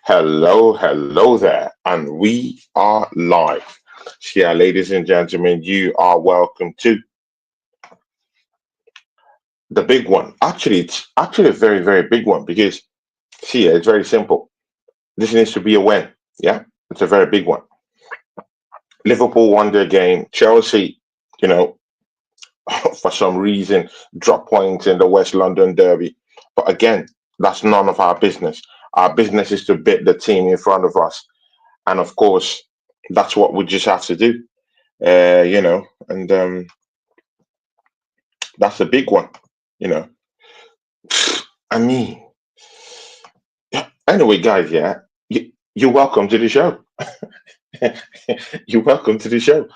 Hello there, and we are live. So, yeah, ladies and gentlemen, you are welcome to the big one. Actually, it's actually a very, very big one because, see, it's very simple. This needs to be a win. Yeah, it's a very big one. Liverpool won their game. Chelsea, you know, for some reason, drop points in the West London derby. But again, that's none of our business. Our business is to beat the team in front of us. And of course, that's what we just have to do. And that's a big one. You know, I mean, yeah. Anyway, guys, yeah, you're welcome to the show. You're welcome to the show.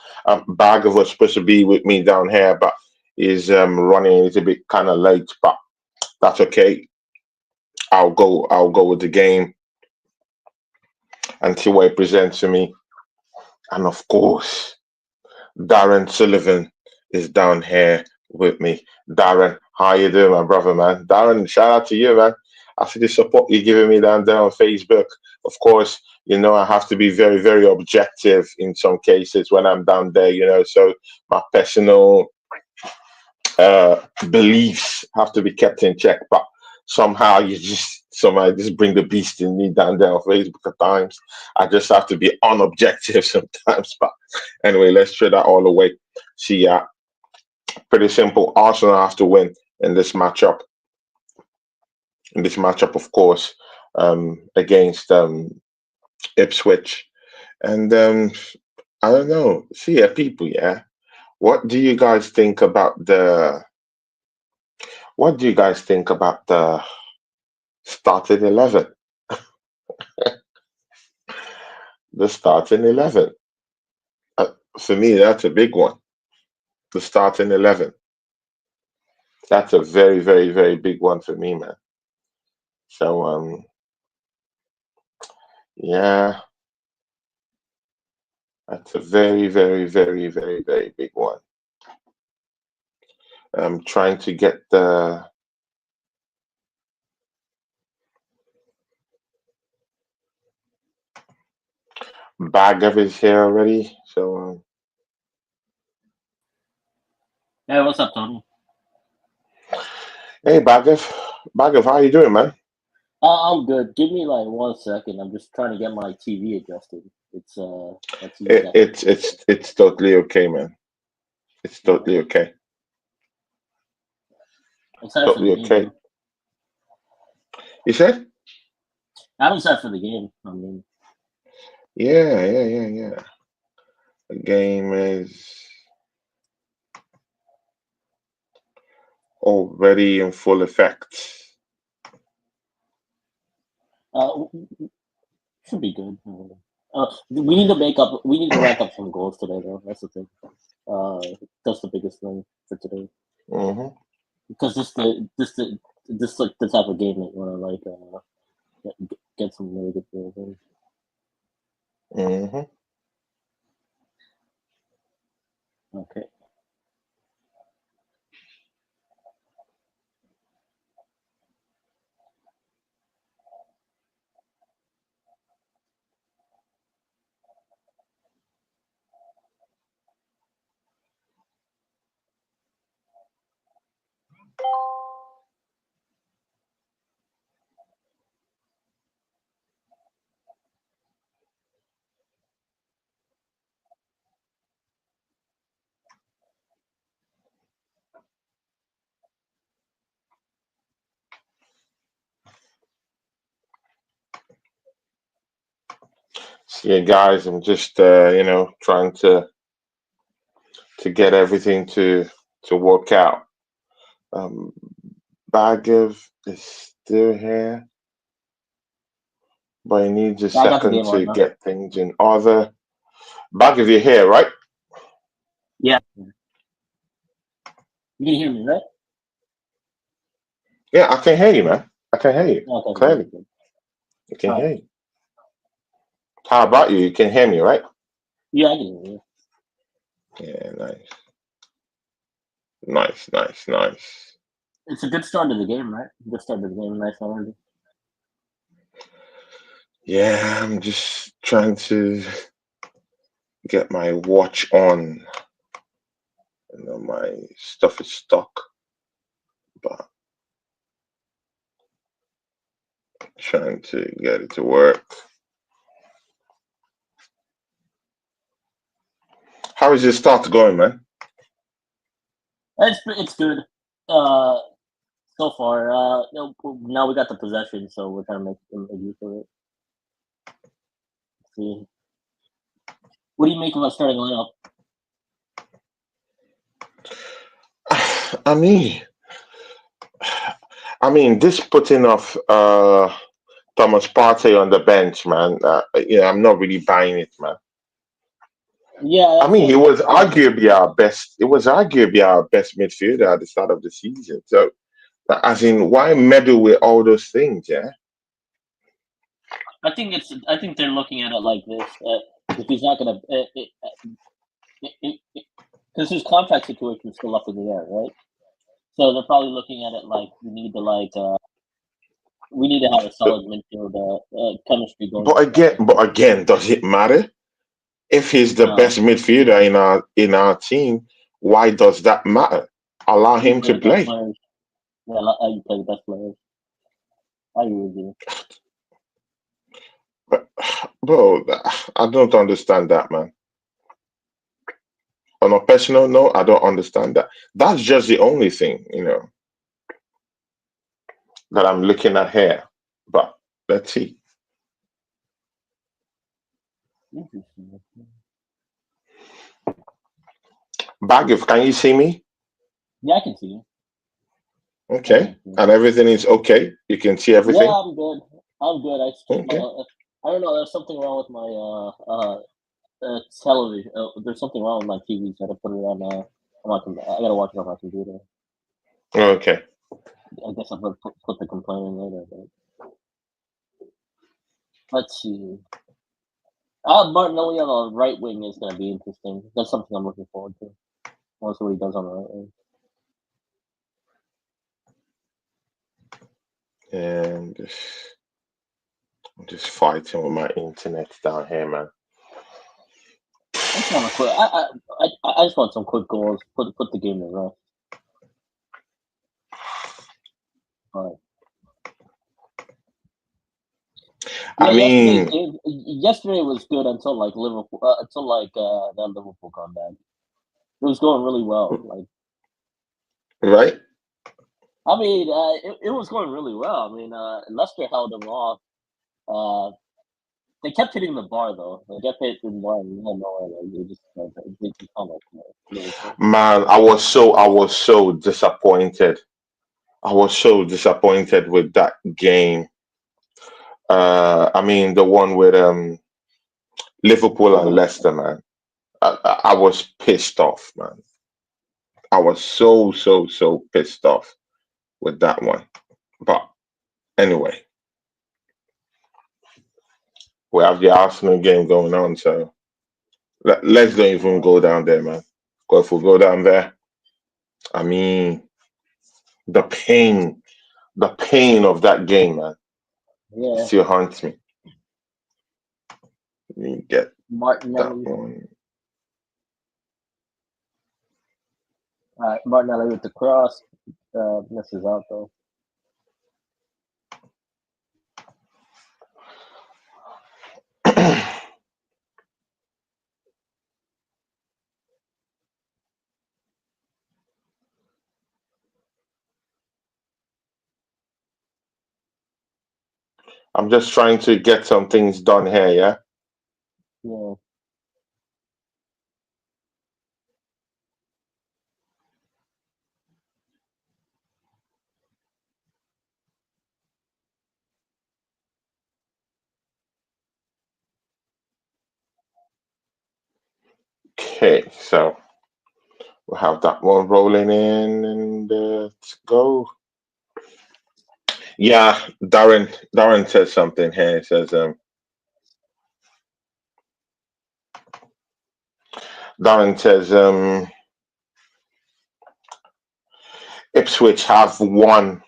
Bagger was supposed to be with me down here, but is running a little bit kind of late, but that's okay. I'll go with the game and see what it presents to me. And of course, Darren Sullivan is down here with me. Darren, how you doing, my brother, man? Darren, shout out to you, man. I see the support you're giving me down there on Facebook. Of course, I have to be very, very objective in some cases when I'm down there, so my personal beliefs have to be kept in check. But somehow you just bring the beast in me down there on Facebook at times. I just have to be unobjective sometimes. But anyway, let's throw that all away. See, yeah, pretty simple. Arsenal have to win in this matchup. In this matchup, of course, against Ipswich. And I don't know. See, yeah, people, yeah. What do you guys think about the? What do you guys think about the starting 11? The starting 11. For me, that's a big one. The starting 11. That's a very, very, very big one for me, man. So, yeah, that's a very, very, very, very, very big one. I'm trying to get the bag of his here already. So, Hey, what's up, Tony? hey, Bagav, how you doing, man? I'm good. Give me like 1 second. I'm just trying to get my TV adjusted. My TV's It, acting it's weird. it's it's totally okay, man. It's Yeah. totally okay. Excited for the Totally game, okay. though. You said? I'm excited for the game. I mean, Yeah, yeah, yeah, yeah. The game is already in full effect. uh, should be good. We need to make up. We need to rack up some goals today, though. That's the thing. That's the biggest thing for today. Hmm. Because this like the type of game that you want to like get some really good goals in. Hmm. Okay. So yeah, guys, I'm just trying to get everything to work out. Um, Bagav is still here, but he needs a Yeah, I got the second game on to now. get things in order. Bagav, you're here, right? Yeah, you can hear me, right? Yeah, I can hear you, man. I can hear you Okay, good, clearly. good, good. I can All right. hear you. How about you? You can hear me, right? Yeah, I can hear you. Yeah, nice, nice, nice, nice. It's a good start to the game, right? Good start to the game, nice already. Yeah, I'm just trying to get my watch on. My stuff is stuck, but trying to get it to work. How is your start going, man? It's good. Uh, so far, now we got the possession, so we're trying to make use of it. See, what do you make of us starting lineup? I mean, this putting of Thomas Partey on the bench, man. I'm not really buying it, man. Yeah, I that's mean, he what. was arguably our best. It was arguably our best midfielder at the start of the season. So, as in, why meddle with all those things? Yeah. I think it's. I think they're looking at it like this: if he's not gonna, because his contract situation is still up in the air, right? So they're probably looking at it like we need to have a solid midfield chemistry going. But again, does it matter if he's the No, best midfielder in our team? Why does that matter? Allow you him play to the best play. players. Yeah, you play the best players. I agree with you. But, bro, I don't understand that, man. On a personal note, I don't understand that. That's just the only thing, that I'm looking at here. But let's see. Interesting. Bagif, can you see me? Yeah, I can see you. I Okay. can see you. And everything is okay. You can see Yeah, everything? I'm good. I'm good. Okay. I don't know. There's something wrong with my television. There's something wrong with my TV, so I had to put it on my. I gotta watch it on my computer. Okay. I guess I'm gonna put the complaint in later. But let's see. Martinelli on the right wing is gonna be interesting. That's something I'm looking forward to. Want to see what he does on the right wing. And I'm just fighting with my internet down here, man. I just want a quick. I just want some quick goals. Put the game to rest. All right. Yeah, I mean, yesterday was good until like Liverpool, until like that Liverpool comeback. It was going really well. Like, right? I mean, it was going really well. I mean, Leicester held them off. Uh, they kept hitting the bar though. They kept hitting the bar. And you had no idea. They just kind of Liverpool. Man, I was so disappointed. I was so disappointed with that game. The one with Liverpool and Liverpool. Leicester, man. I was pissed off, man. I was so pissed off with that one. But anyway, we have the Arsenal game going on, so let's don't even go down there, man. Because if we go down there, I mean, the pain, the pain of that game, man, Yeah, still haunts me. Let me get that Martinelli. one. Martinelli with the cross. Misses out though. I'm just trying to get some things done here, yeah? Yeah. Okay, so we'll have that one rolling in and let's go. Yeah, Darren says something here. He says, Darren says, Ipswich have one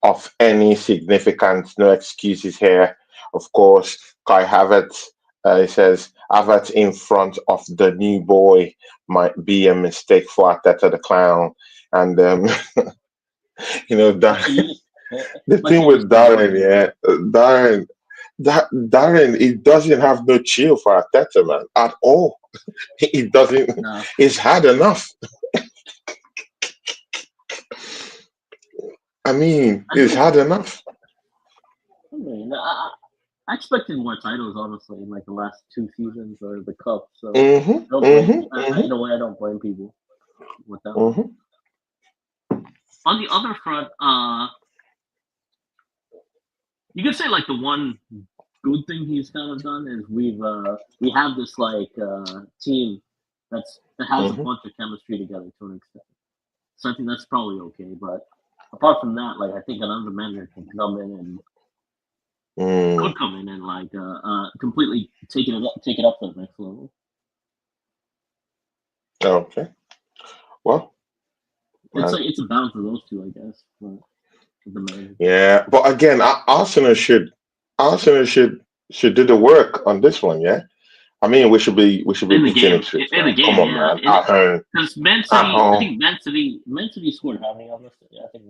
of any significance, no excuses here. Of course, Kai Havertz. He says Havertz in front of the new boy might be a mistake for Arteta the clown. And But Dar- you, the but thing you with Darren, yeah, Darren, he doesn't have no chill for Arteta, man, at all. He doesn't. no. He's had enough. I mean, I he's think. had enough. I mean, I expected more titles, honestly, in like the last 2 seasons or the cup. So Mm-hmm. I don't blame. Mm-hmm. Mm-hmm. In a way, I don't blame people with that one. Mm-hmm. On the other front, you could say like the one good thing he's kind of done is we have this like team that has a Mm-hmm. bunch of chemistry together to an extent. So I think that's probably okay. But apart from that, like I think another manager can come in and Mm. could come in and like completely take it up to the next level. Okay. Well, It's man. like it's a balance of those two, I guess. But the manager. Yeah, but again, Arsenal should do the work on this one. Yeah, I mean, we should be In the beating game, Ipswich, in the man. Come game, on, yeah. man. At home, Because Man at City, I home. think Man City scored how many on this? I think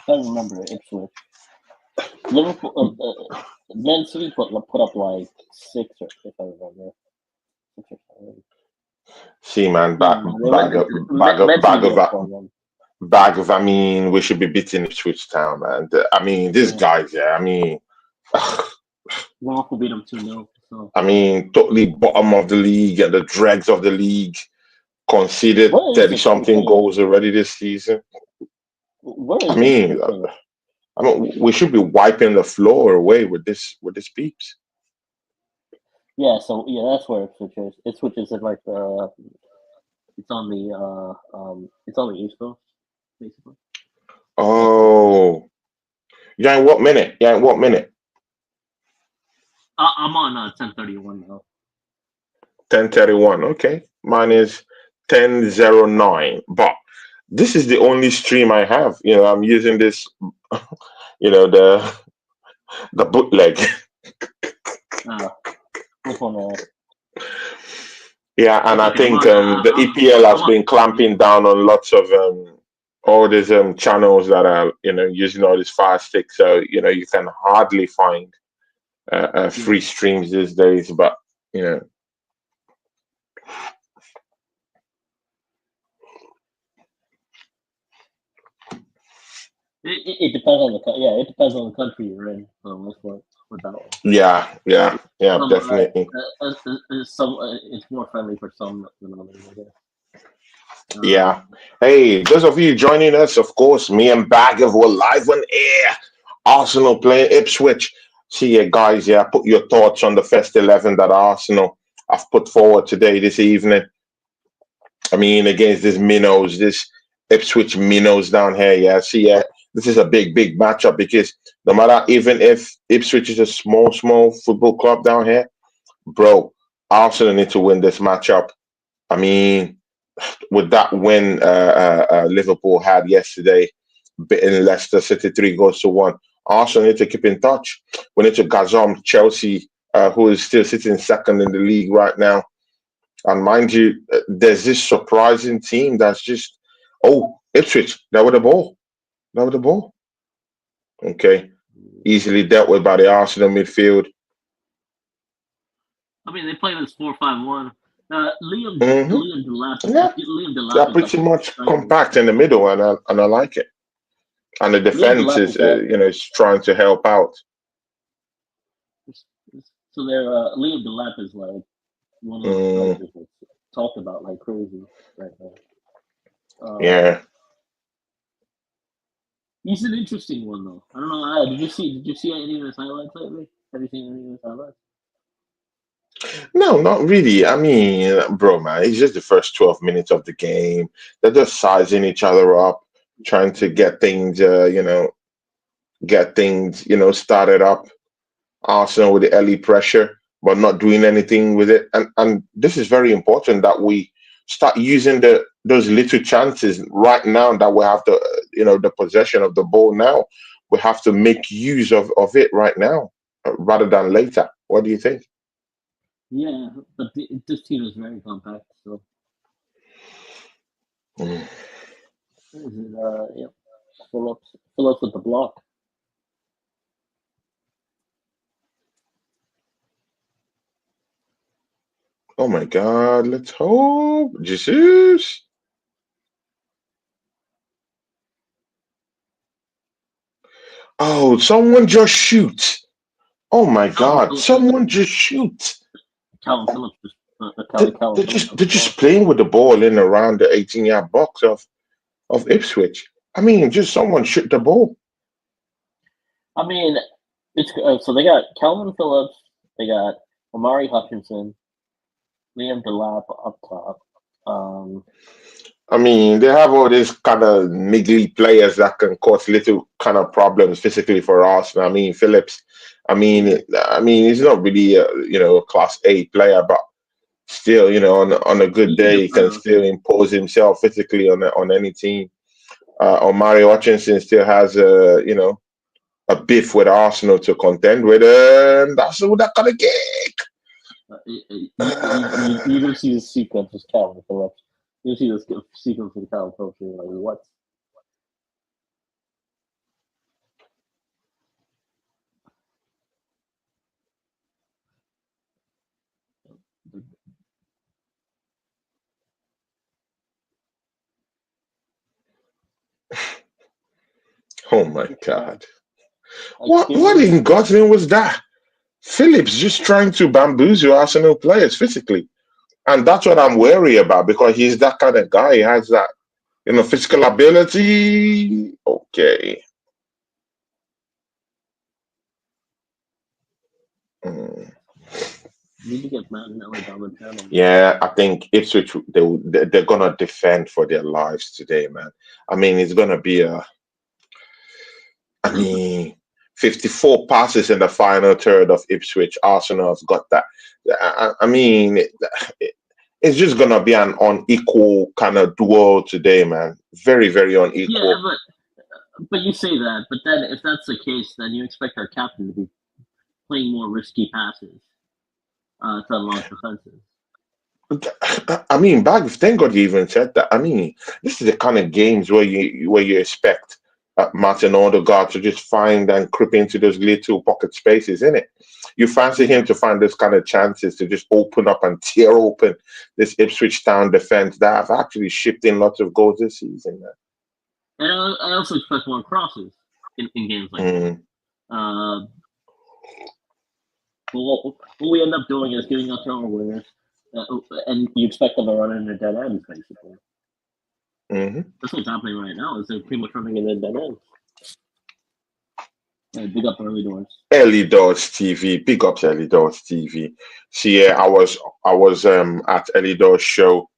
I don't remember Ipswich. Liverpool, Man City put up like six, or if I remember. Six or seven. See, man, No, back, no, bag of, bag of, Man City bag did of, up 4-1. bag of. I mean, we should be beating Ipswich Town, man. I mean, these Yeah, guys, yeah. I mean, Liverpool beat them 2-0. So totally bottom of the league and the dregs of the league conceded where is 30 Ipswich something anyway? goals already this season. Where I is mean, Ipswich anyway? we should be wiping the floor away with this peeps. Yeah, so yeah, that's where Ipswich is. Ipswich is in like it's on the East Coast, basically. Oh, yeah. In what minute? Yeah, in what minute? I'm on 10:31 now. 10:31. Okay, mine is 10:09. But this is the only stream I have. I'm using this. The bootleg. Which one? Yeah, and I Okay, think the EPL I'm has on. been clamping down on lots of all these channels that are using all these fire sticks. So you can hardly find free streams these days. But you know, It depends on it depends on the country you're in for the most part with that one. yeah, Some definitely. it's more friendly for some than others, I guess. Yeah. Hey, those of you joining us, of course, me and Bagev were live on air. Arsenal playing Ipswich. See you guys. Yeah, put your thoughts on the first 11 that Arsenal have put forward today, this evening. I mean, against this Ipswich minnows down here. Yeah, see, yeah, this is a big matchup because no matter, even if Ipswich is a small football club down here, bro, Arsenal need to win this matchup. I mean, with that win Liverpool had yesterday, beating Leicester City 3 goals to 1. Arsenal need to keep in touch. We need to gazom Chelsea, who is still sitting second in the league right now. And mind you, there's this surprising team that's just, Ipswich, they're with the ball. They're with the ball. Okay. Easily dealt with by the Arsenal midfield. I mean, they play this 4-5-1. Liam Hmm. Delap. Yeah, Liam they're Delap is pretty definitely much striking. compact in the middle, and I like it. And the Liam defense Delap is is, that. is trying to help out. So Liam Delap is like one of those Mm, strikers that's talked about like crazy right now. yeah. He's an interesting one though. I don't know. Did you see any of his highlights lately? Have you seen any of his highlights? No, not really. I mean, bro, man, it's just the first 12 minutes of the game. They're just sizing each other up, trying to get things started up. Arsenal with the early pressure, but not doing anything with it. And this is very important that we start using those little chances right now that we have the possession of the ball now. We have to make use of it right now. rather than later. What do you think? Yeah, but this team is very compact. So Mm. is it? Yep. Phillips with the block. Oh my God! Let's hope Jesus. Oh, someone just shoot! Oh my God! Someone just shoot! Calvin Phillips just They- Calvin They're Phillips just with they're the just block. playing with the ball in around the 18-yard box of Ipswich. I mean, just someone shoot the ball. I mean, it's so they got Calvin Phillips, they got Omari Hutchinson, Liam Delap up top. I mean, they have all these kind of niggly players that can cause little kind of problems physically for Arsenal. I mean, Phillips. He's not really a class A player, but still, on a good He's a day, good he can player. still impose himself physically on any team. Omari Hutchinson still has a beef with Arsenal to contend with, and that's all that kind of kick. You're gonna see this sequence with Calvin Phillips. You see this sequence with Calvin Phillips. And you're like, what? Oh my God! Like What seriously, in God's name was that? Phillips just trying to bamboozle Arsenal players physically. And that's what I'm wary about because he's that kind of guy. He has that, physical ability. Okay. Mm. need to get Martinelli down the channel. Yeah, I think Ipswich they're gonna defend for their lives today, man. I mean, it's gonna be I mean, 54 passes in the final third of Ipswich. Arsenal has got that. I mean, it's just gonna be an unequal kind of duel today, man. Very, very Yeah, unequal. but you say that, but then if that's the case, then you expect our captain to be playing more risky passes to unlock defenses. I mean, thank God you even said that. I mean, this is the kind of games where you expect Martin Odegaard to just find and creep into those little pocket spaces, isn't it? You fancy him to find those kind of chances to just open up and tear open this Ipswich Town defense that have actually shipped in lots of goals this season. And I also expect more crosses in games like this. Mm. But what we end up doing is giving up to our wingers, and you expect them to run into dead ends, basically. Hmm. That's what's happening right now. Is they're pretty much running into dead ends. Big up early doors. Early Doors TV, big ups Early Doors TV. See, yeah, I was at Early Doors show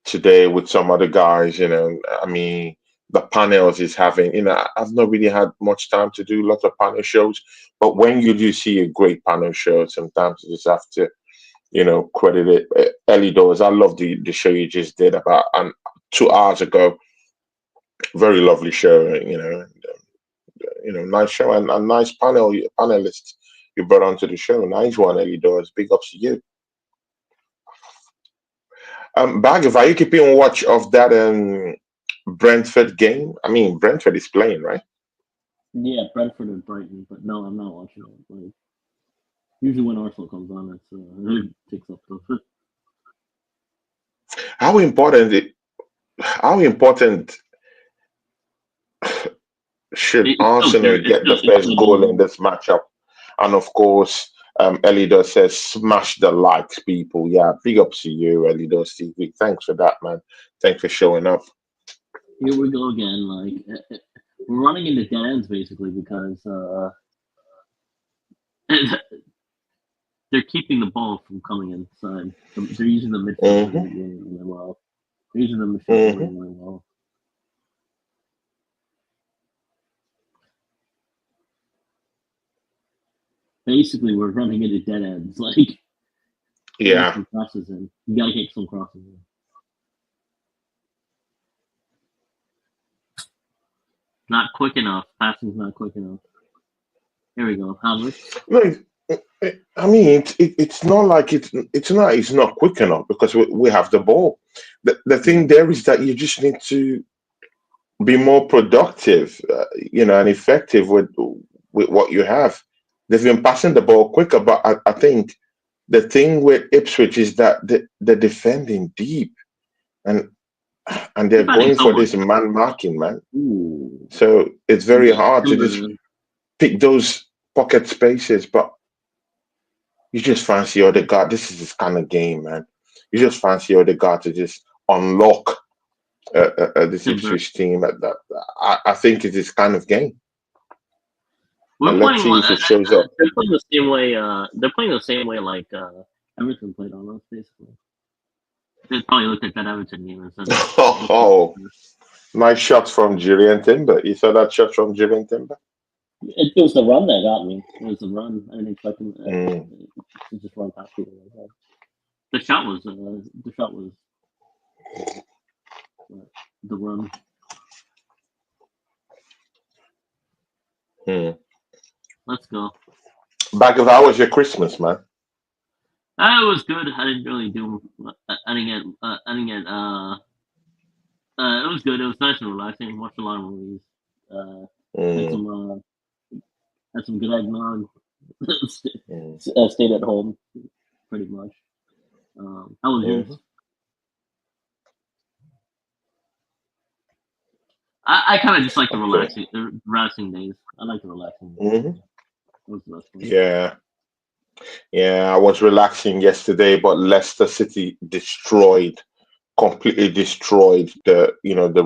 today with some other guys. I mean, the panels he's having. I've not really had much time to do lots of panel shows, but when you do see a great panel show, sometimes you just have to, credit it. Early Doors. I love the show you just did about 2 hours ago. Very lovely show. Nice show and a nice panelists you brought onto the show. Nice one, Early Doors. Big ups to you. Bag, are you keeping watch of that Brentford game? I mean, Brentford is playing, right? Yeah, Brentford and Brighton, but no, I'm not watching it. Like usually when Arsenal comes on, it takes up the. How important how important should It's still Arsenal good. get the It's first still goal in doable. this matchup? And of course, Elido says, smash the likes, people. Yeah, big ups to you, Elido TV. Thanks for that, man. Thanks for showing up. Here we go again. Like we're running into dead ends basically because they're keeping the ball from coming inside. They're using the midfield Hmm. really well. They're using the midfield Hmm. really well. Basically, we're running into dead ends. Like get Yeah. some crosses in. You gotta get some crosses in. Not quick enough. Passing's not quick enough. Here we go. Havertz. No, I mean, it's not like it's not quick enough because we have the ball. The thing there is that you just need to be more productive, and effective with what you have. They've been passing the ball quicker, but I think the thing with Ipswich is that they're defending deep and they're Defending going so for much. this man marking, man. Ooh. So it's very Yeah, hard to still just the- pick those pocket spaces, but you just fancy Odegaard. This is this kind of game, man. You just fancy Odegaard to just unlock this Timber. Ipswich team. I think it's this kind of game, We're and let's playing. see if it shows up. They're playing the same way. They're playing the same way like Everton played on us, basically. They probably looked at that Everton game and said, Oh, nice shot from Julian Timber. You saw that shot from Julian Timber? It was the run that got me. It was the run. I didn't expect him to just run past people like that. The shot was the run. Let's go. Back of how was your Christmas, man? It was good. I didn't really do. I didn't get. It was good. It was nice and relaxing. Watched a lot of movies. Had some good eggnog. Stayed at home, pretty much. How was yours? I kind of just like the relaxing days. I like the relaxing days. Was the best one. Yeah. I was relaxing yesterday, but Leicester City completely destroyed the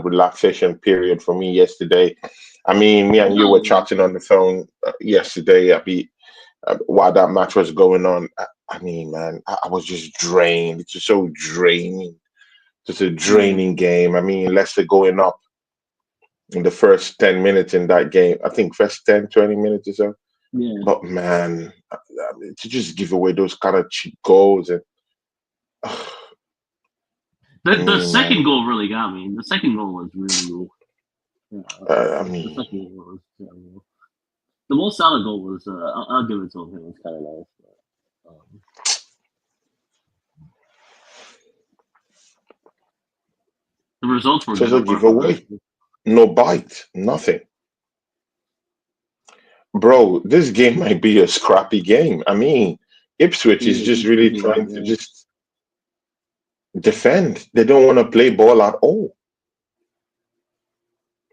relaxation period for me yesterday. I mean, me and you were chatting on the phone yesterday. While that match was going on, I mean, man, I was just drained. It's just so draining. It's a draining game. I mean, Leicester going up in the first 10 minutes in that game. I think first 10, 20 minutes or so. Yeah. But man, to just give away those kind of cheap goals and the second goal really got me. The second goal was really. I mean, the second goal was terrible. The most solid goal was. I'll give it to him. It was kind of nice. But, the results were just good. a giveaway. No bite, nothing. Bro, this game might be a scrappy game. I mean, Ipswich is just really trying to just defend. They don't want to play ball at all.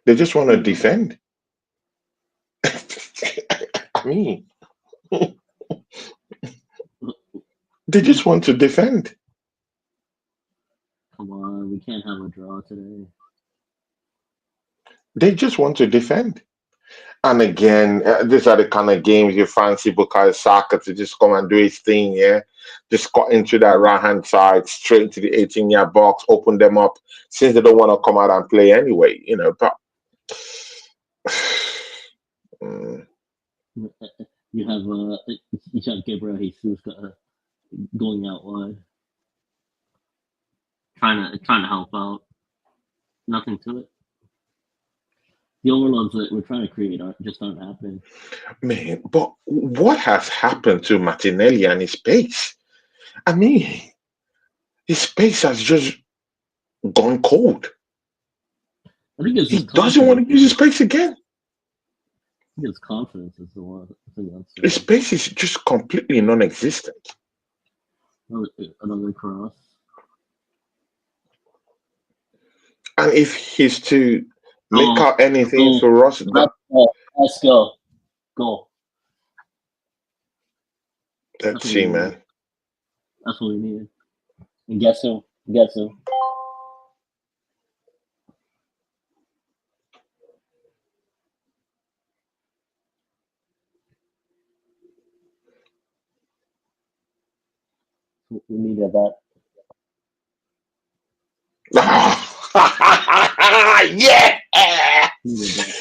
They just want to defend. I mean, they just want to defend. Come on, we can't have a draw today. They just want to defend. And again, these are the kind of games you fancy Bukayo Saka to just come and do his thing, yeah? Just got into that right-hand side, straight into the 18-yard box, open them up, since they don't want to come out and play anyway, but... You have Gabriel Jesus going out wide, trying to help out. Nothing to it. The overloads that we're trying to create aren't happening. Man, but what has happened to Martinelli and his pace? I mean, his pace has just gone cold. I think he doesn't want to use his pace again. I think his confidence is the one. His pace is just completely non-existent. Another cross. And if he's to make out anything for us, let's go. Go. Let's see, man. That's what we needed. And guess who? We needed that. Yeah.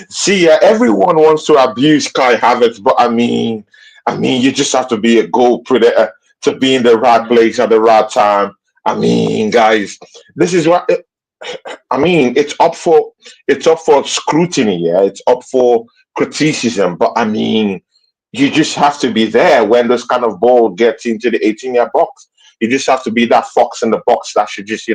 See, everyone wants to abuse Kai Havertz, but I mean, you just have to be a goal predator to be in the right place at the right time. I mean, guys, this is what it's up for scrutiny. Yeah, it's up for criticism. But I mean, you just have to be there when those kind of ball gets into the 18-yard box. You just have to be that fox in the box that should just,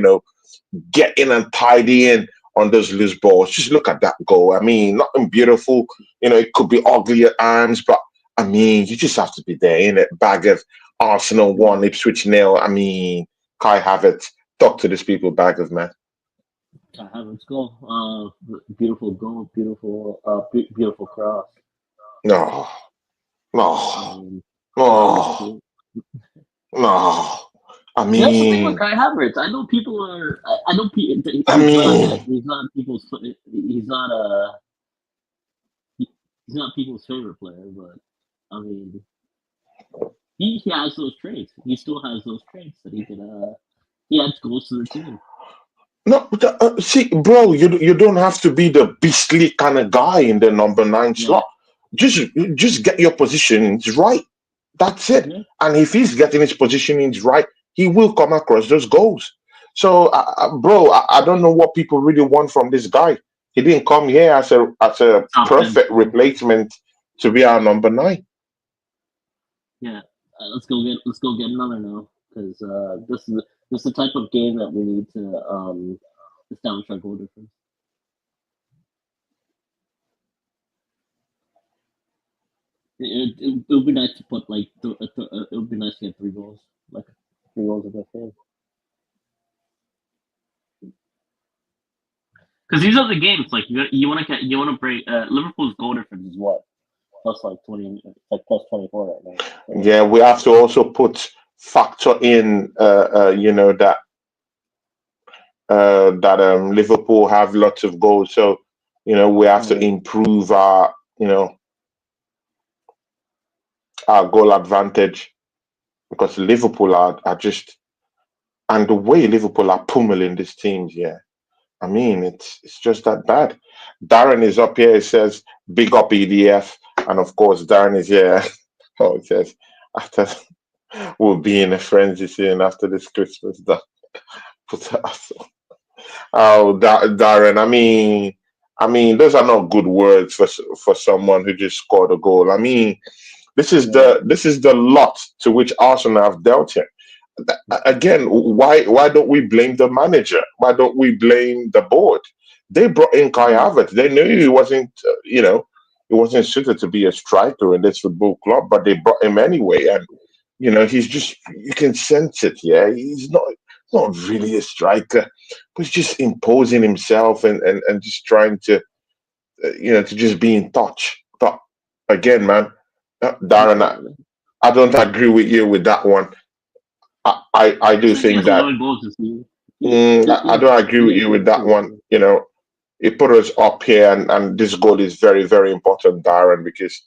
get in and tidy in on those loose balls. Just look at that goal. I mean, nothing beautiful. It could be ugly at times, but I mean, you just have to be there in it. Bag of Arsenal 1, Ipswich 0. I mean, Kai Havertz, talk to these people, bag of man. Kai Havertz goal. Beautiful goal. Beautiful cross. No, no, no, no. I That's the thing with mean, Kai Havertz. I know people are. I know people. I mean, He's not people's. He's not people's favorite player, but I mean, he has those traits. He still has those traits that he can. He adds goals to the team. no. See, bro, you don't have to be the beastly kind of guy in the number 9 Yeah. slot. Just get your positionings right. That's it. Yeah. And if he's getting his positionings right, he will come across those goals. So, bro, I don't know what people really want from this guy. He didn't come here as a perfect replacement to be our number 9. Yeah, let's go get another now, because this is the type of game that we need to establish our goal difference. It would be nice to put like it would be nice to get 3 goals, like 3 goals of that game. Because these are the games like you want to break Liverpool's goal difference is what plus like 20, like plus 24 right now. So, Yeah, we have to also factor in, that Liverpool have lots of goals, so we have to improve our goal advantage, because Liverpool are just, and the way Liverpool are pummeling these teams. Yeah, I mean, it's just that bad. Darren is up here. He says, "Big up EDF," and of course, Darren is here. Oh, it says, "After we'll be in a frenzy soon after this Christmas." Oh, Darren. I mean, those are not good words for someone who just scored a goal. I mean, this is the lot to which Arsenal have dealt here. Again, why don't we blame the manager? Why don't we blame the board? They brought in Kai Havertz. They knew he wasn't suited to be a striker in this football club, but they brought him anyway. And he's just, you can sense it. Yeah, he's not really a striker, but he's just imposing himself and just trying to to just be in touch. But again, man, Darren, I don't agree with you with that one. I do think that. I don't agree with you with that one. It put us up here, and this goal is very, very important, Darren, because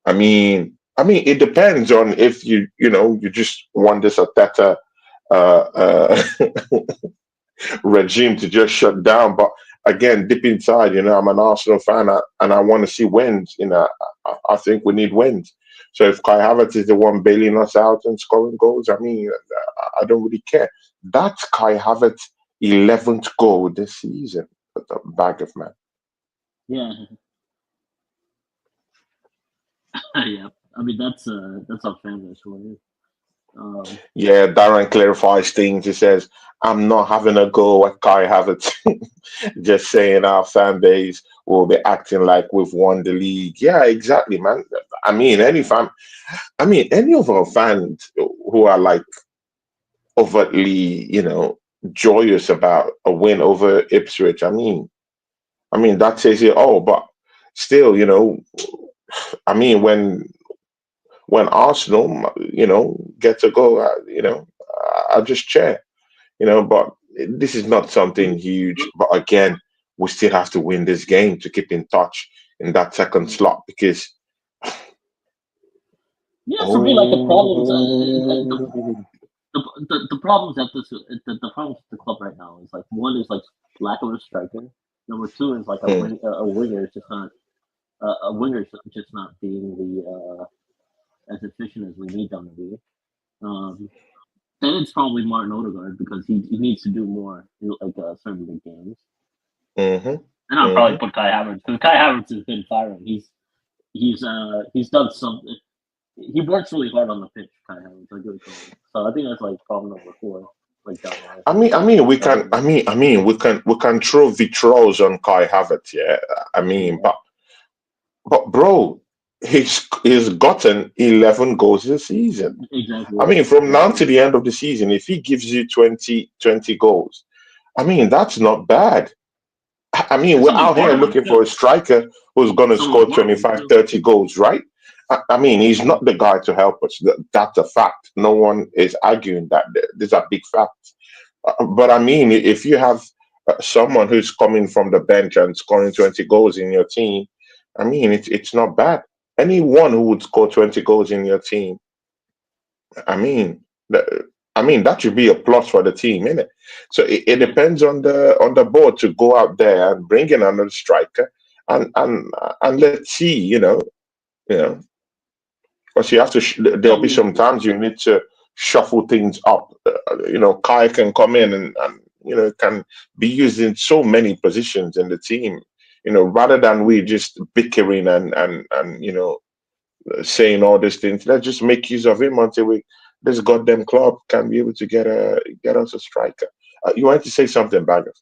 it depends on if you just want this Ateta regime to just shut down. But again, deep inside, I'm an Arsenal fan, and I want to see wins. I think we need wins. So if Kai Havertz is the one bailing us out and scoring goals, I don't really care. That's Kai Havertz' 11th goal this season. The bag of man. Yeah. Yeah. I mean, that's our fan base for you. Yeah, Darren clarifies things. He says, "I'm not having a go at Kai Havertz." Just saying our fan base will be acting like we've won the league. Yeah, exactly, man. Any of our fans who are like overtly, joyous about a win over Ipswich. That says it all. But still, when Arsenal, gets a goal, I just cheer, But this is not something huge. But again, we still have to win this game to keep in touch in that second slot, because. Yeah, for me, like the problems, the problems at the problems with the club right now is like, one is like lack of a striker. Number 2 is like a winger is just not a winger is just not being the as efficient as we need them to be. Then it's probably Martin Odegaard, because he needs to do more in like certain big games. And I'll probably put Kai Havertz, because Kai Havertz has been firing. He's done something. he works really hard on the pitch, kind of. It's like really cool. So I think that's like problem number 4, like down the line. We can throw vitriol on Kai Havertz, yeah. Yeah, But bro, he's gotten 11 goals this season. exactly. From now to Exactly. the end of the season, if he gives you 20 goals, that's not bad. And We're so is out here Martin looking for a too. striker who's going to So is score Martin 25, too. 30 goals, right? He's Yeah. not the guy to help us. That's a fact. No one is arguing that. These are big facts. But if you have someone who's coming from the bench and scoring 20 goals in your team, it's not bad. Anyone who would score 20 goals in your team, I mean, the, that should be a plus for the team, innit? So it Yeah. depends on the board to go out there and bring in another striker and let's see, you know, because you have to. I There'll be mean, some times you need to shuffle things up. Kai can come in and can be used in so many positions in the team. Rather than we just bickering and saying all these things. Let's just make use of him until this goddamn club can be able to get us a striker. You wanted to say something, Baggers?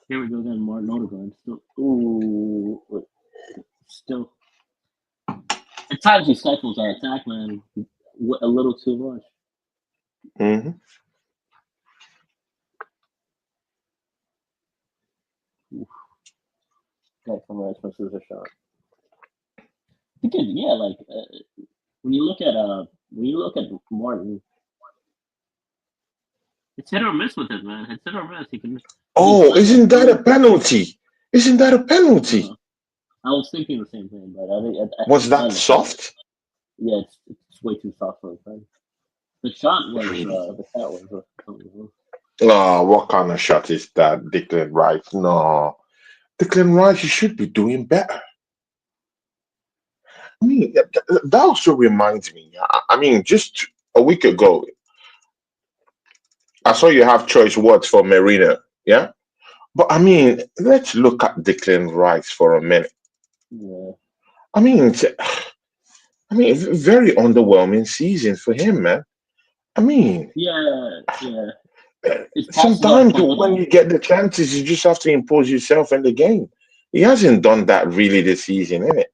here we go again. Martin Odegaard. Ooh, still. At times he stifles our attack, man, a little too much. Hmm. Okay, from where it's a shot. Because yeah, like when you look at Martin, it's hit or miss with him, man. It's hit or miss. He can Oh, stifle isn't that a through. penalty? Isn't that a penalty? I was thinking the same thing, but I think at Was the that time it's like, soft? yeah, it's way too soft for him. The shot was Really? the shot was. Oh, what kind of shot is that, Declan Rice? No, Declan Rice, you should be doing better. That also reminds me. Just a week ago, I saw you have choice words for Marina. Yeah, but let's look at Declan Rice for a minute. Yeah, I mean, it's- very underwhelming season for him, man. I mean, yeah. His passes aren't sometimes coming when in. you get the chances, you just have to impose yourself in the game. He hasn't done that really this season, innit?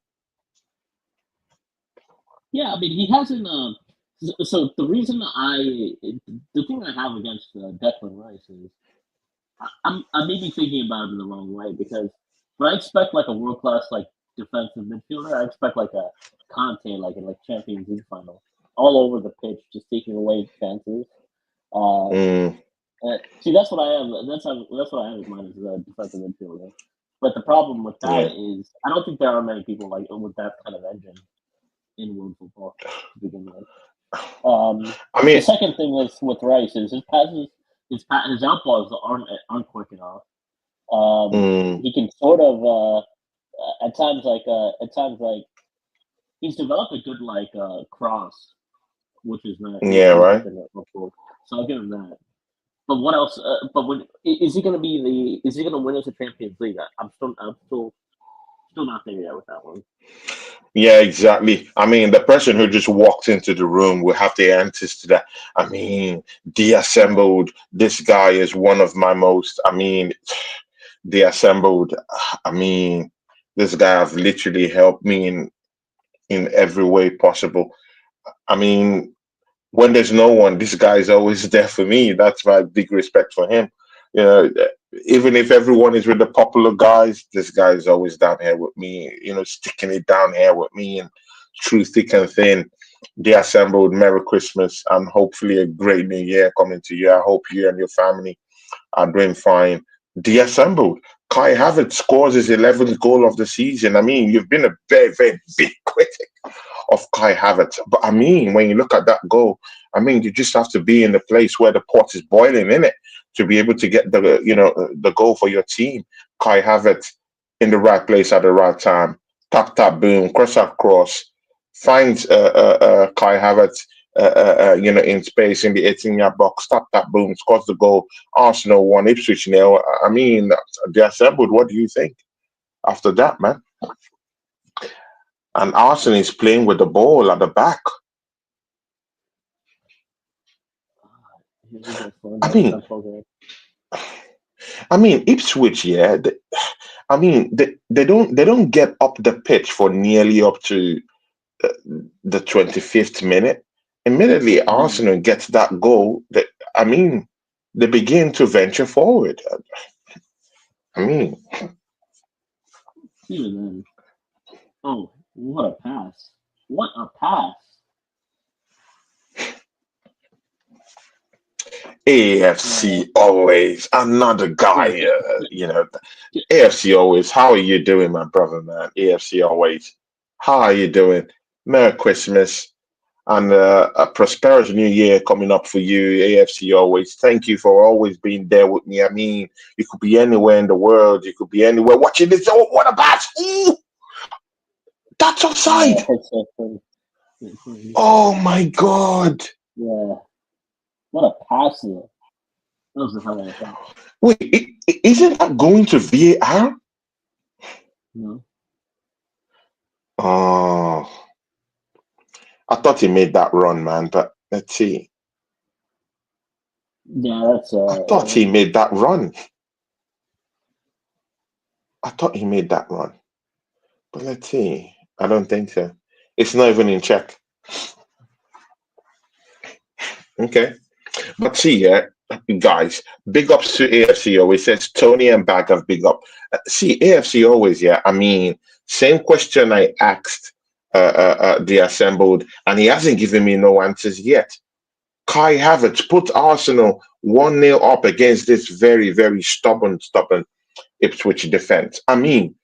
Yeah, I mean he hasn't. So the reason the thing I have against Declan Rice is I may be thinking about it the wrong way because when I expect like a world class like defensive midfielder, I expect like a Conte like in like Champions League final, all over the pitch, just taking away chances. Um, Mm, See, that's what I have. That's what I have in mind as a defensive midfielder. But the problem with that yeah. is I don't think there are many people like with that kind of engine in world football to begin with. I The mean, second thing with Rice is his passes, his outballs aren't quick enough. mm, He can sort of at times like he's developed a good like cross, which is not yeah, which has right. been helpful. So I'll give him that. But what else? But when is he going to be the? Is he going to win us a Champions League? I'm still not there yet with that one. Yeah, exactly. The person who just walks into the room will have the answers to that. Yeah, Deassembled. This guy is one of my most. Deassembled. I mean, this guy have literally helped me in every way possible. I mean, when there's no one, this guy is always there for me. That's my big respect for him. You know, even if everyone is with the popular guys, this guy is always down here with me. Sticking it down here with me and through thick and thin. They assembled. Merry Christmas and hopefully a great New Year coming to you. I hope you and your family are doing fine. Deassembled. Kai Havertz scores his 11th goal of the season. You've been a very, very big critic of Kai Havertz. But when you look at that goal, you just have to be in the place where the pot is boiling in it to be able to get the goal for your team. Kai Havertz in the right place at the right time. Tap tap boom, cross, finds Kai Havertz. In space in the 18-yard box, tap tap boom, scores the goal. Arsenal won, Ipswich nil. They assembled. What do you think after that, man? and Arsenal is playing with the ball at the back. Here we go, phone I down mean, tempo here. Ipswich, yeah. They don't get up the pitch for nearly up to uh, the 25th minute. Immediately, Yeah, Arsenal gets that goal. I mean, they begin to venture forward. I mean, here then. Oh, what a pass! What a pass! Uh, AFC always another yeah, guy. AFC always. How are you doing, my brother, man? AFC always. How are you doing? Merry Christmas and a prosperous new year coming up for you, AFC always. Thank you for always being there with me. I mean, you could be anywhere in the world. You could be anywhere watching this. Oh, what a pass! Ooh, that's yeah, offside. it's so funny. Oh my God. Yeah, what a pass! Though. That was a hell of a pass. Wait, isn't that going to VAR? No, Oh, I thought he made that run, man. But let's see. yeah, that's I thought he made that run. I thought he made that run. But let's see. I don't think so. It's not even in check. Okay. But see, yeah, guys, big ups to AFC always says Tony and Bag of big up. See, AFC always, yeah. I mean, same question I asked the assembled, and he hasn't given me no answers yet. Kai Havertz put Arsenal 1-0 up against this very, very stubborn Ipswich defense. I mean,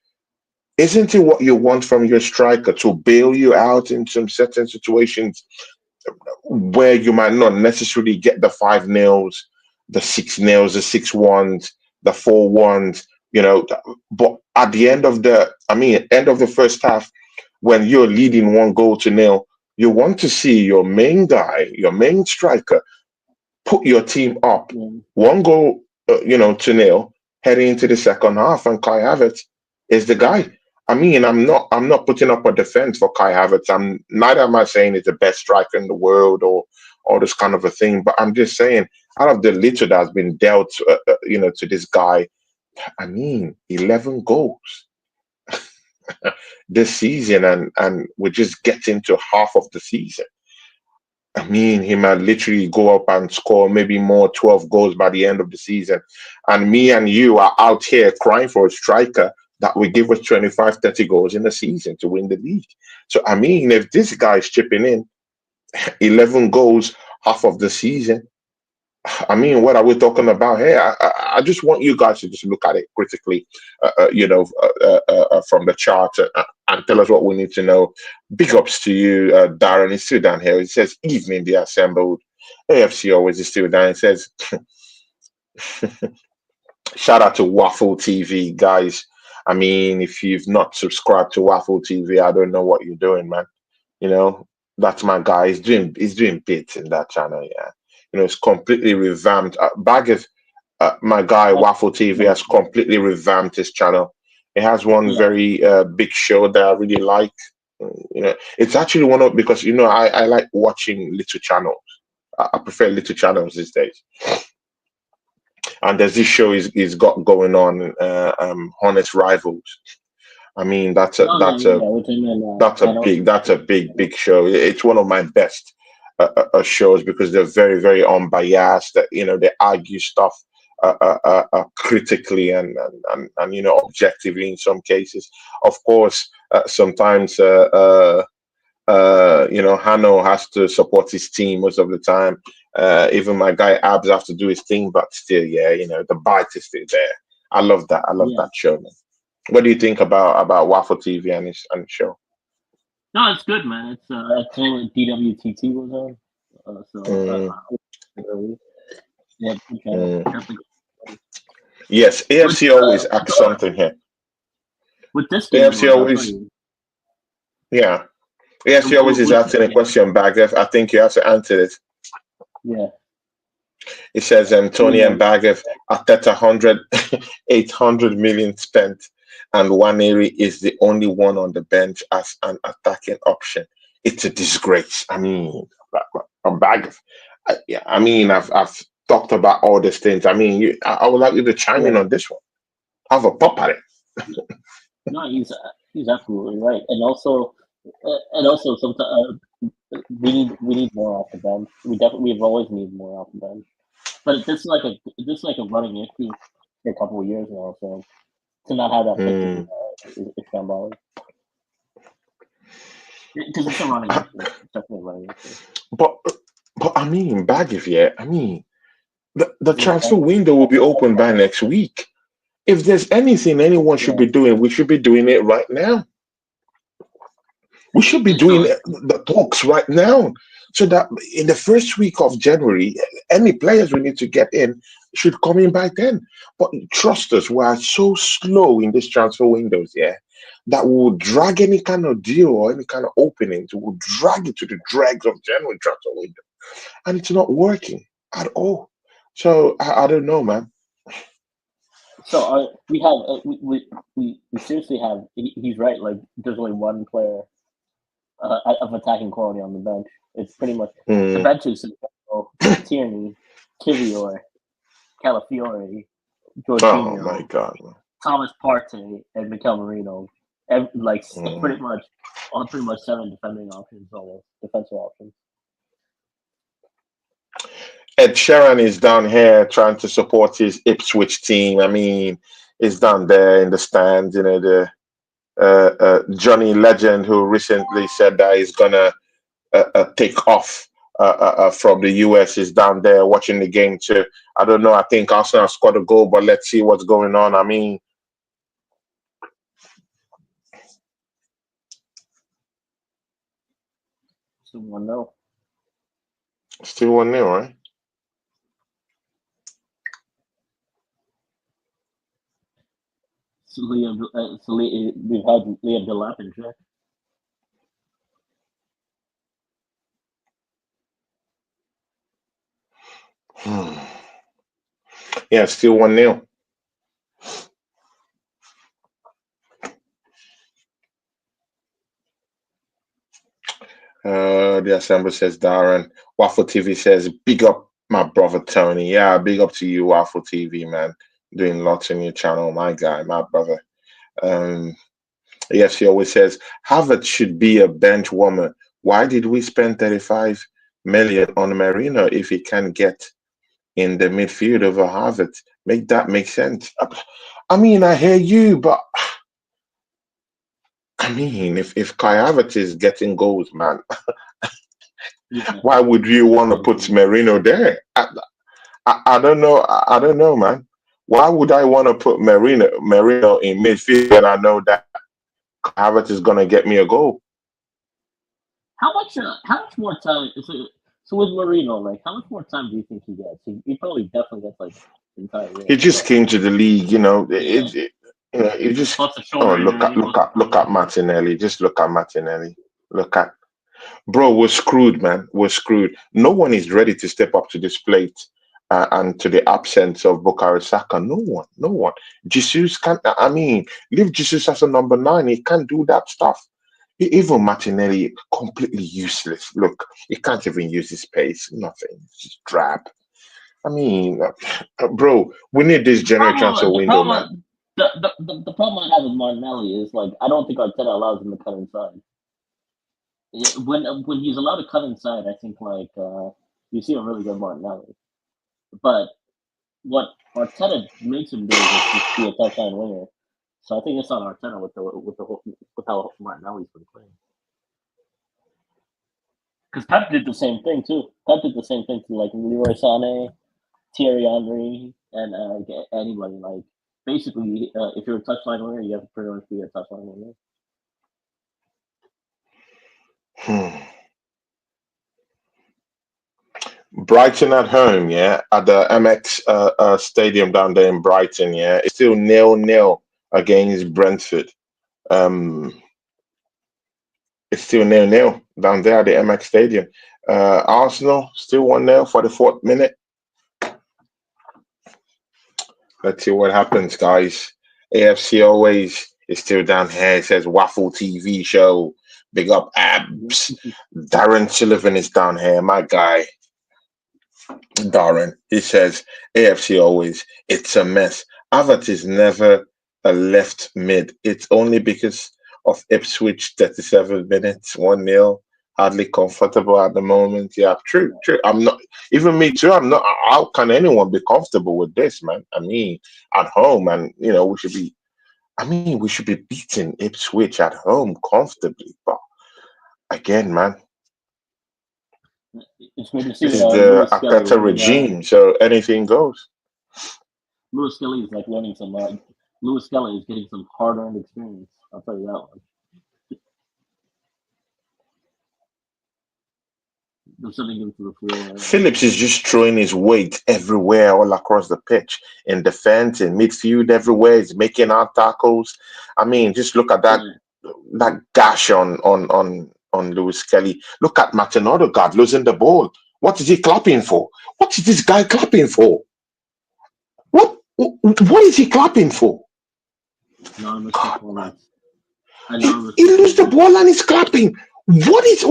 isn't it what you want from your striker to bail you out in some certain situations where you might not necessarily get the 5-0s, the 6-0s, the 6-1s, the 4-1s, but at the end of the first half, when you're leading 1-0, you want to see your main guy, your main striker, put your team up yeah, 1-0, heading into the second half, and Kai Havertz is the guy. I mean, I'm not putting up a defense for Kai Havertz. Neither am I saying he's the best striker in the world or all this kind of a thing. But I'm just saying, out of the little that's been dealt, to this guy, I mean, 11 goals this season, and we're just getting to half of the season. I mean, he might literally go up and score maybe more 12 goals by the end of the season. And me and you are out here crying for a striker that will give us 25, 30 goals in a season to win the league. So, I mean, if this guy is chipping in 11 goals half of the season, I mean, what are we talking about here? I just want you guys to just look at it critically, from the chart and tell us what we need to know. Big ups to you, Darren. He's still down here. He says, "Evening, the assembled." AFC always is still down. He says, "Shout out to Waffle TV, guys. I mean, if you've not subscribed to Waffle TV, I don't know what you're doing, man. You know, that's my guy. He's doing bits in that channel. Yeah, it's completely revamped. Baggett, my guy that's Waffle TV has completely revamped his channel. It has one yeah, very big show that I really like. It's actually one of because I like watching little channels. I prefer little channels these days. And there's this show he's got going on, Honest Rivals. I mean, that's a no, no, that's a yeah, which I mean, that's a big show. It's one of my best shows because they're very very unbiased. That they argue stuff critically and objectively in some cases. Of course, sometimes Hano has to support his team most of the time. Even my guy Abs have to do his thing, but still, yeah, the bite is still there. I love that. I love yeah. that show, man. What do you think about Waffle TV and his show? No, it's good, man. It's I think DWTT was on, Mm, yeah, okay. mm. Definitely. Yes, With AFC always asks something here. with this game, AFC like, I'll tell always, you. yeah. AFC always is With asking a question back. I think you have to answer it. yeah, It says with Tony and Bagev at that 100, 800 million spent. and Waneri is the only one on the bench as an attacking option. It's a disgrace. I mean, a bag of, yeah, I mean, I've talked about all these things. I mean, I would like you to chime in Yeah. on this one. Have a pop at it. No, he's absolutely right, and also sometimes we need more off the bench. We've always needed more off the bench, but this is like a running issue for a couple of years now. So to not have that fixed Hmm. is shambolic because it's a running issue. It's definitely a running issue. But I mean, Baggif, yeah. I mean, the Yeah, transfer window will be open by next week. If there's anything anyone should yeah. be doing, we should be doing it right now. We should be doing So the talks right now, so that in the first week of January, any players we need to get in should come in by then. But trust us, we are so slow in these transfer windows, yeah, that we will drag any kind of deal or any kind of openings. We will drag it to the dregs of January transfer window, and it's not working at all. So I don't know, man. we have we seriously have. He's right. Like there's only one player of attacking quality on the bench. It's pretty much the Mm. bench is Tierney, Kivior, Calafiore, Oh my Jorginho, God, man. Thomas Partey, and Mikel Marino. Like Mm. pretty much seven defending options, almost defensive options. Ed Sheeran is down here trying to support his Ipswich team. I mean, he's down there in the stands. You know, the Johnny Legend, who recently said that he's gonna take off from the US, is down there watching the game too. I don't know. I think Arsenal scored a goal, but let's see what's going on. I mean, So 1-0. still 1-0, right? We've had Liam Delap in check. Hmm. Yeah, still 1-0. The assembly says Darren. Waffle TV says, big up my brother Tony. Yeah, big up to you, Waffle TV, man. Doing lots on your channel, my guy, my brother. Um, yes, he always says, Harvard should be a bench warmer. Why did we spend 35 million on Marino if he can't get in the midfield over Harvard? Make that make sense. I mean, I hear you, but I mean, if Kai Havertz is getting goals, man, Yeah. why would you want to put Merino there? I don't know. I don't know, man. Why would I want to put Merino in midfield when I know that Havertz is gonna get me a goal? How much more time? So with Marino, like how much more time do you think he gets? He probably definitely gets like the entire year. He just came to the league, you know. Yeah. You know, you just Plus the oh shoulder injury. Plus the look at Martinelli. Just look at Martinelli. Look at bro. We're screwed, man. We're screwed. No one is ready to step up to this plate. And to the absence of Bukayo Saka, no one, no one. Jesus can't. I mean, leave Jesus as a number 9. He can't do that stuff. Even Martinelli, completely useless. Look, he can't even use his pace. Nothing. It's just drab. I mean, bro, we need this January transfer the window, man. problem the problem I have with Martinelli is like I don't think Arteta allows him to cut inside. When he's allowed to cut inside, I think like you see a really good Martinelli. But what Arteta makes him do is just be a touchline winger. So I think it's on Arteta with how Martinelli's been playing. Because Pep did the same thing too. Pep did the same thing to like Leroy Sané, Thierry Henry, and anybody. Like basically, if you're a touchline winger, you have to pretty much be a touchline winger. Hmm. Brighton at home, yeah, at the MX Stadium down there in Brighton, yeah. It's still 0-0 against Brentford. Um, it's still 0-0 down there at the MX Stadium. Arsenal still 1-0 for the 4th minute. Let's see what happens, guys. AFC always is still down here. It says Waffle TV show. Big up abs. Darren Sullivan is down here. My guy, Darren. He says AFC always. It's a mess. Avat is never a left mid. It's only because of Ipswich 37 minutes, 1-0. Hardly comfortable at the moment. Yeah, true, true. I'm not, even me too. I'm not. How can anyone be comfortable with this, man? I mean, at home, and we should be. I mean, we should be beating Ipswich at home comfortably. But again, man, It's good to see this is the Lewis Skelly. Arteta regime, so anything goes. Lewis Skelly is like learning some. Lewis Skelly is getting some hard-earned experience. I'll tell you that one. Phillips is just throwing his weight everywhere, all across the pitch, in defense, in midfield, everywhere. He's making out tackles. I mean, just look at that gash on Lewis Kelly. Look at Martin Odegaard losing the ball. What is he clapping for? What is this guy clapping for? What is he clapping for? God, he loses the ball and he's clapping. What is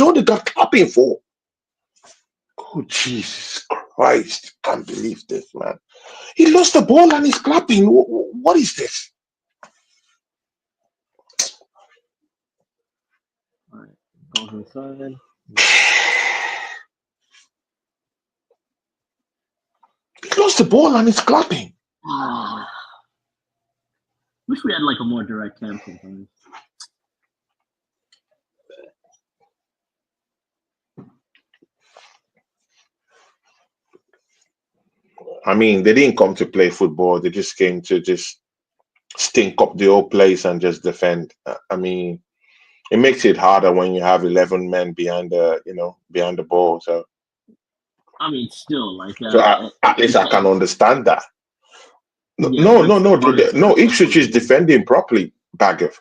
Odegaard clapping for? Oh, Jesus Christ. Can't believe this, man. He lost the ball and he's clapping. What is this? All right. Go inside. He lost the ball and he's clapping. Wish we had like a more direct cam sometimes. I mean, they didn't come to play football. They just came to just stink up the whole place and just defend. I mean, it makes it harder when you have 11 men behind the ball. So, I mean, still like. So at least I can understand that. No. Ipswich is defending properly. Bagger,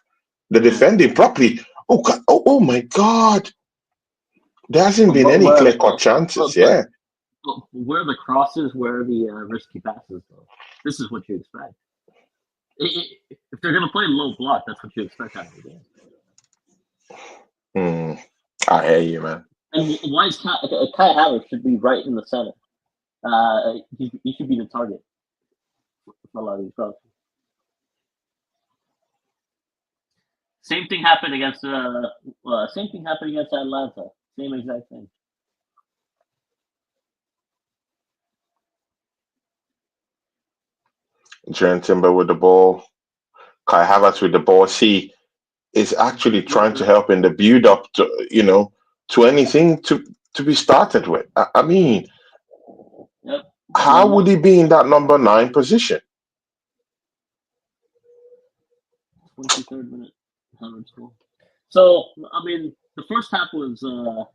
they're defending properly. Oh God! Oh my God! There hasn't been any clear-cut chances. Yeah. Where are the crosses? Where are the risky passes? Though, this is what you expect. If they're gonna play low block, that's what you expect out of the game. I hear you, man. And why is Kai Havertz should be right in the center? He should be the target for a lot of these crosses. Same thing happened against Atlanta. Same exact thing. Jaren Timber with the ball. Kai Havertz with the ball. See, is actually trying to help in the build up to anything to be started with. I mean, how would he be in that number 9 position? 23rd minute. So I mean, the first half was all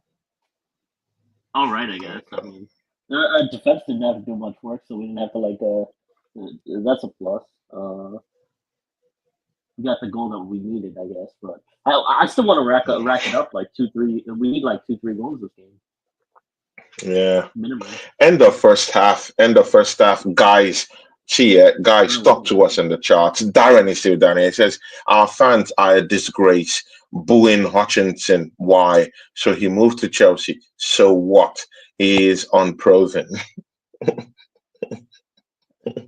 right, I guess. I mean, our defense didn't have to do much work, so we didn't have to that's a plus. We got the goal that we needed, I guess, but I still want to rack it up like 2-3. We need like 2-3 goals this game. Yeah. Minimum. End of first half, guys. Guys, talk to us in the charts. Darren is still down here. He says, our fans are a disgrace. Booing Hutchinson. Why? So he moved to Chelsea. So what? He is unproven.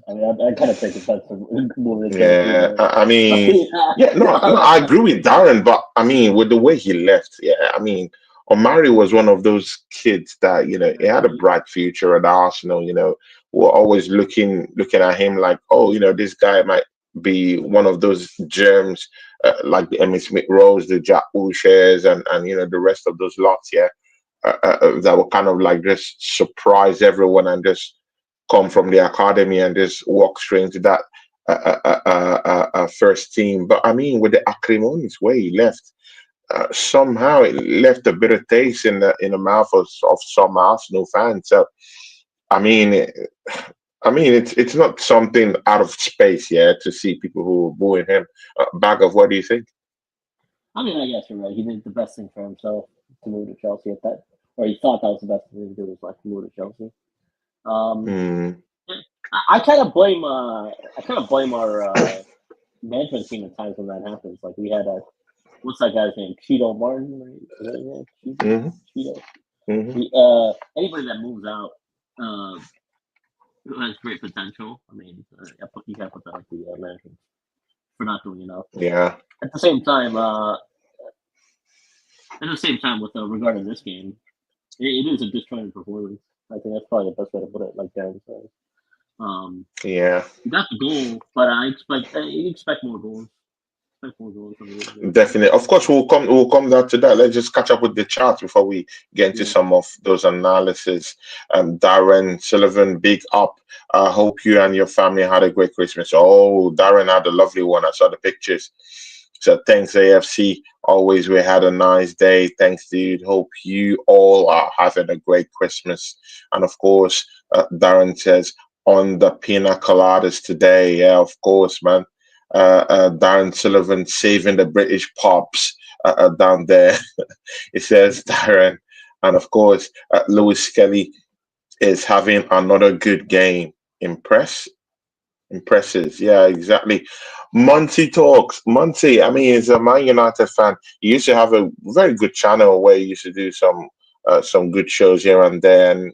I mean, I kind of take offense to moving. Yeah, I mean, I agree with Darren, but I mean, with the way he left, I mean, Omari was one of those kids that he had a bright future at Arsenal. We're always looking at him like, oh, this guy might be one of those germs like the Emmitt Smith Rose, the Jack Wilsheres, and the rest of those lots, that will kind of like just surprise everyone and just come from the academy and just walk straight into that first team. But I mean, with the acrimonious way he left, somehow it left a bitter taste in the mouth of some Arsenal fans. So I mean, it's not something out of space, to see people who are booing him. Bagger, what do you think? I mean, I guess you're right. He did the best thing for himself to move to Chelsea at that, or he thought that was the best thing to do, was like move to Chelsea. I kind of blame our management team at times when that happens. Like we had what's that guy's name? Cheeto Martin, right? Is that his name? Mm-hmm. Cheeto. Mm-hmm. Anybody that moves out who has great potential. I mean, you can't put that on the management for not doing enough. Yeah. At the same time, with regarding this game, it is a disjointed performance. I think that's probably the best way to put it. Like Darren says, Yeah. you got the goal, but you expect more goals. Expect more goals from the Definitely. Of course, we'll come down to that. Let's just catch up with the charts before we get into some of those analysis. Darren Sullivan, big up. I hope you and your family had a great Christmas. Oh, Darren had a lovely one. I saw the pictures. So thanks, AFC. Always, we had a nice day. Thanks, dude. Hope you all are having a great Christmas. And of course, Darren says on the pina coladas today. Yeah, of course, man. Darren Sullivan saving the British pops down there. It says Darren. And of course, Lewis Skelly is having another good game. Impresses. Yeah, exactly. Monty talks. Monty, I mean, he's a Man United fan. He used to have a very good channel where he used to do some good shows here and there. And,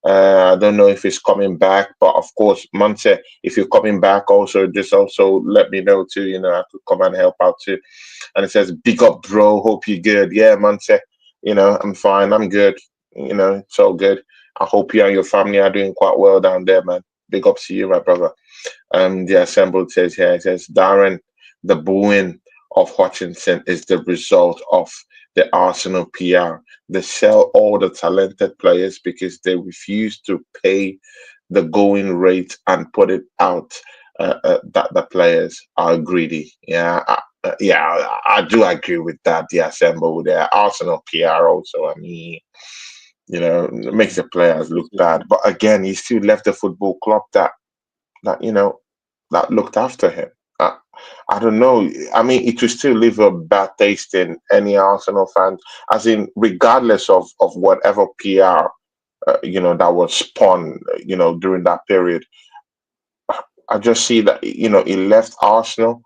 I don't know if he's coming back, but of course, Monte, if you're coming back, also just also let me know too. I could come and help out too. And it says, "Big up, bro. Hope you're good." Yeah, Monte. I'm fine. I'm good. It's all good. I hope you and your family are doing quite well down there, man. Big up to you, my brother. The assembled says here. It says, Darren, the booing of Hutchinson is the result of the Arsenal PR. They sell all the talented players because they refuse to pay the going rate and put it out that the players are greedy. Yeah, I do agree with that. The assemble with the Arsenal PR also. I mean, it makes the players look bad. But again, he still left the football club that looked after him. I don't know. I mean, it will still leave a bad taste in any Arsenal fan, as in, regardless of whatever PR, that was spun, during that period. I just see that, he left Arsenal.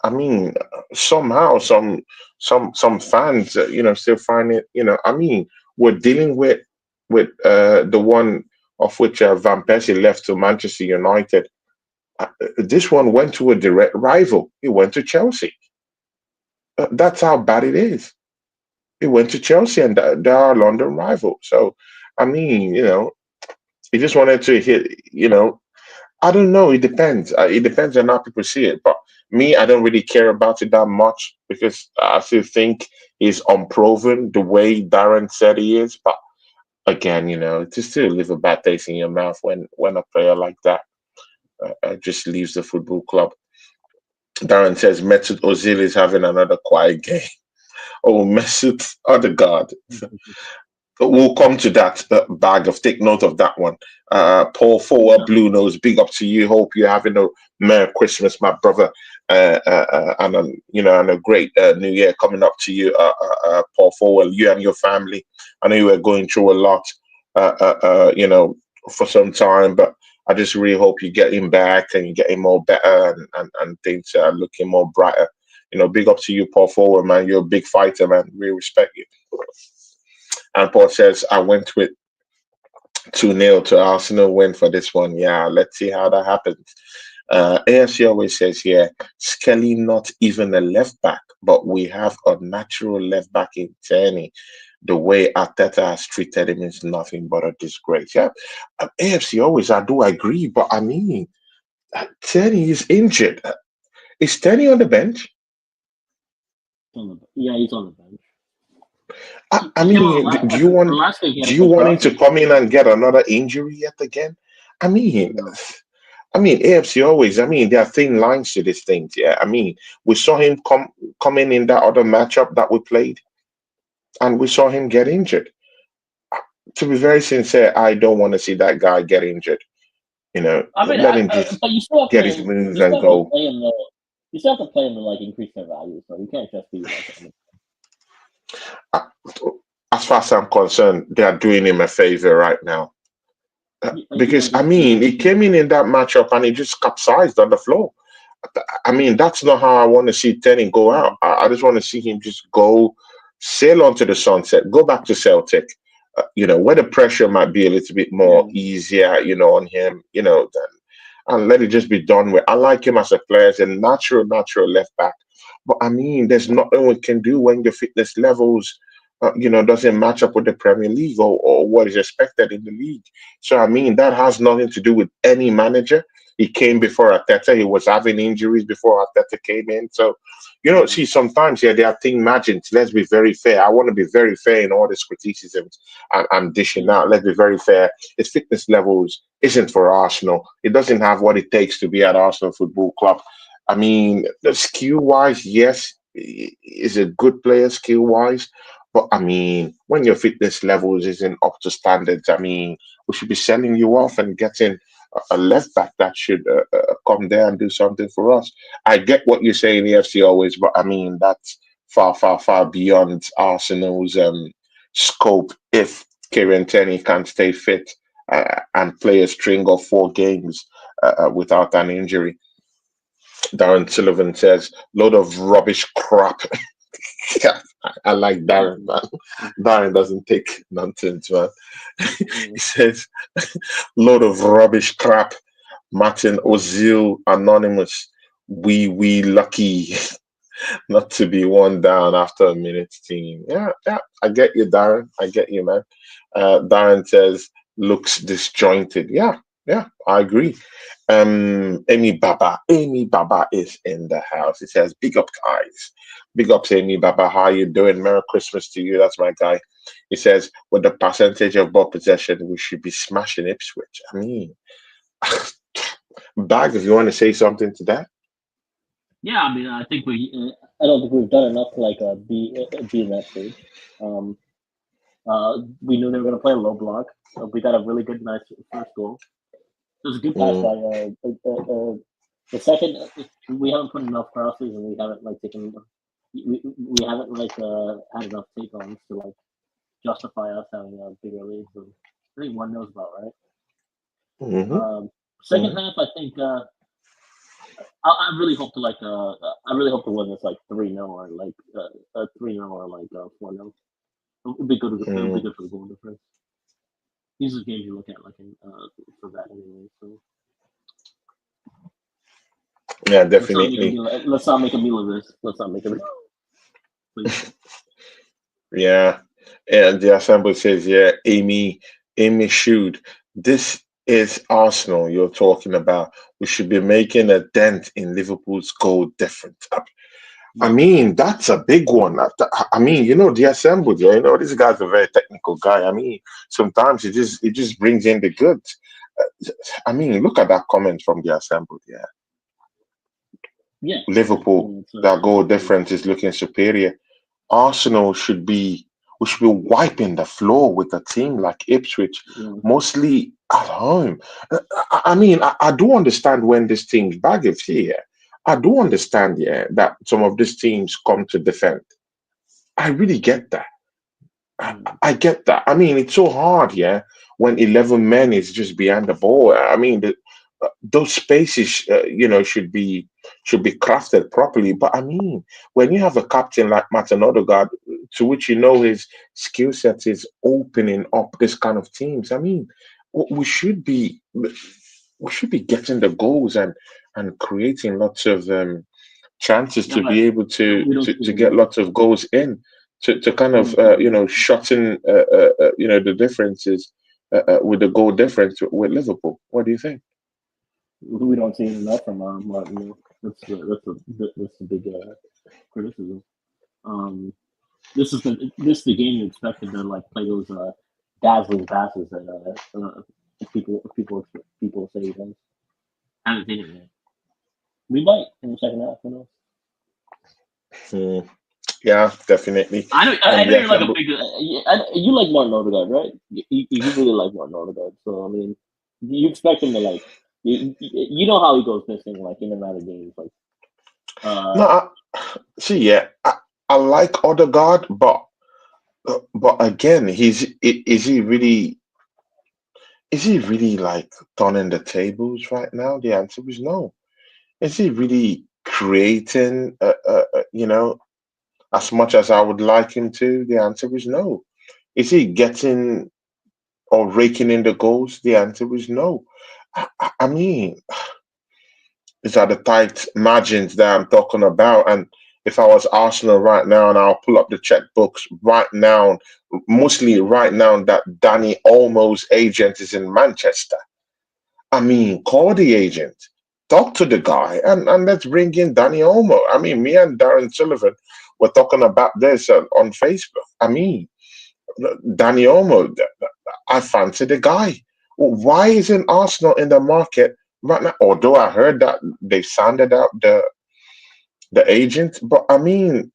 I mean, somehow some fans, still find it. I mean, we're dealing with the one of which Van Persie left to Manchester United. This one went to a direct rival. He went to Chelsea. That's how bad it is. He went to Chelsea, and they are a London rival. So, I mean, he just wanted to hit. I don't know. It depends. It depends on how people see it. But me, I don't really care about it that much because I still think he's unproven the way Darren said he is. But again, to still leave a bad taste in your mouth when a player like that just leaves the football club. Darren says Mesut Ozil is having another quiet game. Oh, Mesut Odegaard. We'll come to that bag of. Take note of that one. Paul Forward Blue Nose, big up to you. Hope you're having a Merry Christmas, my brother, and a great New Year coming up to you, Paul Forward. You and your family. I know you were going through a lot, for some time, but I just really hope you're getting back and you're getting more better and things are looking more brighter. Big up to you, Paul Forward, man. You're a big fighter, man. We respect you. And Paul says, I went with 2-0 to Arsenal win for this one. Yeah, let's see how that happens. AFC always says here, Skelly not even a left back, but we have a natural left back in Tierney. The way Arteta has treated him is nothing but a disgrace. Yeah, AFC always, I do agree, but I mean, Tierney is injured. Is Tierney on the bench? Yeah, he's on the bench. I mean, do you want him to come in and get another injury yet again? I mean, AFC always. I mean, there are thin lines to these things. Yeah, I mean, we saw him come in that other matchup that we played, and we saw him get injured. To be very sincere, I don't want to see that guy get injured. Let him just get his moves and go. You still have to play him to increase their value, so you can't just be as far as I'm concerned, they are doing him a favor right now. Because I mean, he came in that matchup and he just capsized on the floor. I mean, that's not how I want to see Tenny go out. I just want to see him just go sail onto the sunset, go back to Celtic. Where the pressure might be a little bit more Yeah. easier, on him, and let it just be done with. I like him as a player, as a natural left back. But I mean, there's nothing we can do when your fitness levels, doesn't match up with the Premier League or what is expected in the league. So I mean, that has nothing to do with any manager. He came before Arteta. He was having injuries before Arteta came in. So, Yeah. see, sometimes there are thing margins. Let's be very fair. I want to be very fair in all these criticisms I'm dishing Yeah. out. Let's be very fair. His fitness levels isn't for Arsenal. It doesn't have what it takes to be at Arsenal Football Club. I mean, the skill wise, yes, is a good player skill wise. But I mean, when your fitness levels isn't up to standards, I mean, we should be selling you off and getting a left back that should come there and do something for us. I get what you say in the FC always, but I mean, that's far, far, far beyond Arsenal's scope if Kieran Tierney can't stay fit and play a string of 4 games without an injury. Darren Sullivan says, load of rubbish crap. Yeah, I like Darren, man. Darren doesn't take nonsense, man. He Mm. says, load of rubbish crap. Martin Ozil, Anonymous. We lucky not to be one down after a minute team. Yeah, yeah. I get you, Darren. I get you, man. Darren says, looks disjointed. Yeah, yeah, I agree. Amy Baba is in the house. It says, big up, guys. Big ups, Amy Baba. How you doing? Merry Christmas to you. That's my guy. He says, with the percentage of ball possession, we should be smashing Ipswich. I mean, Bag, if you want to say something to that. Yeah, I mean, I think I don't think we've done enough to like be in that stage. Um, we knew they were going to play a low block. We got a really good, nice first goal. It was a good pass Mm, by. The second, we haven't put enough crosses, and we haven't like taken. We haven't like had enough take ons to like justify us having a bigger lead. So I think one knows about right. hmm Um, Second hmm half, I think I really hope to like I really hope to win this like 3-0 or like 3-0 or like 4-0. It would be good. It would be mm. good for the goal difference. These are games you look at like for that anyway. So Yeah, let's not make a definitely. meal. Let's not make a meal of this. Let's not make a meal. Please. Yeah. And the assembly says, yeah, Amy should. This is Arsenal you're talking about. We should be making a dent in Liverpool's goal difference. I Yeah. mean, that's a big one. I mean, the assembled, yeah, this guy's a very technical guy. I mean, sometimes he just brings in the goods. I mean, look at that comment from the assembled, yeah. Yeah. Yeah. I Liverpool, mean, that goal it's pretty. difference is looking superior. Arsenal we should be wiping the floor with a team like Ipswich, Yeah. mostly at home. I mean, I do understand when this team's bag is here. I do understand, yeah, that some of these teams come to defend. I really get that. I, Mm. I get that. I mean, it's so hard, yeah, when 11 men is just behind the ball. I mean, those spaces, should be crafted properly. But I mean, when you have a captain like Martin Odegaard, to which his skill set is opening up this kind of teams. I mean, we should be getting the goals and creating lots of chances Yeah, to but be able to we don't to, see to it get enough. lots of goals in to kind We of don't see it enough. shorten the differences with the goal difference with Liverpool. What do you think? We don't see it enough from Martin. That's the big criticism. Um, this is the game you expected to like play those dazzling passes that people say he does. Haven't seen it yet. We might in the second half. Who knows? Hmm. Yeah, definitely. I And know you're yes, like a big. You like Martin Odegaard, right? You really like Martin Odegaard. So I mean, you expect him to like. You know how he goes missing like in and out of games. Like no, see, yeah, I like Odegaard, but again, is he really like turning the tables right now? The answer is no. Is he really creating? As much as I would like him to, the answer is no. Is he getting or raking in the goals? The answer is no. I mean, these are the tight margins that I'm talking about. And if I was Arsenal right now, and I'll pull up the checkbooks right now, mostly right now that Danny Olmo's agent is in Manchester. I mean, call the agent, talk to the guy, and let's bring in Danny Olmo. I mean, me and Darren Sullivan were talking about this on Facebook. I mean, Danny Olmo, I fancy the guy. Why isn't Arsenal in the market right now? Although I heard that they sounded out the agent, but I mean,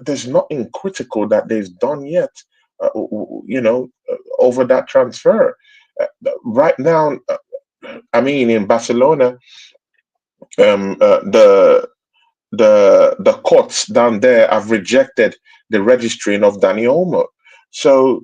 there's nothing critical that they've done yet. Over that transfer. Right now, I mean, in Barcelona, the courts down there have rejected the registering of Danny Olmo. So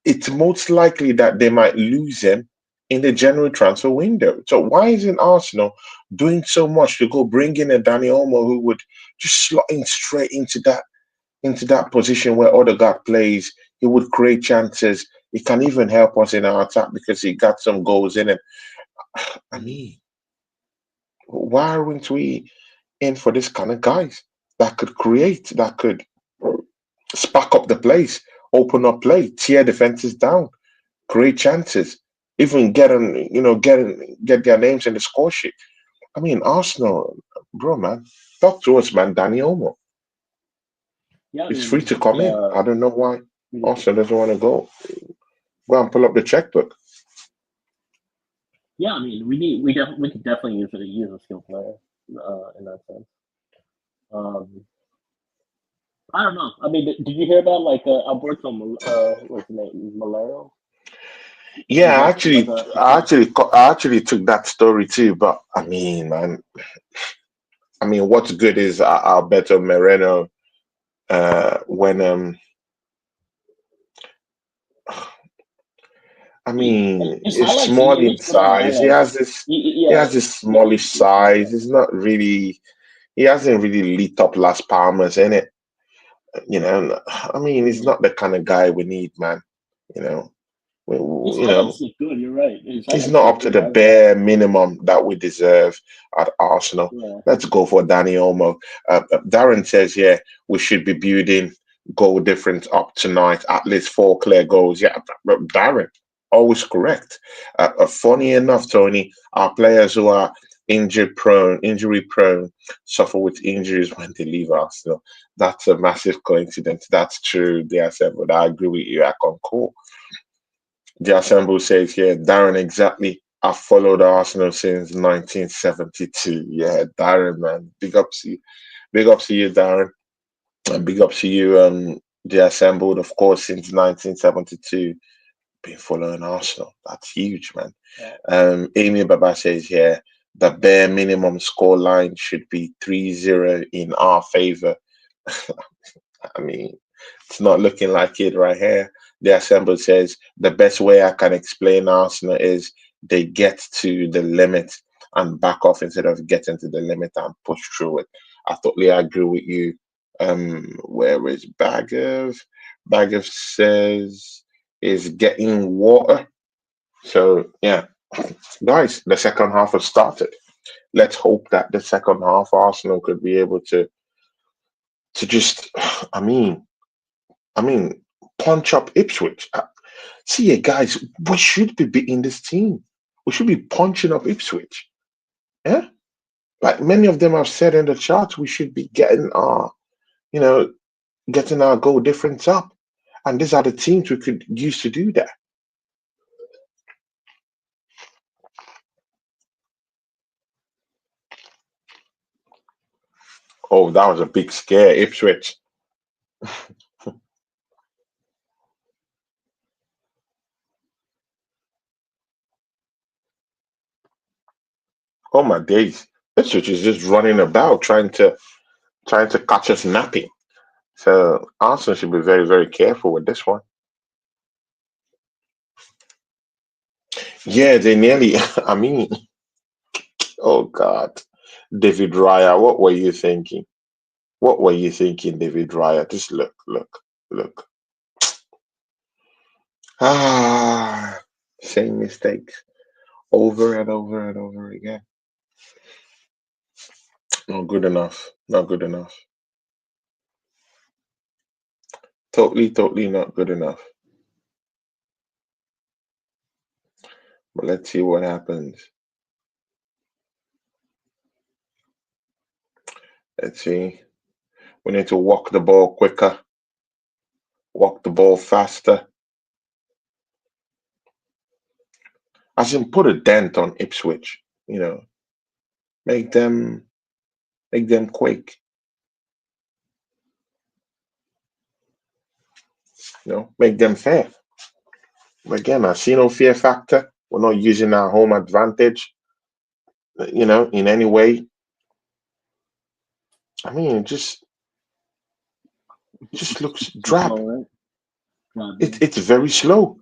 it's most likely that they might lose him in the January transfer window. So why isn't Arsenal doing so much to go bring in a Danny Olmo who would just slot in straight into that position where Odegaard plays? He would create chances. He can even help us in our attack because he got some goals in him. I mean, why aren't we in for this kind of guys that could create, that could spark up the place, open up play, tear defenses down, create chances, even get their names in the score sheet. I mean, Arsenal, bro, man, talk to us, man. Danny Olmo Yeah, I is free mean, to come in. I don't know why Arsenal doesn't want to go. Go and pull up the checkbook. yeah, I mean, we could definitely use a skill player in that sense. Um, I don't know. I mean, did you hear about like Alberto what's his name, Malero? He Yeah, was a I actually took that story too. But I mean, man, I mean, what's good is Alberto Moreno. When I mean, his it's highlights. small He in looks good on size. highlights. He Yeah, has this smallish size. It's not really. He hasn't really lit up Las Palmas in it. I mean, he's mm. not the kind of guy we need, man. You know, His you know, highlights look good. You're right. His he's highlights not look up to good. the bare minimum that we deserve at Arsenal. Yeah, Let's go for Danny Olmo. Darren says, yeah, we should be building goal difference up tonight, at least 4 clear goals. Yeah, Darren, always correct. Funny enough, Tony, our players who are injury prone, suffer with injuries when they leave Arsenal. That's a massive coincidence. That's true, dear Seb, but I agree with you. I concur. The Assemble says here, Darren, exactly. I've followed Arsenal since 1972. Yeah, Darren, man. Big up to you. Big up to you, Darren. And big up to you, the Assembled, of course, since 1972. Been following Arsenal. That's huge, man. yeah. Amy Baba says here, the bare minimum score line should be 3-0 in our favor. I mean, it's not looking like it right here. The Assemble says the best way I can explain Arsenal is they get to the limit and back off instead of getting to the limit and push through it. I totally agree with you. Where is Bagav? Bagav says is getting water. So yeah, guys, the second half has started. Let's hope that the second half Arsenal could be able to just I mean I mean, punch up Ipswich. See, yeah, guys, we should be beating this team. We should be punching up Ipswich. Yeah, like many of them have said in the chat, we should be you know, getting our goal difference up. And these are the teams we could use to do that. Oh, that was a big scare, Ipswich. Oh my days, Ipswich is just running about trying to catch us napping. So Arsenal should be very very careful with this one. Yeah, they nearly. I mean, oh God. David Raya, what were you thinking? What were you thinking, David Raya? Just look, look, look. Ah, same mistakes over and over and over again. Not good enough. Not good enough. Totally, totally not good enough. But let's see what happens. Let's see. We need to walk the ball quicker, walk the ball faster. As in, put a dent on Ipswich. You know, make them make them quake. You know, make them fair. Again, I see no fear factor. We're not using our home advantage. You know, in any way. I mean, it just looks Too drab. slow, right? God, It's very slow.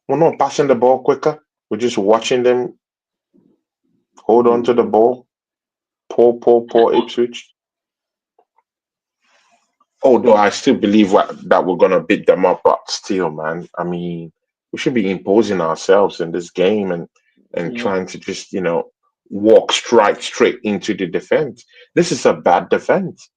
We're not passing the ball quicker. We're just watching them hold on to the ball. Poor Ipswich. Although I still believe that we're gonna beat them up, but still, man. I mean, we should be imposing ourselves in this game and yeah. trying to just walk straight into the defense. This is a bad defense.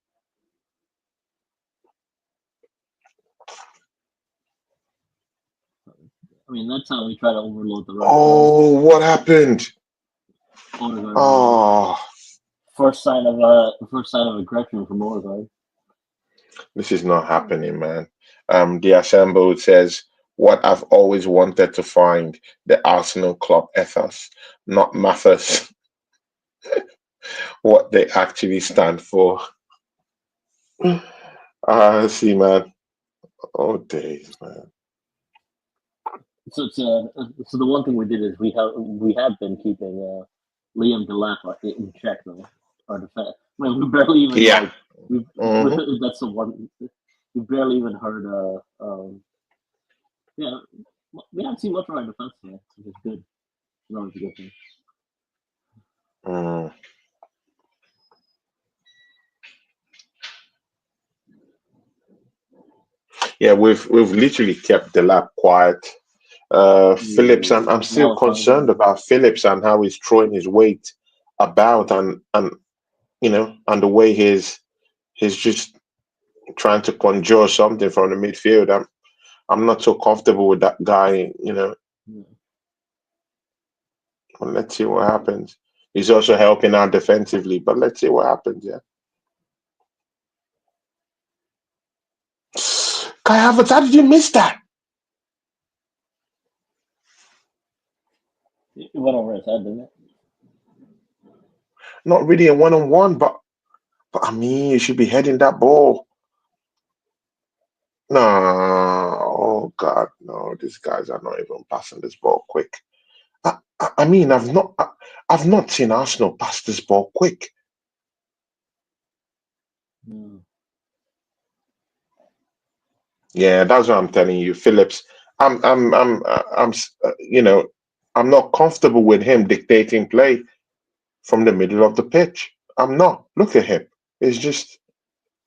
I mean, that's how we try to overload the right side. Oh, what happened? Odegaard, Oh, first sign of aggression from Odegaard. this is not happening, man. The assembled says what I've always wanted to find: the Arsenal club ethos, not Mathers, what they actually stand for. See, man. Oh, days, man. So the one thing we did is we have been keeping Liam Delap in check though. Our defense. I mean, we barely even Yeah. like we hmm that's the one we barely even heard yeah, we haven't seen much of our defense today, which is good. It's always a good thing. Mm. Yeah, we've literally kept the lap quiet. Phillips, I'm still Now it's concerned fine. about Phillips and how he's throwing his weight about and the way he's just trying to conjure something from the midfield. I'm not so comfortable with that guy. Yeah. Well, let's see what happens. He's also helping out defensively, but let's see what happens. Yeah. Kai Havertz, how did you miss that? It went over his head, didn't it? Not really a one-on-one, but I mean, you should be heading that ball. No, oh God, no! These guys are not even passing this ball quick. I mean, I've not seen Arsenal pass this ball quick. Yeah. Yeah, that's what I'm telling you, Phillips. I'm not comfortable with him dictating play from the middle of the pitch. I'm not. Look at him. He's just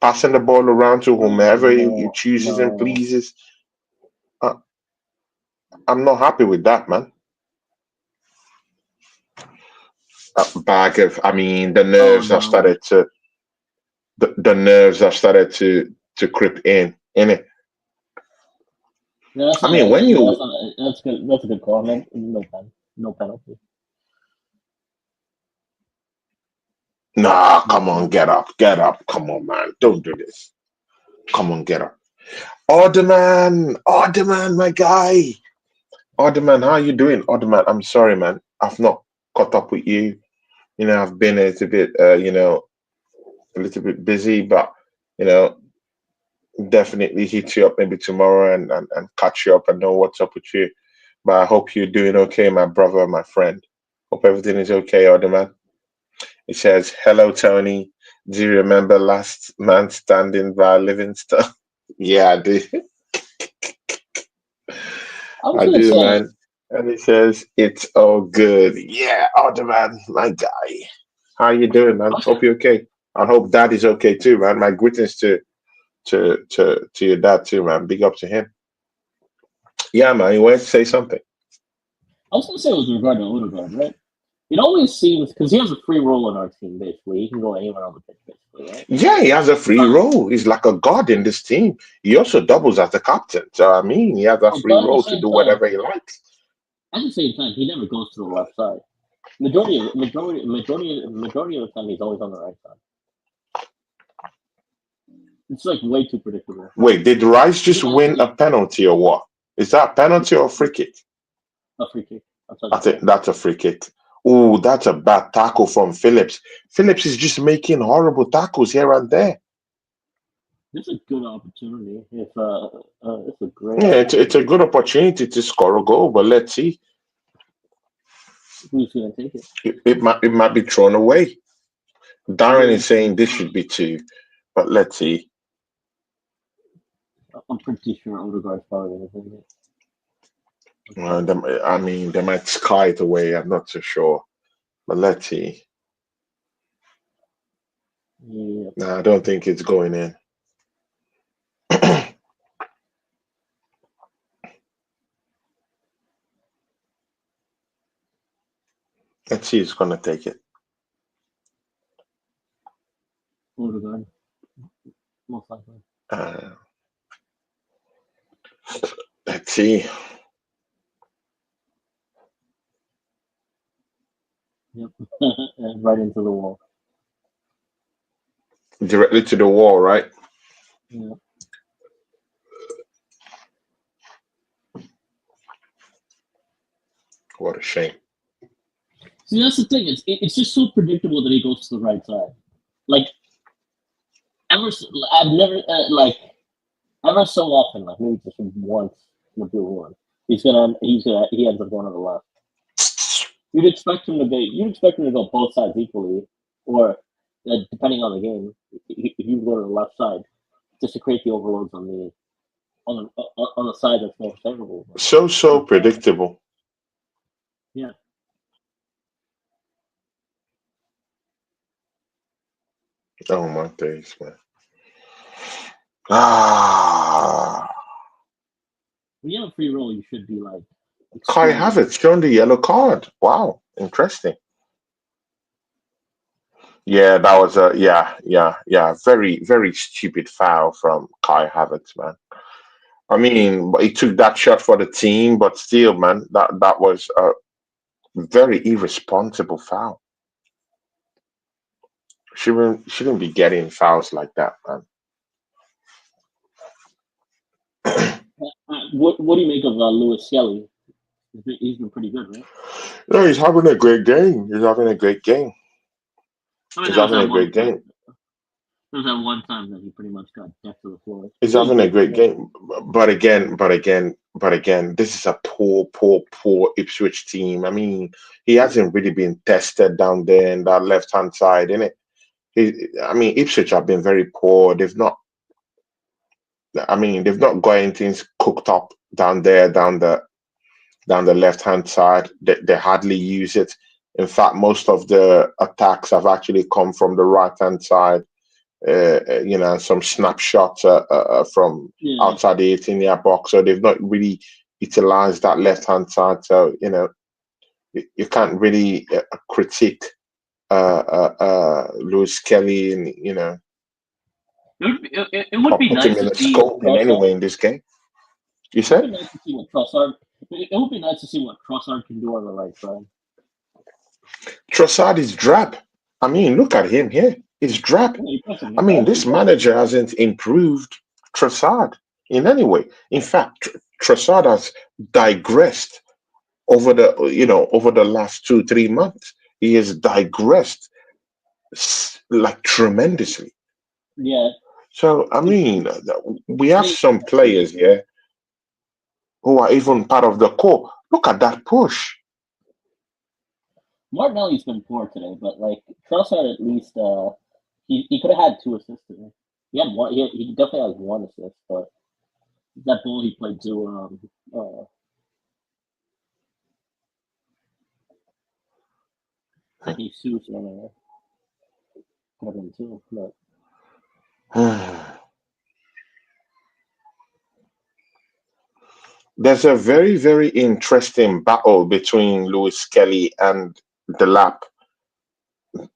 passing the ball around to whomever he No, chooses and no. pleases. Uh, I'm not happy with that, man. Bag of, I mean, Oh no. the nerves have started to creep in it. Yeah, that's I not. mean, when That's you not. That's good. That's a good call. No penalty. nah, No come on, penalty. get up, come on, man, don't do this. Come on, get up. Orderman, my guy. Orderman, how you doing? Orderman, I'm sorry, man. I've not caught up with you. I've been a little bit busy, but you know, definitely hit you up maybe tomorrow and catch you up and know what's up with you. But I hope you're doing okay, my brother, my friend. Hope everything is okay, Orderman. It says, hello, Tony. Do you remember last man standing by Livingston? Yeah, I do. I was I gonna do, say. man. And it says, it's all good. Yeah, Orderman, my guy. How you doing, man? Okay. Hope you're okay. I hope dad is okay too, man. My greetings to your dad too, man. Big up to him. Yeah, man. You want to say something? I was gonna say it was regarding Odegaard, right? It always seems because he has a free role on our team. Basically, he can go anywhere on the pitch, basically, right? Yeah, he has a free Uh, role. He's like a god in this team. He also doubles as the captain. So I mean, he has a free but role to do whatever he likes. at the same time, he never goes to the left side. Majority of the time, he's always on the right side. It's like way too predictable. Wait, did Rice just Even last win a week, penalty or what? Is that a penalty or a free kick? a free kick. I I touched think it. that's a free kick. Oh, that's a bad tackle from Phillips. Phillips is just making horrible tackles here and there. This is a good opportunity. If it's a great Yeah, it's a opportunity. good opportunity to score a goal, but let's see. Who's gonna take it? It might be thrown away. Darren is saying this Uh, should be two, but let's see. I'm pretty sure Odegaard's probably gonna take it. I mean, they might sky it away. I'm not so sure, but let's see. Yeah. No, I don't think it's going in. Let's see who's gonna take it. Odegaard, most likely. Uh, let's see. Yep. And right into the wall. Directly to the wall, right? Yeah. What a shame. See, that's the thing. It's just so predictable that he goes to the right side. Like I've never ever so often, like maybe just once in the blue one, he ends up going to the left. You'd expect him to go both sides equally, or depending on the game, he would go to the left side just to create the overloads on the side that's more favorable. So But predictable. yeah, Oh my days, man. Ah, when you have a free roll, you should be like Kai extremely. Havertz shown the yellow card. Wow, interesting. Yeah, that was a yeah. Very stupid foul from Kai Havertz, man. I mean, he took that shot for the team, but still, man, that was a very irresponsible foul. Shouldn't be getting fouls like that, man. What do you make of Lewis Skelly? He's been pretty good, right? No, he's having a great game. He's having a great game. I mean, He's having a great game. there was that one time that he pretty much got decked to the floor. He's He was having a great. great game. But again, this is a poor Ipswich team. I mean, he hasn't really been tested down there in that left hand side, innit? I mean, Ipswich have been very poor. They've not got anything cooked up down there, down the left hand side. They hardly use it. In fact, most of the attacks have actually come from the right hand side. Some snapshots from Yeah, outside the 18-yard box. So they've not really utilized that left hand side. So you can't really critique Lewis Kelly and it would or be put him nice in to a see what scope in any way in this game. You It would be said nice to see what Trossard. It would be nice to see what Trossard can do on the right side. Trossard is drab. I mean, look at him here. He's drab. Yeah, he puts him I in mean, there. this manager hasn't improved Trossard in any way. In fact, Trossard has digressed over the last 2 3 months. He has digressed like tremendously. Yeah, So I it, mean, we have they, some players here who are even part of the core. Look at that push. Martinelli's been poor today, but like Trossard at least he could have had 2 assists today. He had one. He definitely has 1 assist, but that ball he played to Jesus. Kevin too, but There's a very, very interesting battle between Lewis Kelly and the lap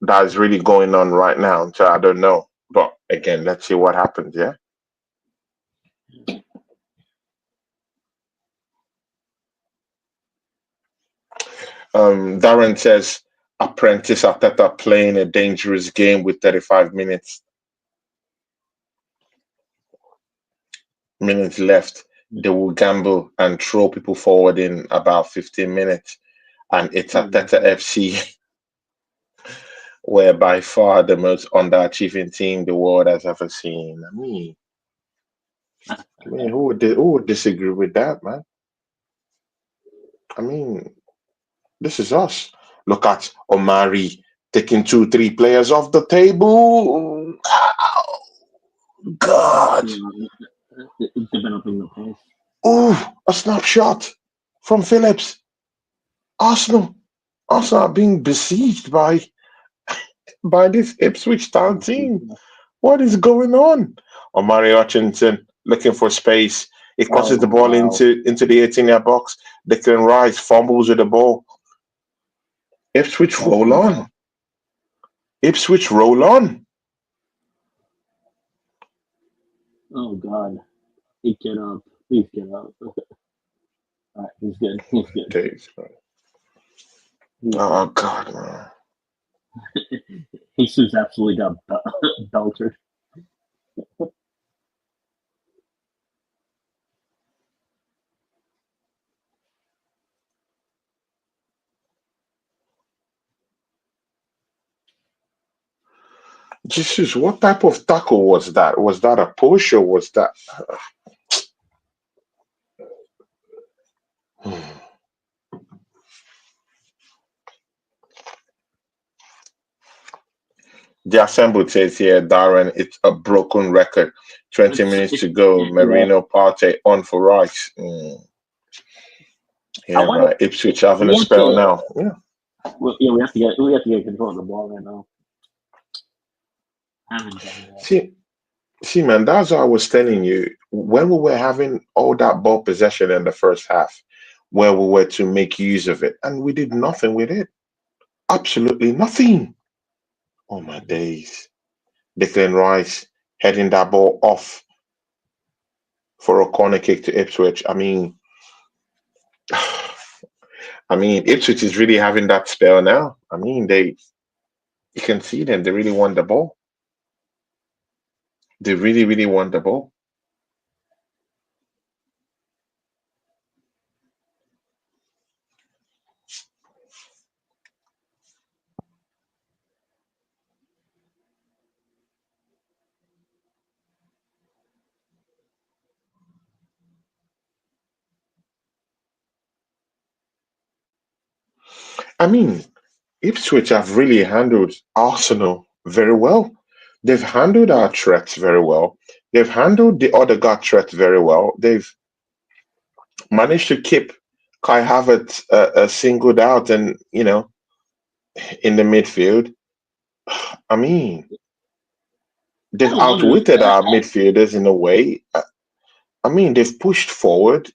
that is really going on right now. So I don't know. But again, let's see what happens, yeah? Darren says Apprentice Arteta playing a dangerous game with 35 minutes left. They will gamble and throw people forward in about 15 minutes. And it's Arteta FC, where by far the most underachieving team the world has ever seen. I mean, who would disagree with that, man? I mean, this is us. Look at Omari taking 2, 3 players off the table. Ow, God. developing the pace. Oh, a snapshot from Phillips. Arsenal are being besieged by this Ipswich Town team. What is going on? Omari Hutchinson looking for space. He crosses the ball into the 18-yard box. Declan Rice fumbles with the ball. Ipswich roll on. Ipswich roll on. Oh God, he get up. Please get up. All right, he's good. He's good. Days, oh God, man. Jesus absolutely got belted. Jesus, what type of tackle was that? Was that a push or was that? The assembled says here, Darren, it's a broken record. 20 minutes to go. Marino Partey on for Rice. Yeah, man. Ipswich having a spell now. Yeah. Well, yeah, we have to get control of the ball right now. See, man, that's what I was telling you. When we were having all that ball possession in the first half, where we were to make use of it, and we did nothing with it. Absolutely nothing. Oh my days. Declan Rice heading that ball off for a corner kick to Ipswich. I mean, Ipswich is really having that spell now. I mean, you can see them. They really want the ball. They really, really want the ball. I mean, Ipswich have really handled Arsenal very well. They've handled our threats very well. They've handled the other guard threat very well. They've managed to keep Kai Havertz singled out and, in the midfield. I mean, they've outwitted our midfielders in a way. I mean, they've pushed forward.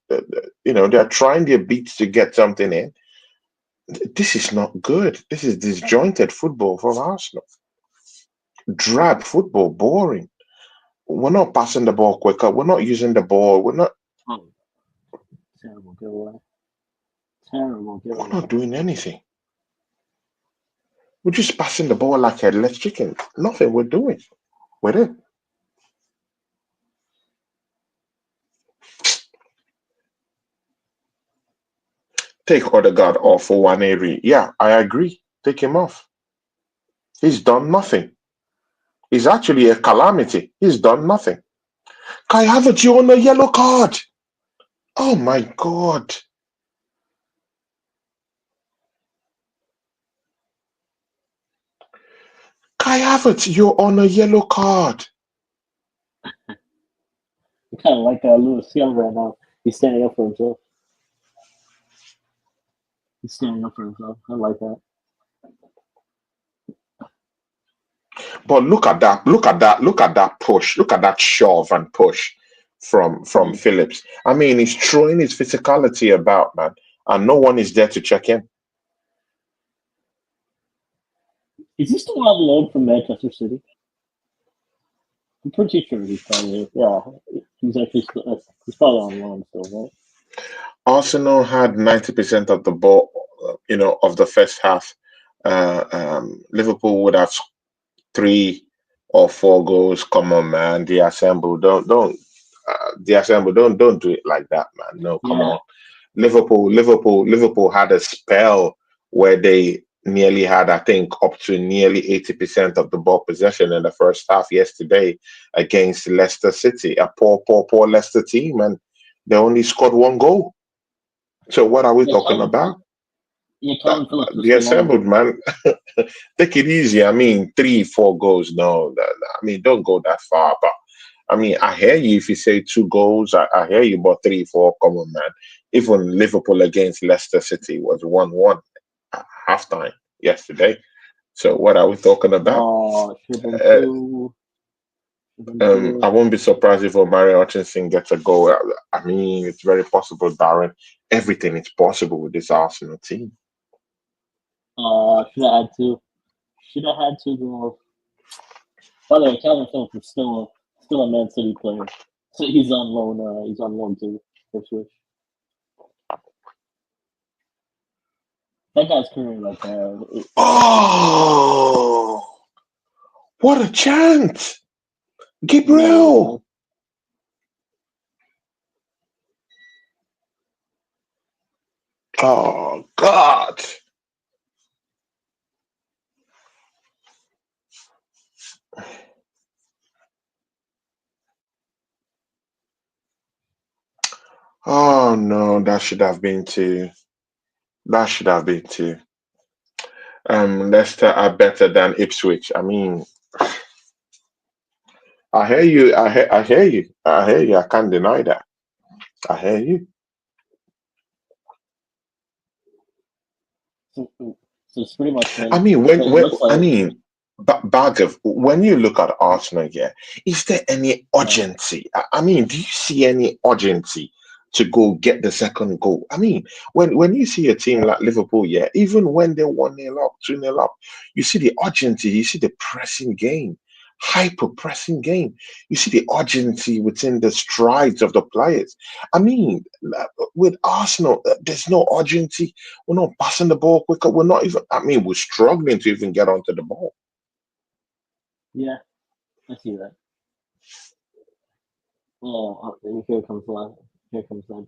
They're trying their beats to get something in. This is not good. This is disjointed football from Arsenal. Drab football, boring. We're not passing the ball quicker. We're not using the ball. We're not. Terrible giveaway. Terrible giveaway. We're not doing anything. We're just passing the ball like headless chicken. Nothing we're doing with it. Take Odegaard off for Waneri. Yeah, I agree. Take him off. He's done nothing. He's actually a calamity. He's done nothing. Kai Havertz, you on a yellow card. Oh my God. Kai Havertz, you're on a yellow card. Kind of like Lewis Kelly right now. He's standing up for himself. I like that. But look at that! Look at that! Look at that push! Look at that shove and push from Mm. Phillips. I mean, he's throwing his physicality about, man, and no one is there to check him. Is he still on loan from Manchester City? I'm pretty sure he's probably He's actually he's probably on loan still, right? Arsenal had 90% of the ball, of the first half. Liverpool would have 3 or 4 goals. Come on, man. Deassemble. Don't. Deassemble. Don't do it like that, man. No, come Yeah, on. Liverpool had a spell where they nearly had, I think, up to nearly 80% of the ball possession in the first half yesterday against Leicester City, a poor Leicester team, and they only scored 1 goal. So what are we yeah. talking about? Calvin Phillips was The still on. assembled, man. Take it easy. I mean, 3, 4 goals. No, I mean, don't go that far. But I mean, I hear you if you say 2 goals. I hear you, but 3, 4. Come on, man. Even Liverpool against Leicester City was 1-1 at halftime yesterday. So what are we talking about? Oh, should have been Uh, two. Should have been two. I won't be surprised if Omari Hutchinson gets a goal. I mean, it's very possible, Darren. Everything is possible with this Arsenal team. Should have had two. Should have had 2 goals. By the way, Calvin Phillips is still a Man City player. So he's on loan. He's on loan to Ipswich. That guy's career Oh, what a chance! yeah. Gabriel! Oh, God! Oh, no, that should have been two. That should have been two. Leicester are better than Ipswich. I mean, I hear you. I hear you. I hear you. I can't deny that. I hear you. So it's pretty much I in. mean, So it looks like Bargav, when you look at Arsenal here, is there any uh, urgency? I mean, do you see any urgency to go get the second goal? I mean, when you see a team like Liverpool, yeah, even when they're 1-0 up, 2-0 up, you see the urgency, you see the pressing game, hyper pressing game. You see the urgency within the strides of the players. I mean, with Arsenal, there's no urgency. We're not passing the ball quicker. We're not even, I mean, we're struggling to even get onto the ball. yeah, I see that. Oh, here comes live. Here comes live.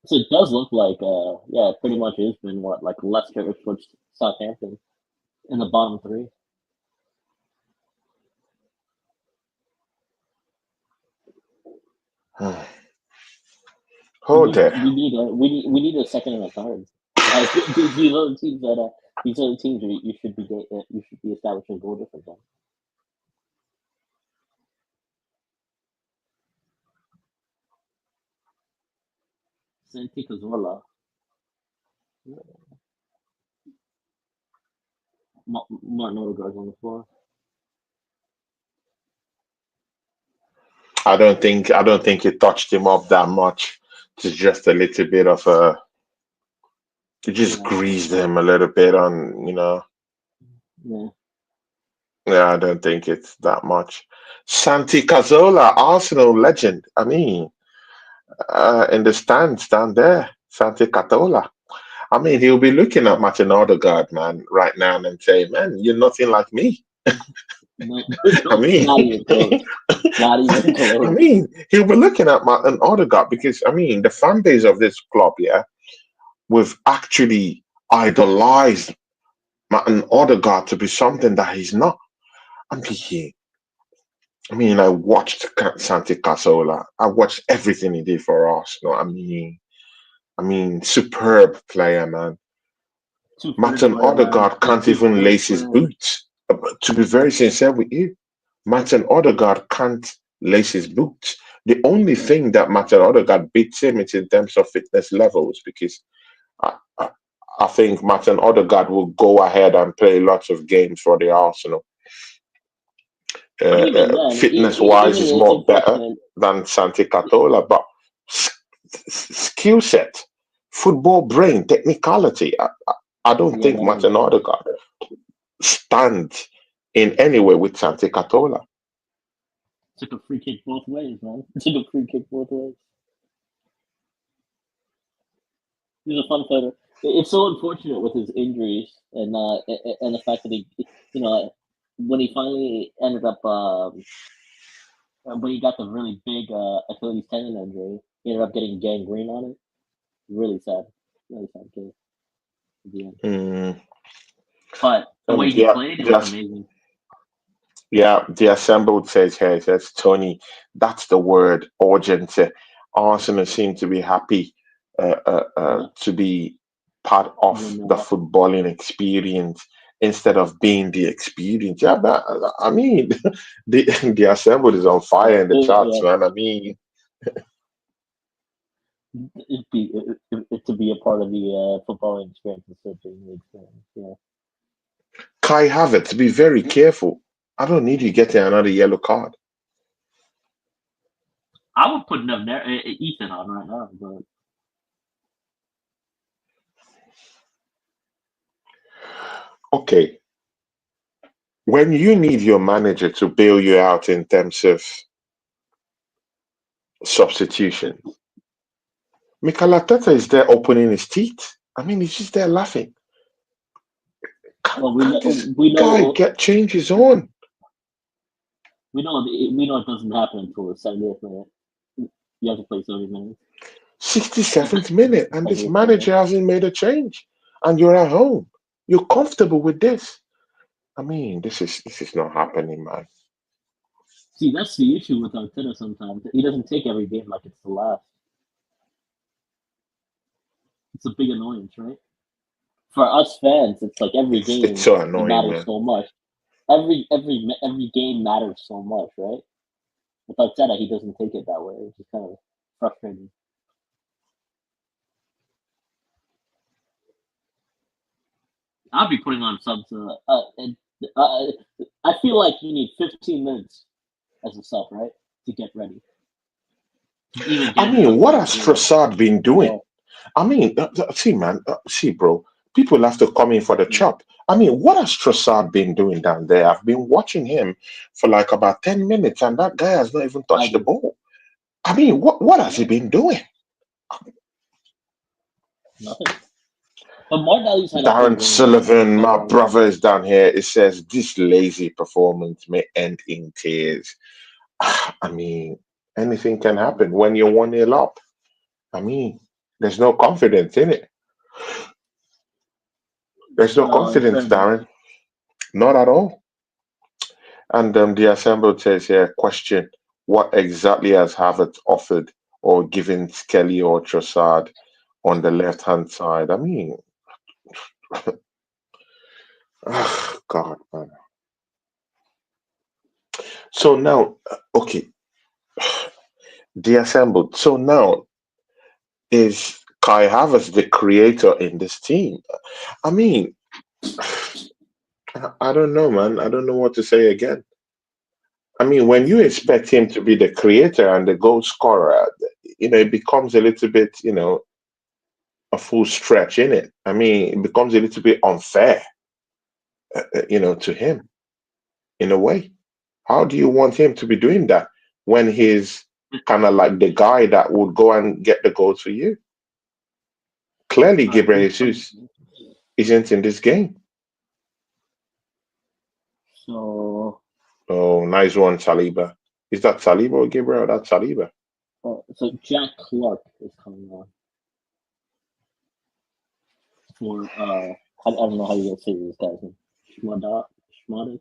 So it does look like it pretty much has been what like Leicester, Ipswich, Southampton in the bottom three. Oh, there. We need a second and a third. These are the teams you should be you should be establishing goal difference on. Santi Cazorla, Martin Odegaard's on the floor. I don't think it touched him up that much. It's just a little bit of a, it just Yeah, greased him a little bit on. yeah. Yeah, I don't think it's that much. Santi Cazorla, Arsenal legend. I mean, in the stands down there, Santi Cazorla. I mean, he'll be looking at Martin Odegaard, man, right now and say, man, you're nothing like me. No, I mean, not even close. Not even I close. mean, he'll be looking at Martin Odegaard because, I mean, the fan base of this club, yeah, we've actually idolized Martin Odegaard to be something that he's not. I watched Santi Cazorla. I watched everything he did for Arsenal. Superb player, man. Two first Martin player, man. Odegaard can't Two even first lace his player. boots. To be very sincere with you, Martin Odegaard can't lace his boots. The only thing that Martin Odegaard beats him is in terms of fitness levels because I, I, I think Martin Odegaard will go ahead and play lots of games for the Arsenal. But even then, fitness-wise, is it's more better unfortunate. than Santi Catola, but skill set, football brain, technicality. I don't Yeah, think that Martin is. Odegaard stands in any way with Santi Catola. Took a free kick both ways, man. Took a free kick both ways. He's a fun fighter. It's so unfortunate with his injuries and the fact that you know, when he finally ended up when he got the really big Achilles tendon injury, he ended up getting gangrene on it. Really sad case at the end. Mm, But the way he yeah, played, it was amazing. yeah, the assembled says here, says Tony, that's the word, urgency. Arsenal seem to be happy to be part of the footballing experience instead of being the experience. Yeah, but I mean, the assembled is on fire in the charts, man. I mean, to be a part of the footballing experience instead of being the experience. Yeah. Kai Havertz, be very careful. I don't need you getting another yellow card. I would put Ethan on right now, but Okay. When you need your manager to bail you out in terms of substitution, Mikel Arteta is there opening his teeth. I mean, he's just there laughing. well, Can't this guy get changes on? We know it doesn't happen until the 70th minute. You have to play 70 minutes. 67th minute, and this manager hasn't made a change, and you're at home. You're comfortable with this. I mean, this is not happening, man. See, that's the issue with Arteta sometimes. He doesn't take every game like it's the last. It's a big annoyance, right? For us fans, it's like every game It's so annoying, matters man. so much. Every game matters so much, right? With Arteta, he doesn't take it that way. It's just kind of frustrating. I'll be putting on subs. I feel like you need 15 minutes as a sub, right, to get ready. I mean, what has Trossard been doing? I mean, see, man, see, bro. People have to come in for the chop. I mean, what has Trossard been doing down there? I've been watching him for like about 10 minutes, and that guy has not even touched the ball. I mean, what has he been doing? Nothing. But Martinelli's had Darren Sullivan, my brother, is down here. It says this lazy performance may end in tears. I mean, anything can happen when you're 1-0 up. I mean, there's no confidence in it. There's no confidence, Darren. Not at all. And the assembled says here, question, what exactly has Havertz offered or given Skelly or Trossard on the left-hand side? I mean, oh, God, man. So now, okay, the assembled. So now, is Kai Havertz the creator in this team? I mean, I don't know, man. I don't know what to say again. I mean, when you expect him to be the creator and the goal scorer, it becomes a little bit, a full stretch in it. I mean, it becomes a little bit unfair, to him in a way. How do you want him to be doing that when he's kind of like the guy that would go and get the goals for you? Clearly, Gabriel Jesus isn't in this game. So. Oh, nice one, Saliba. Is that Saliba or Gabriel? That's Saliba. Oh, so Jack Clark is coming on. For I don't know how you guys say this guy's name. Schmadix.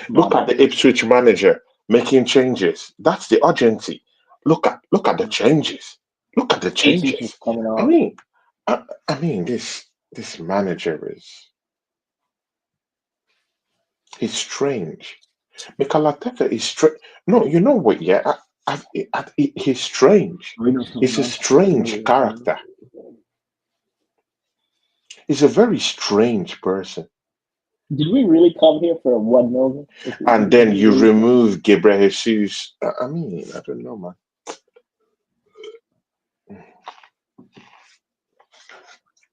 Look at the Ipswich manager making changes. That's the urgency. Look at the changes. Look at the changes. I mean, this manager he's strange. Mikel Arteta is strange. No, you know what? Yeah, he's strange. He's a strange character. He's a very strange person. Did we really come here for a 1-0? And then you remove Gabriel Jesus. I mean, I don't know, man.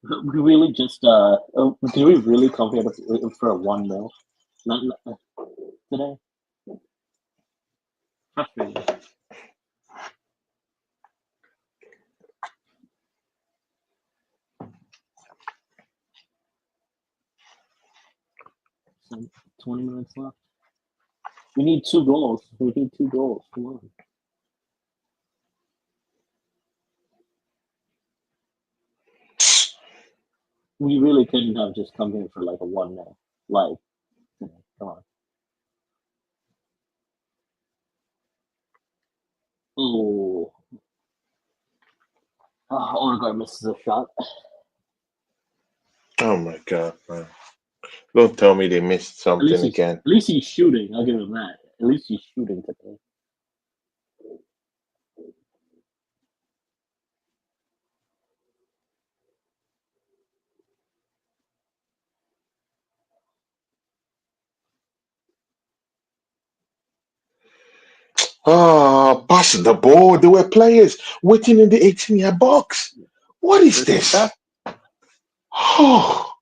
We really just did we really come here for a 1-0? Not today. Frustrating. Some 20 minutes left. We need 2 goals. We need 2 goals. Come on. We really couldn't have just come here for like a 1-0. Like, come on. Oh. Odegaard misses a shot. Oh my god, man! Don't tell me they missed something again. At least he's shooting. I'll give him that. At least he's shooting today. Oh, pass the ball. There were players waiting in the 18-yard box. What is this? Oh,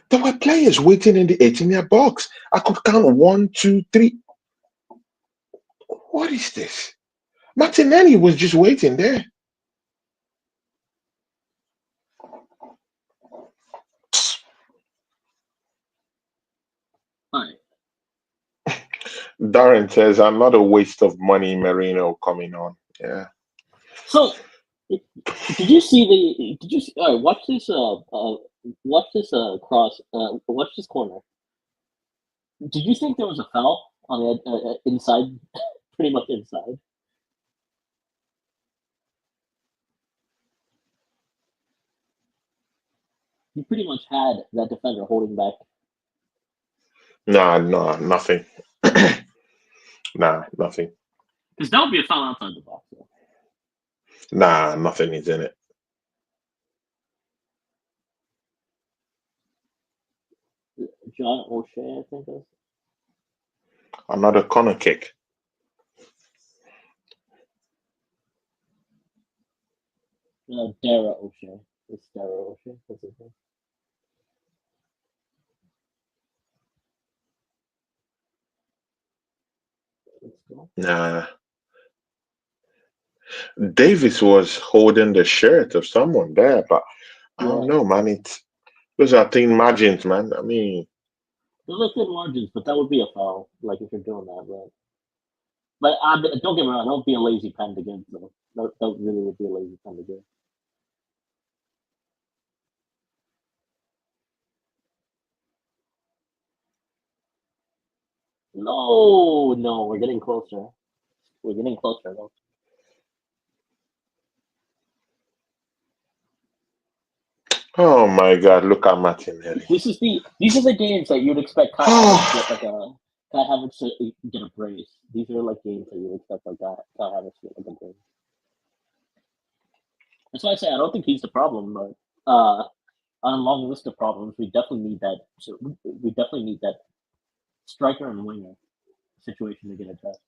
there were players waiting in the 18-yard box. I could count 1, 2, 3. What is this? Martinelli was just waiting there. All right. Darren says, another waste of money, Merino coming on. Yeah. So, did you see? All right, watch this. Watch this cross. Watch this corner. Did you think there was a foul on the inside? Pretty much inside. He pretty much had that defender holding back. Nah, nothing. Nah, nothing. Because that would be a foul outside the box. Though. Nah, nothing is in it. John O'Shea, I think is. Another corner kick. Dara O'Shea. It's Dara O'Shea. That's his name. Let's go. Nah. Davis was holding the shirt of someone there, but I don't know, man. Those are thin margins, man. I mean, those are thin margins, but that would be a foul. Like if you're doing that, right? But don't get me wrong. Don't be a lazy pen to give though. That really would be a lazy pen to give. No, we're getting closer. We're getting closer though. oh my God, look at Martinelli. These are the games that you'd expect Kai Havertz to get a brace. These are like games that you'd expect like Kai Havertz to get like a brace. That's why I say I don't think he's the problem, but on a long list of problems, we definitely need that. So we definitely need that striker and winger situation to get addressed.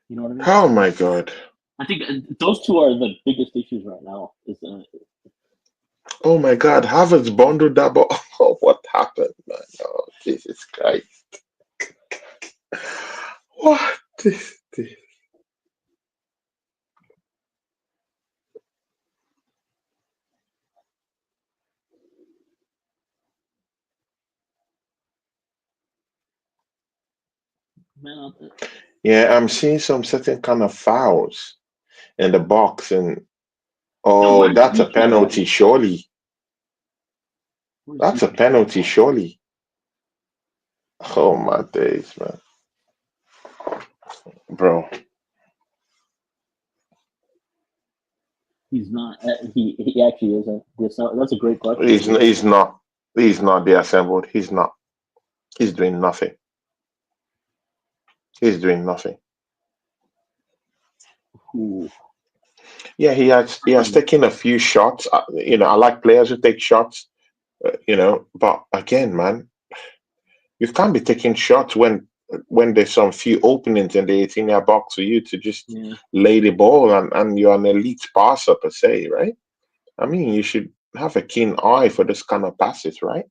You know what I mean? Oh my God. I think those two are the biggest issues right now. Oh my God, Havertz bundled that ball. Oh, what happened, man? Oh, Jesus Christ. What is this? Man, Yeah, I'm seeing some certain kind of fouls in the box, and oh, that's a penalty, surely. That's a penalty, surely. Oh my days, man. Bro. He's not. He actually isn't. That's a great question. He's not. He's not the assembled. He's not. He's doing nothing. He's doing nothing. Ooh. Yeah, he has taken a few shots. I like players who take shots. But again, man, you can't be taking shots when there's some few openings in the 18-yard box for you to just Yeah. lay the ball, and you're an elite passer per se, right? I mean, you should have a keen eye for this kind of passes, right?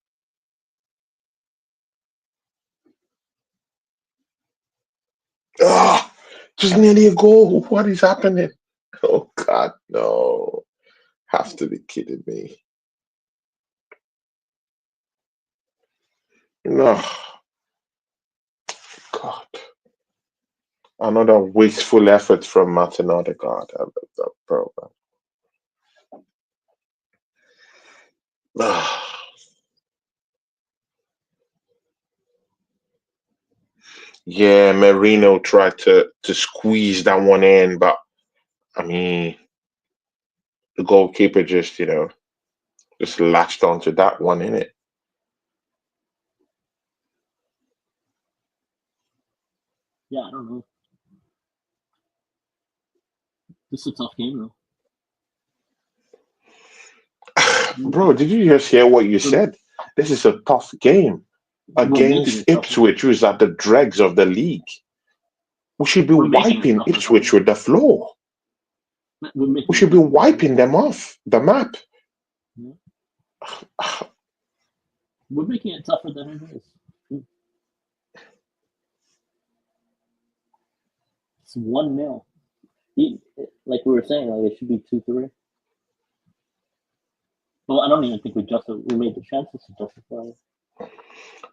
Ah, just nearly a goal. What is happening? Oh God, no! Have to be kidding me. No, God. Another wasteful effort from Martin Odegaard. Bro. Ah, yeah, Marino tried to squeeze that one in, but I mean, the goalkeeper just latched onto that one in it. Yeah, I don't know. This is a tough game though. Bro, did you just hear what you We're, said? This is a tough game we're making against it tougher. Ipswich, who's at the dregs of the league. We should be We're making it wiping tougher Ipswich though. with the floor. We're We making it should be tougher though. wiping them off the map. Yeah. We're making it tougher than it is. It's 1-0. Like we were saying, like it should be 2-3. Well, I don't even think we made the chances to justify it.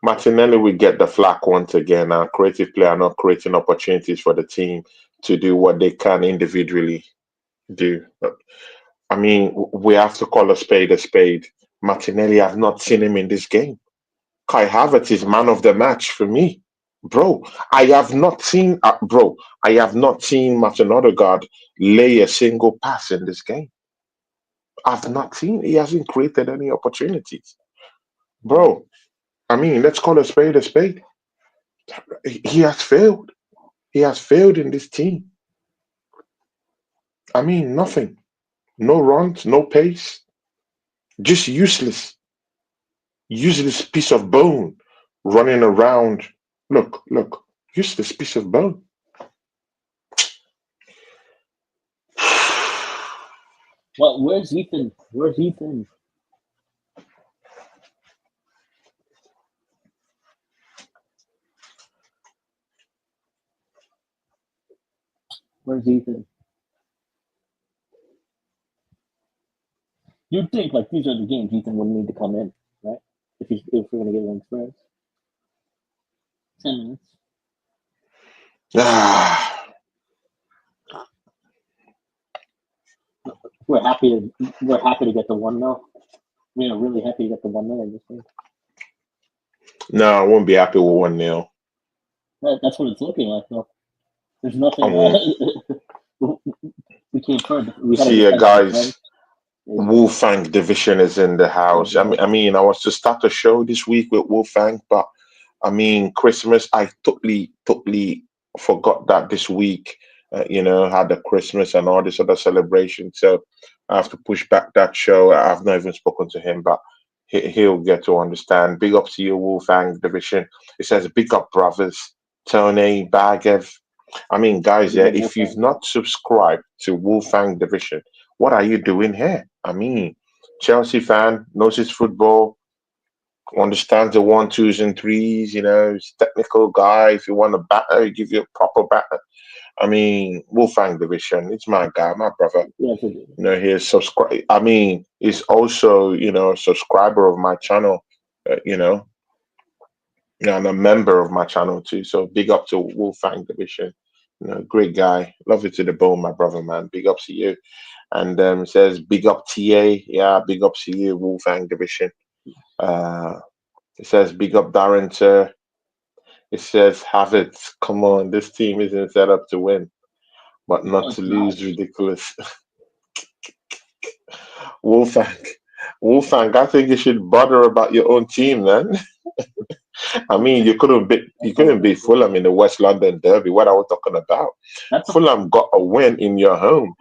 Martinelli will get the flack once again. Our creative player not creating opportunities for the team to do what they can individually do. But, I mean, we have to call a spade a spade. Martinelli, I've not seen him in this game. Kai Havertz is man of the match for me. Bro, I have not seen Martin Odegaard lay a single pass in this game. I've not seen, he hasn't created any opportunities. Bro, I mean, let's call a spade a spade. He has failed. He has failed in this team. I mean, nothing. No runs, no pace. Just useless. Useless piece of bone running around. Look. Useless piece of bone. Well, where's Ethan? Where's Ethan? Where's Ethan? You'd think like these are the games Ethan would need to come in, right? If we're gonna get an experience. 10 minutes. Ah, We're happy to get the 1-0. We are really happy to get the 1-0 in this game. no, I won't be happy with 1-0. That's what it's looking like though. There's I nothing won't. we came third. We had a See you defensive play. guys. Wolfang Division is in the house. I was to start a show this week with Wolfang, but I mean, Christmas, I totally forgot that this week, had the Christmas and all this other celebration. So I have to push back that show. I've not even spoken to him, but he'll get to understand. Big up to you, Wolfang Division. It says, big up, brothers. Tony, Bagev. I mean, guys, yeah, if you've not subscribed to Wolfang Division, what are you doing here? I mean, Chelsea fan, knows his football, understands the one, twos, and threes. He's a technical guy. If you want a batter, he give you a proper batter. I mean, Wolfgang Division, it's my guy, my brother. Yeah, He's subscribe. I mean, he's also a subscriber of my channel. And a member of my channel too. So big up to Wolfgang Division. Great guy. Love you to the bone, my brother, man. Big up to you. And says big up TA. Yeah, big up to you, Wolfgang Division. It says big up Darren sir. It says have it. Come on, this team isn't set up to win, but not to lose. Ridiculous. Wolfgang. Wolfgang, I think you should bother about your own team, man. I mean, you couldn't beat Fulham in the West London derby. What are we talking about? Fulham got a win in your home.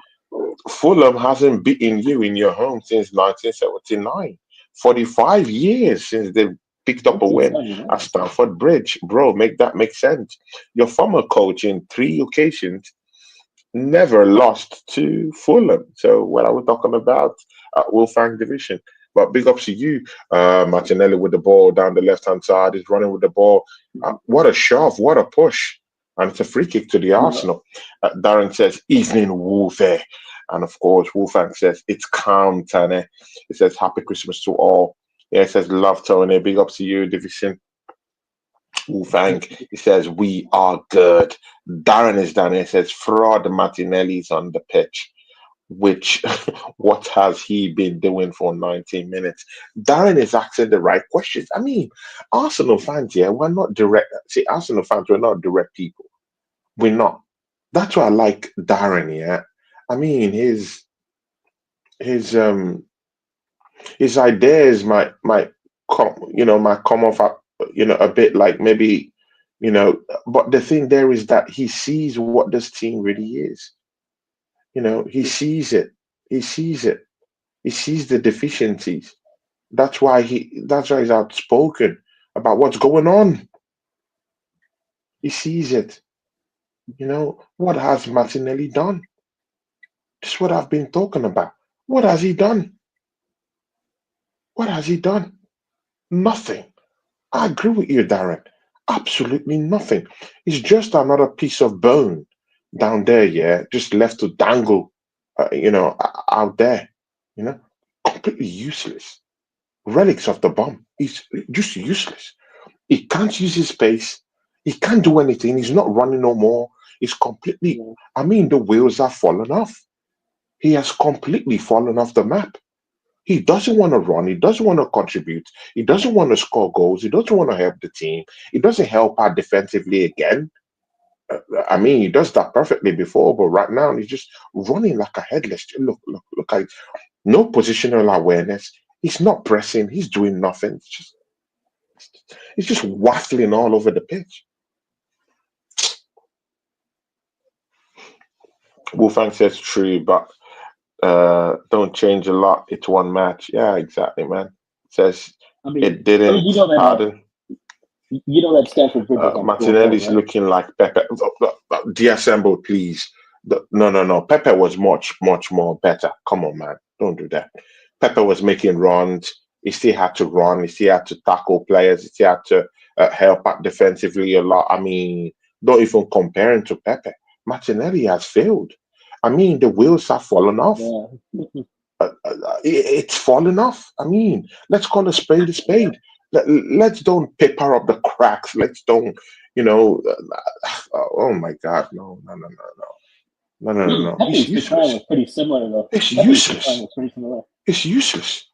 Fulham hasn't beaten you in your home since 1979. 45 years since they picked up a win 1979. at Stamford Bridge. Bro, make that make sense. Your former coach in 3 occasions never lost to Fulham. So what are we talking about? Wolfgang Division. But big ups to you, Martinelli with the ball down the left hand side. He's running with the ball. What a shove! What a push! And it's a free kick to the Yeah. Arsenal. Darren says, "Evening Wolfie," and of course Wolfgang says, "It's calm, Tane." He says, "Happy Christmas to all." Yeah, he says, "Love, Tony. Big ups to you, Division." Wolfgang, he says, "We are good." Darren is down here. He says, "Fraud Martinelli's on the pitch." Which, what has he been doing for 90 minutes? Darren is asking the right questions. I mean, Arsenal fans, yeah, we're not direct. See, Arsenal fans, we're not direct people. We're not. That's why I like Darren, yeah. I mean, his his ideas might come, might come off, a bit like maybe, but the thing there is that he sees what this team really is. He sees it. He sees it. He sees the deficiencies. That's why he's outspoken about what's going on. He sees it. What has Martinelli done? This is what I've been talking about. What has he done? What has he done? Nothing. I agree with you, Darren. Absolutely nothing. It's just another piece of bone down there, yeah, just left to dangle, out there, you know, completely useless. Relics of the bomb. He's just useless. He can't use his space. He can't do anything. He's not running no more. He's completely, Yeah. I mean, the wheels have fallen off. He has completely fallen off the map. He doesn't want to run. He doesn't want to contribute. He doesn't want to score goals. He doesn't want to help the team. He doesn't help out defensively again. I mean, he does that perfectly before, but right now he's just running like a headless. Look, look, look! No positional awareness. He's not pressing. He's doing nothing. He's just waffling all over the pitch. Wolfgang says true, but don't change a lot. It's one match. Yeah, exactly, man. Says I mean, it didn't. you know that Pardon. Stamford Bridge is on 4-1, Martinelli's right? looking like Pepe. Deassemble, please. No, no, no. Pepe was much, much more better. Come on, man. Don't do that. Pepe was making runs. He still had to run. He still had to tackle players. He still had to help out defensively a lot. I mean, don't even compare him to Pepe. Martinelli has failed. I mean, the wheels have fallen off. Yeah. It's fallen off. I mean, let's call a spade a Yeah. spade. Let's don't paper up the cracks. Let's don't, you know. Oh my God, no, no, no, no, no, no, no, no, no. He's Pepe's decline useless. was pretty similar, though. It's Pepe's decline useless. was pretty similar. It's useless.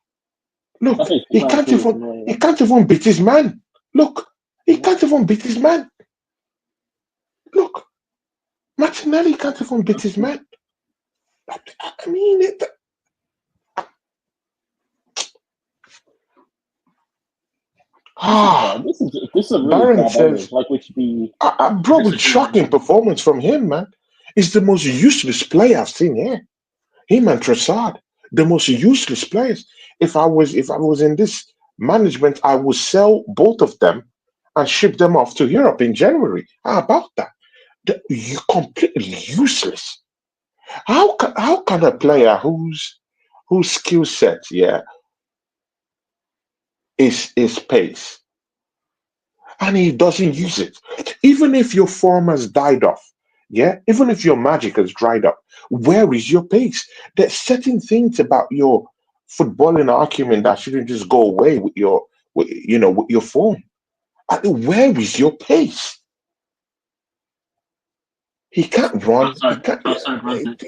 Look, Pepe's he decline was can't pretty even similar, you he know? can't even beat his man. Look, he Mhm. can't even beat his man. Look, Martinelli can't even beat his man. I mean, This is ah, bad. This is a really Darren bad says, ending. Like, we should be bro, with disappointed. shocking performance from him, man. He's the most useless player I've seen here. Him and Trossard, the most useless players. If I was in this management, I would sell both of them and ship them off to Europe in January. How about that? You completely useless. How can a player whose skill set, yeah, is pace, and he doesn't use it. Even if your form has died off, yeah, even if your magic has dried up, where is your pace? There's certain things about your footballing acumen that shouldn't just go away with your form. Where is your pace? He can't run. He can't. Trossard runs it.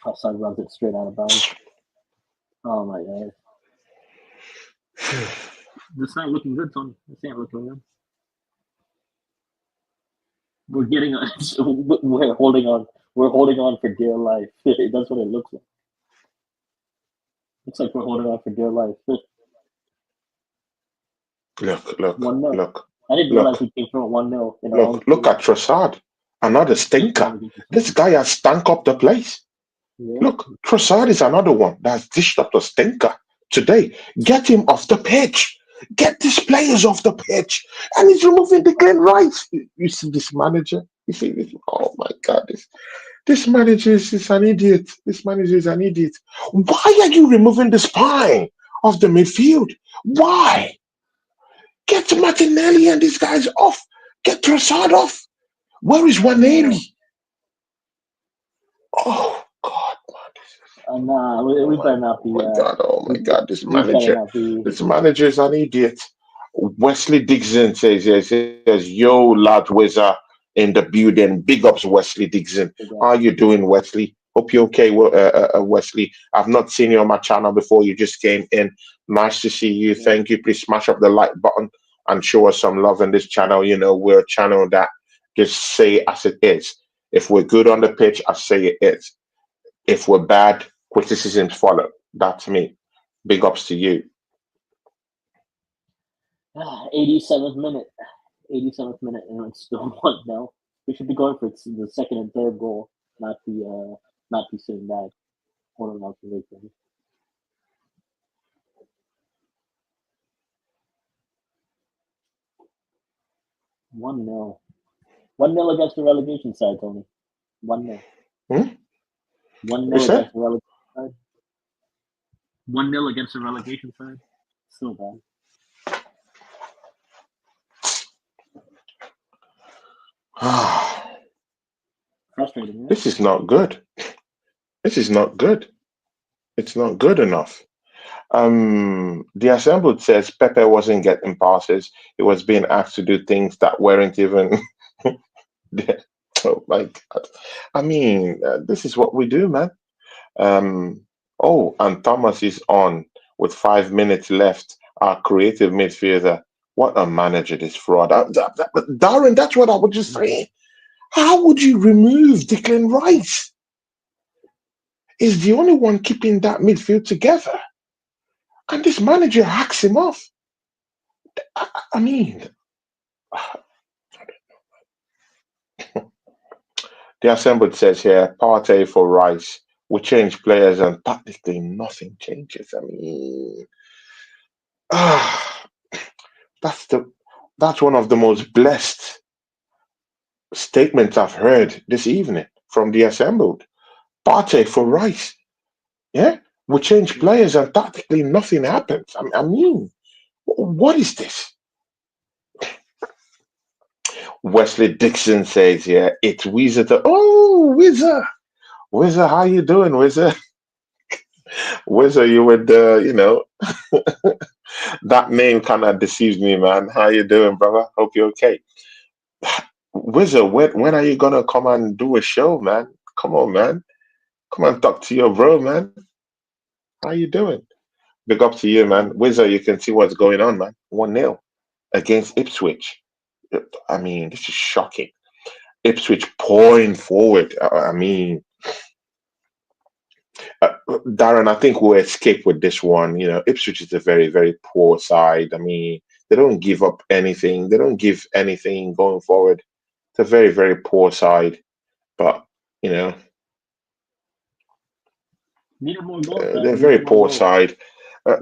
Trossard runs it straight out of bounds. Oh my God. This ain't looking good, Tony. This ain't looking good. We're getting we're holding on. We're holding on for dear life. That's what it looks like. Looks like we're holding on for dear life. Look, look, 1-0. look, I didn't realize look, we came from 1-0 in our own look stadium. at Trossard. another stinker. This guy has stank up the place. Yeah. Look, Trossard is another one that's dished up the stinker today. Get him off the pitch. Get these players off the pitch. And he's removing Declan Rice. You see this manager? You see this? Oh my God. This manager is an idiot. This manager is an idiot. Why are you removing the spine of the midfield? Why? Get Martinelli and these guys off. Get Trossard off. Where is Waneri? Oh God, we better not be. Oh my God, this we better manager, not be. this manager is an idiot. Wesley Dixon says, yo, lad Wizard in the building. Big ups, Wesley Dixon. How you doing, Wesley? Hope you're okay, Wesley. I've not seen you on my channel before. You just came in. Nice to see you. Thank you. Please smash up the like button and show us some love in this channel. You know, we're a channel that just say as it is. If we're good on the pitch, I say it is. If we're bad, criticisms follow. That's me. Big ups to you. 87th minute. 87th minute, and it's still 1-0. We should be going for the second and third goal, not be sitting back. Hold on, observation. 1-0. 1-0 against the relegation side, Tony. 1-0. 1-0 against the relegation side. 1-0 against the relegation side. Still bad. Frustrating. This is not good. This is not good. It's not good enough. The assembled says Pepe wasn't getting passes. He was being asked to do things that weren't even. Oh my God! I mean, this is what we do, man. And Thomas is on with 5 minutes left. Our creative midfielder. What a manager, this fraud. Darren, that's what I was just saying. How would you remove Declan Rice? Is the only one keeping that midfield together. And this manager hacks him off. I mean, the assembled says here, Partey for Rice. We change players and practically nothing changes. I mean, that's one of the most blessed statements I've heard this evening from the assembled. Partey for Rice. Yeah? We change players and practically nothing happens. I mean, what is this? Wesley Dixon says here, it's Weezer. Oh, Weezer. Weezer, how you doing, Weezer? Weezer, you with that name kind of deceives me, man. How you doing, brother? Hope you're okay. Weezer, when are you gonna come and do a show, man? Come on, man. Come and talk to your bro, man. How you doing? Big up to you, man. Weezer, you can see what's going on, man. 1-0 against Ipswich. I mean, this is shocking. Ipswich pouring forward. I mean, Darren, I think we'll escape with this one. You know, Ipswich is a very, very poor side. I mean, they don't give up anything. They don't give anything going forward. It's a very, very poor side. But, you know, they're a very poor side.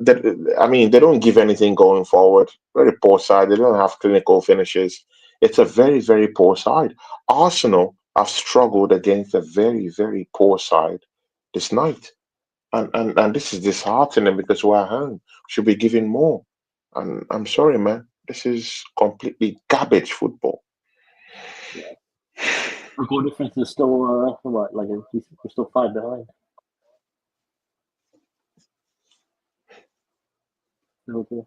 They don't give anything going forward. Very poor side. They don't have clinical finishes. It's a very, very poor side. Arsenal have struggled against a very, very poor side this night. And this is disheartening because we're at home. We should be giving more. And I'm sorry, man. This is completely garbage football. Yeah. Our goal difference is still what? Like we're still 5 behind. Okay.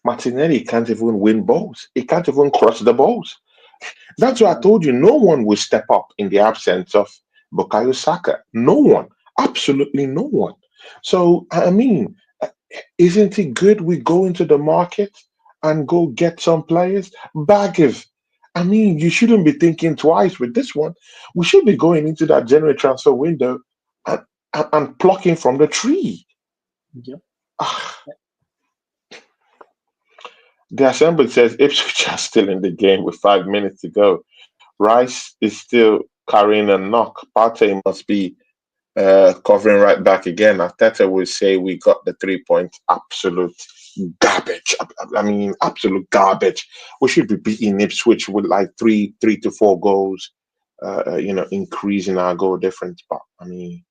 Martinelli can't even win balls. He can't even cross the balls. That's why I told you no one will step up in the absence of Bukayo Saka. No one. Absolutely no one. So, I mean, isn't it good we go into the market and go get some players? Bagiv. I mean, you shouldn't be thinking twice with this one. We should be going into that January transfer window and plucking from the tree. Yep. Ah, the assembly says Ipswich are still in the game with 5 minutes to go. Rice is still carrying a knock. Partey must be covering right back again. Arteta will say we got the 3 points. Absolute garbage. I mean, absolute garbage. We should be beating Ipswich with like three to four goals. Increasing our goal difference. But I mean,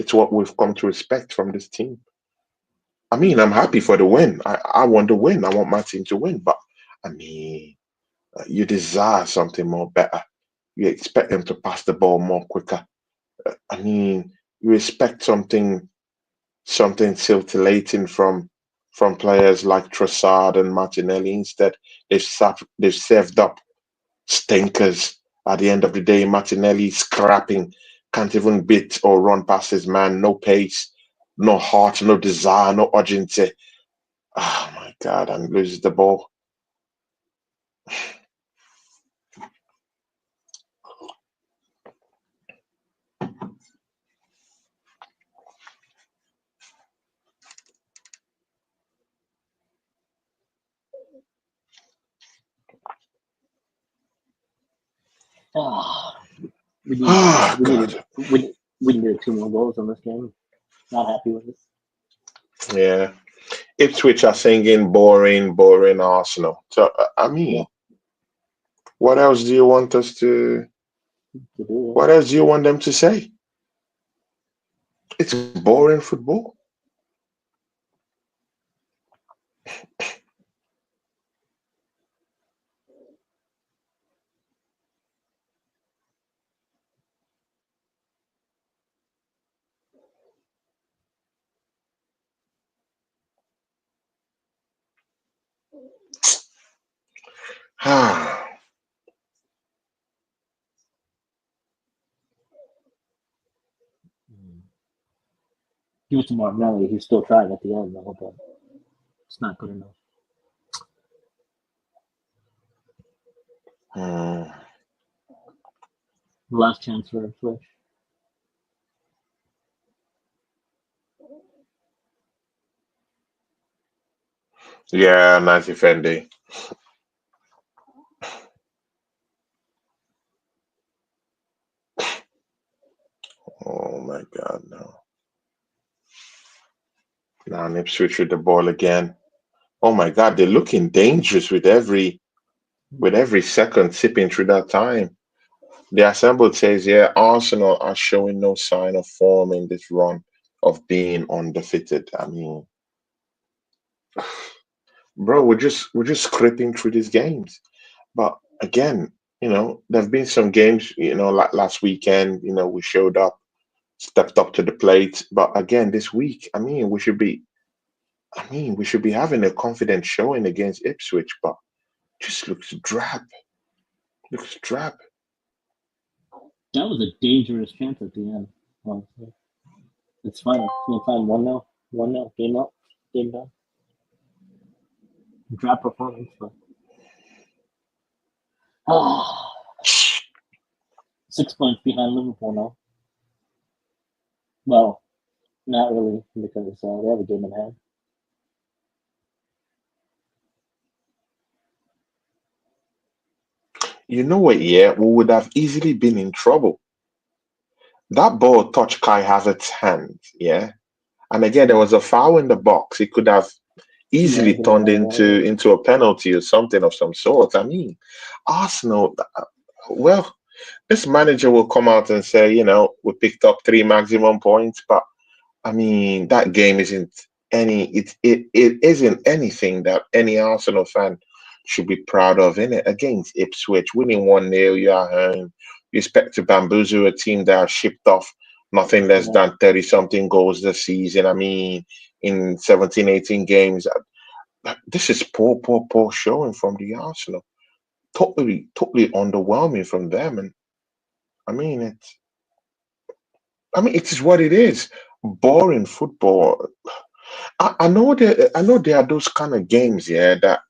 it's what we've come to expect from this team. I mean, I'm happy for the win. I want the win. I want my team to win. But I mean, you desire something more better. You expect them to pass the ball more quicker. I mean, you expect something scintillating from players like Trossard and Martinelli. Instead, they've served up stinkers. At the end of the day, Martinelli scrapping, can't even beat or run past his man. No pace, no heart, no desire, no urgency. Oh my God! And loses the ball. Ah, we need Oh we needed God! we needed 2 more goals in this game. Not happy with it. Yeah. Ipswich are singing boring, boring Arsenal. So I Yeah, mean, what else do you want us to? to do What else do you want them to say? It's boring football. Ah, it. Give it to Martinelli. He's still trying at the end, though, but it's not good enough. hmm. The last chance for Ipswich. Yeah, nice defending. Oh my God, no. Now Ipswich with the ball again. Oh my God, they're looking dangerous with every second sipping through that time. The assembled says, yeah, Arsenal are showing no sign of form in this run of being undefeated. I mean, bro, we're just scraping through these games. But again, there've been some games, like last weekend, we showed up, stepped up to the plate. But again, this week, I mean, we should be having a confident showing against Ipswich, but just looks drab. Looks drab. That was a dangerous chance at the end. Honestly, it's fine. It's fine. 1-0. 1-0. Game up. Game done. Drop performance, but ah, 6 points behind Liverpool now. Well, not really because they have a game in hand. You know what? Yeah, we would have easily been in trouble. That ball touched Kai Havertz's hand. Yeah, and again, there was a foul in the box. It could have Yeah, easily game in turned hand. into a penalty or something of some sort. I mean, Arsenal. Well, this manager will come out and say, we picked up three maximum points, but I mean, that game it isn't anything that any Arsenal fan should be proud of in it. Against Ipswich, winning 1-0, you are home. You expect to bamboozle a team that are shipped off nothing less Yeah, than 30 something goals this season. I mean, in 17, 18 games. This is poor, poor, poor showing from the Arsenal. Totally, totally underwhelming from them. And I mean it is what it is. Boring football. I know there are those kind of games, yeah, that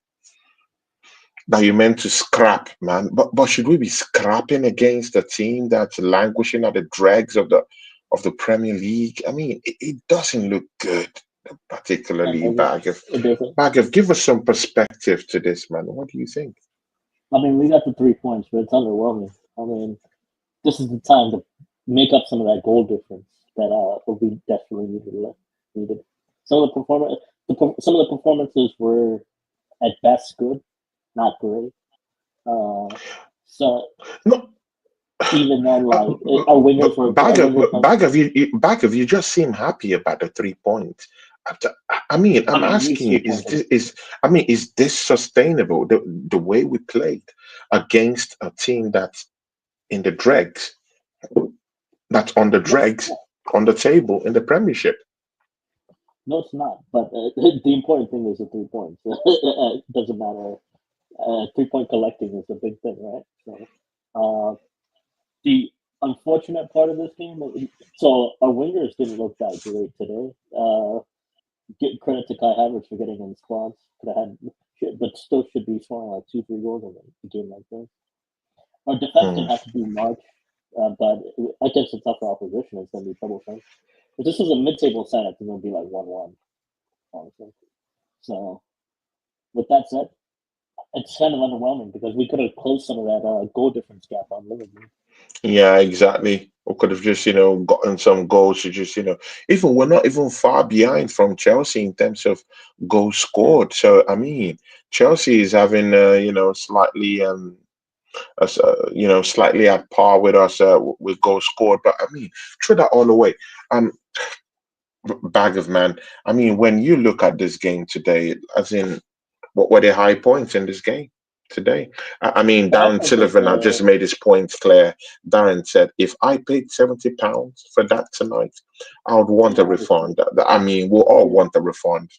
you meant to scrap, man. But should we be scrapping against a team that's languishing at the dregs of the of the Premier League. I mean, it doesn't look good, And particularly it doesn't. Bag of. Give us some perspective to this, man. What do you think? I mean, we got the 3 points, but it's underwhelming. I mean, this is the time to make up some of that goal difference that we desperately needed. Some of the some of the performances were at best good, not great. So No, even then, uh, like our wingers were our wingers. Bag of. You just seem happy about the 3 points. I mean, I I'm mean, these asking three you: points. is this sustainable? The way we played against a team that's in the dregs, that's on the dregs, on the table in the Premiership. No, it's not. But the important thing is the 3 points. It doesn't matter. 3 point collecting is the big thing, right? So, the unfortunate part of this game. So our wingers didn't look that great today. Get credit to Kai Havertz for getting in response. Could have had, but still should be scoring like 2-3 goals in a game like this. Our defense Hmm. didn't have to do much, but against a tougher opposition, it's going to be troublesome. If this was a mid-table setup, it's going to be like 1-1, honestly. So, with that said, it's kind of underwhelming because we could have closed some of that goal difference gap on Liverpool. Yeah, exactly. We could have just, gotten some goals to just, even we're not even far behind from Chelsea in terms of goals scored. So, I mean, Chelsea is having, slightly, slightly at par with us with goals scored. But I mean, throw that all away. Um, Bag of man. I mean, when you look at this game today, as in, what were the high points in this game today? I mean, The high Darren point was Sullivan had just made his points clear. Darren said, if I paid £70 for that tonight, I would want a refund. I mean, we'll all want a refund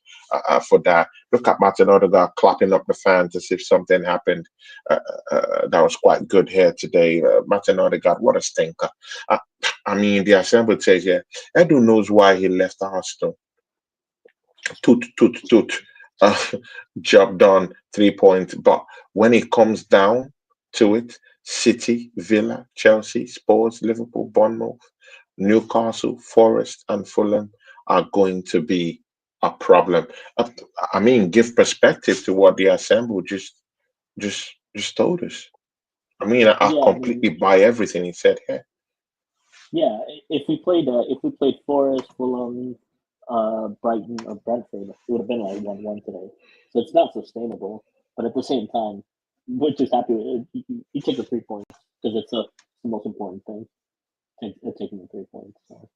for that. Look at Martin Odegaard clapping up the fans as if something happened. That was quite good here today. Martin Odegaard, what a stinker. Uh, I mean, the assembly says, yeah, Edu knows why he left Arsenal. Toot, toot, toot. Uh, job done, 3 points. But when it comes down to it, City, Villa, Chelsea, Spurs, Liverpool, Bournemouth, Newcastle, Forest, and Fulham are going to be a problem. Uh, I mean, give perspective to what the assemble just told us. I mean, I Yeah, I mean, completely buy everything he said here. yeah. If we played Forest, Fulham, Brighton, or Brentford, it would have been like 1-1 today. So it's not sustainable. But at the same time, we're just happy. You take the 3 points because the most important thing. Taking the 3 points. So,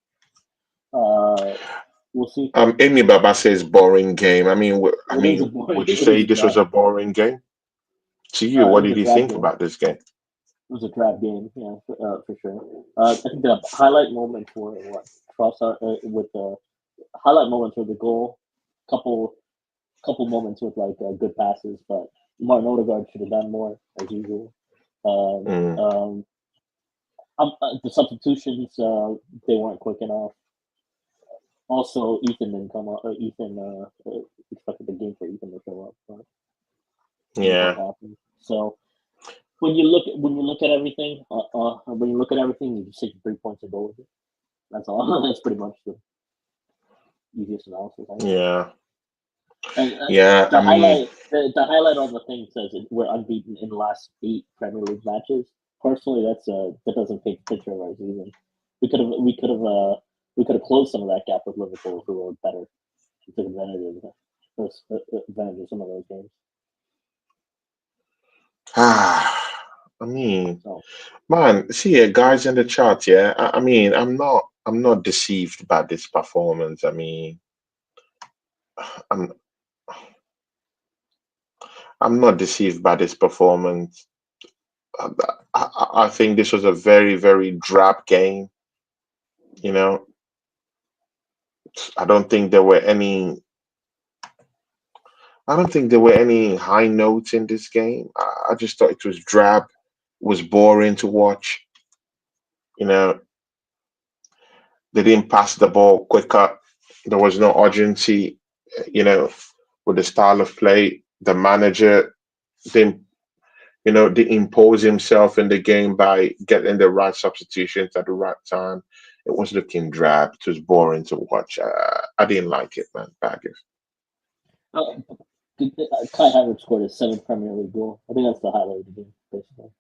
we'll see. Amy Baba says boring game. I mean, It is a boring. would you It was say a this drab. was a boring game to you? It What was did a you drab think game. about this game? It was a drab game. Yeah, for sure. I think the highlight moments were what Trossard with the highlight moments were the goal, couple moments with like good passes, but Martin Odegaard should have done more as usual. Um, Mm, um, the substitutions they weren't quick enough. Also, Ethan didn't come up. Ethan expected the game for Ethan to show up, but it didn't yeah. happen. So when you look at everything, you just take 3 points and go with it. That's all. That's pretty much the easiest analysis, I think. Yeah, And yeah. I mean, the highlight on the thing says we're unbeaten in the last 8 Premier League matches. Personally, that doesn't paint the picture of our season. We could have closed some of that gap with Liverpool if we were better. We took advantage of some of those games. I mean, So man. See, guys in the chat. Yeah, I mean, I'm not deceived by this performance. I mean, I'm, I'm not deceived by this performance. I, I think this was a very, very drab game. You know, I don't think there were any. I don't think there were any high notes in this game. I just thought it was drab, was boring to watch. You know, they didn't pass the ball quicker. There was no urgency. You know, with the style of play, the manager didn't, didn't impose himself in the game by getting the right substitutions at the right time. It was looking drab. It was boring to watch. I didn't like it, man. Baggers. Uh, Kai Havertz scored his seventh Premier League goal. I think that's the highlight of the game, basically.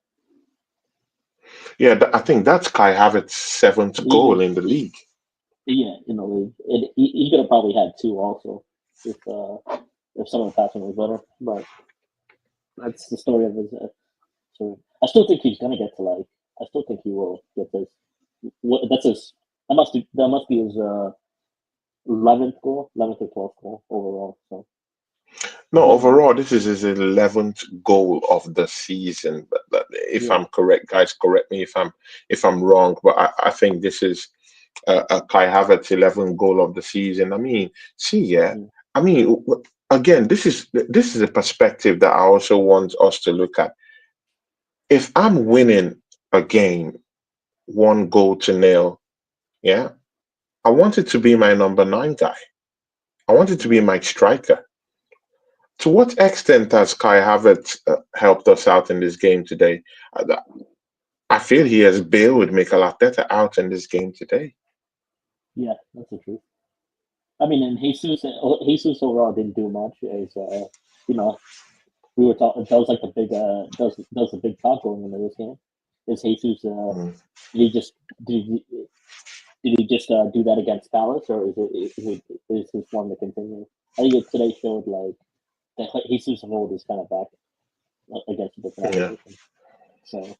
Yeah, I think that's Kai Havertz's seventh goal in the league. Yeah, in the league. He could have probably had two also if some of the passing was better. But that's the story of his. So I still think he's gonna get to like. I still think he will get this. That's his. That must be his 11th goal, 11th or 12th goal overall. So No, overall, this is his 11th goal of the season. But if I'm correct, guys, correct me if I'm wrong. But I think this is a Kai Havertz 11th goal of the season. I mean, see, yeah. I mean, again, this is a perspective that I also want us to look at. If I'm winning a game 1-0, yeah, I want it to be my number 9 guy. I want it to be my striker. To what extent has Kai Havertz helped us out in this game today? I feel he has bailed Mikel Arteta out in this game today. Yeah, that's the truth. I mean, and Jesus overall didn't do much. As we were talking, that was like the big that was the big talk going into this game. Is Jesus did he just do that against Palace, or is his one to continue? I think today showed like that Jesus of old is kind of back against a different opposition. So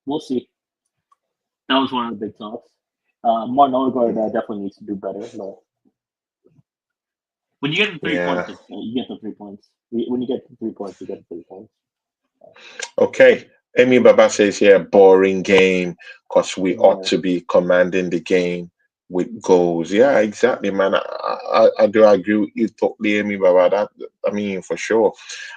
we'll see. That was one of the big talks. Martin Odegaard definitely needs to do better. But when you get the 3 points, you get the 3 points. When you get the 3 points, you get the 3 points. Okay. Amy Baba says here, boring game because we ought to be commanding the game with goals. Yeah, exactly, man. I do agree with you totally, Amy Baba. That, I mean, for sure.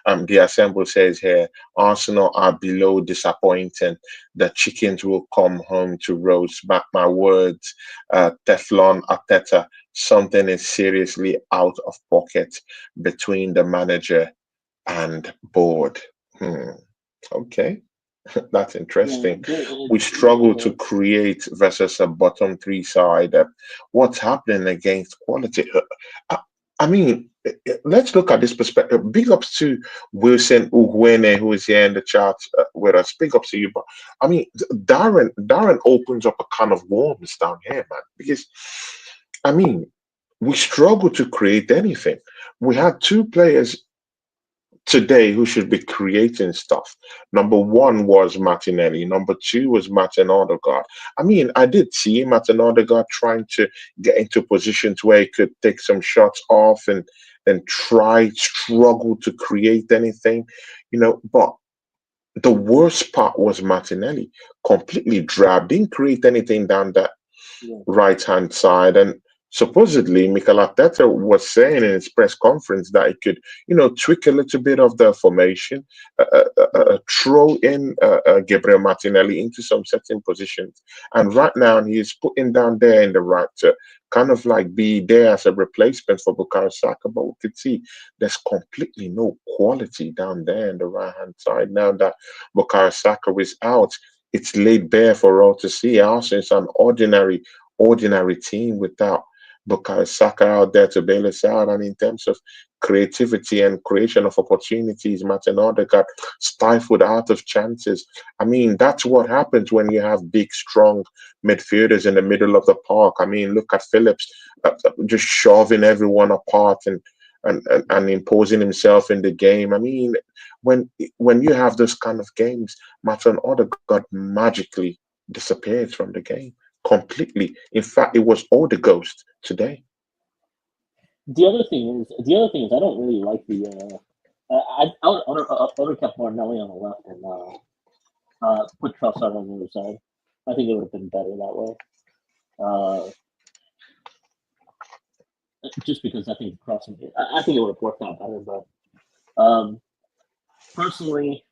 The Assemble says here, Arsenal are below disappointing. The chickens will come home to roast. Back my words, Teflon Arteta. Something is seriously out of pocket between the manager and board. Okay. That's interesting. We struggle to create versus a bottom 3 side. What's happening against quality? I mean, let's look at this perspective. Big ups to Wilson Ugwene, who is here in the chat with us. Big ups to you. But I mean, Darren opens up a can of worms down here, man. Because I mean, we struggle to create anything. We had 2 players today who should be creating stuff. Number 1 was Martinelli. Number 2 was Martin Odegaard. I mean, I did see Martin Odegaard trying to get into positions where he could take some shots off and struggle to create anything, but the worst part was Martinelli, completely drab, didn't create anything down that right-hand side. And supposedly, Mikel Arteta was saying in his press conference that he could, tweak a little bit of the formation, throw in Gabriel Martinelli into some certain positions. And right now, he is putting down there in the right to kind of like be there as a replacement for Bukayo Saka. But we could see there's completely no quality down there in the right-hand side. Now that Bukayo Saka is out, it's laid bare for all to see. Also, it's an ordinary team without Bukayo Saka out there to bail us out. And in terms of creativity and creation of opportunities, Martin Odegaard stifled out of chances. I mean, that's what happens when you have big, strong midfielders in the middle of the park. I mean, look at Phillips just shoving everyone apart and imposing himself in the game. I mean, when you have those kind of games, Martin Odegaard magically disappears from the game completely. In fact, it was all the ghost today. The other thing is, I don't really like the. I would have kept Martinelli on the left and put Trossard on the other side. I think it would have been better that way. Just because I think crossing, I think it would have worked out better. But personally,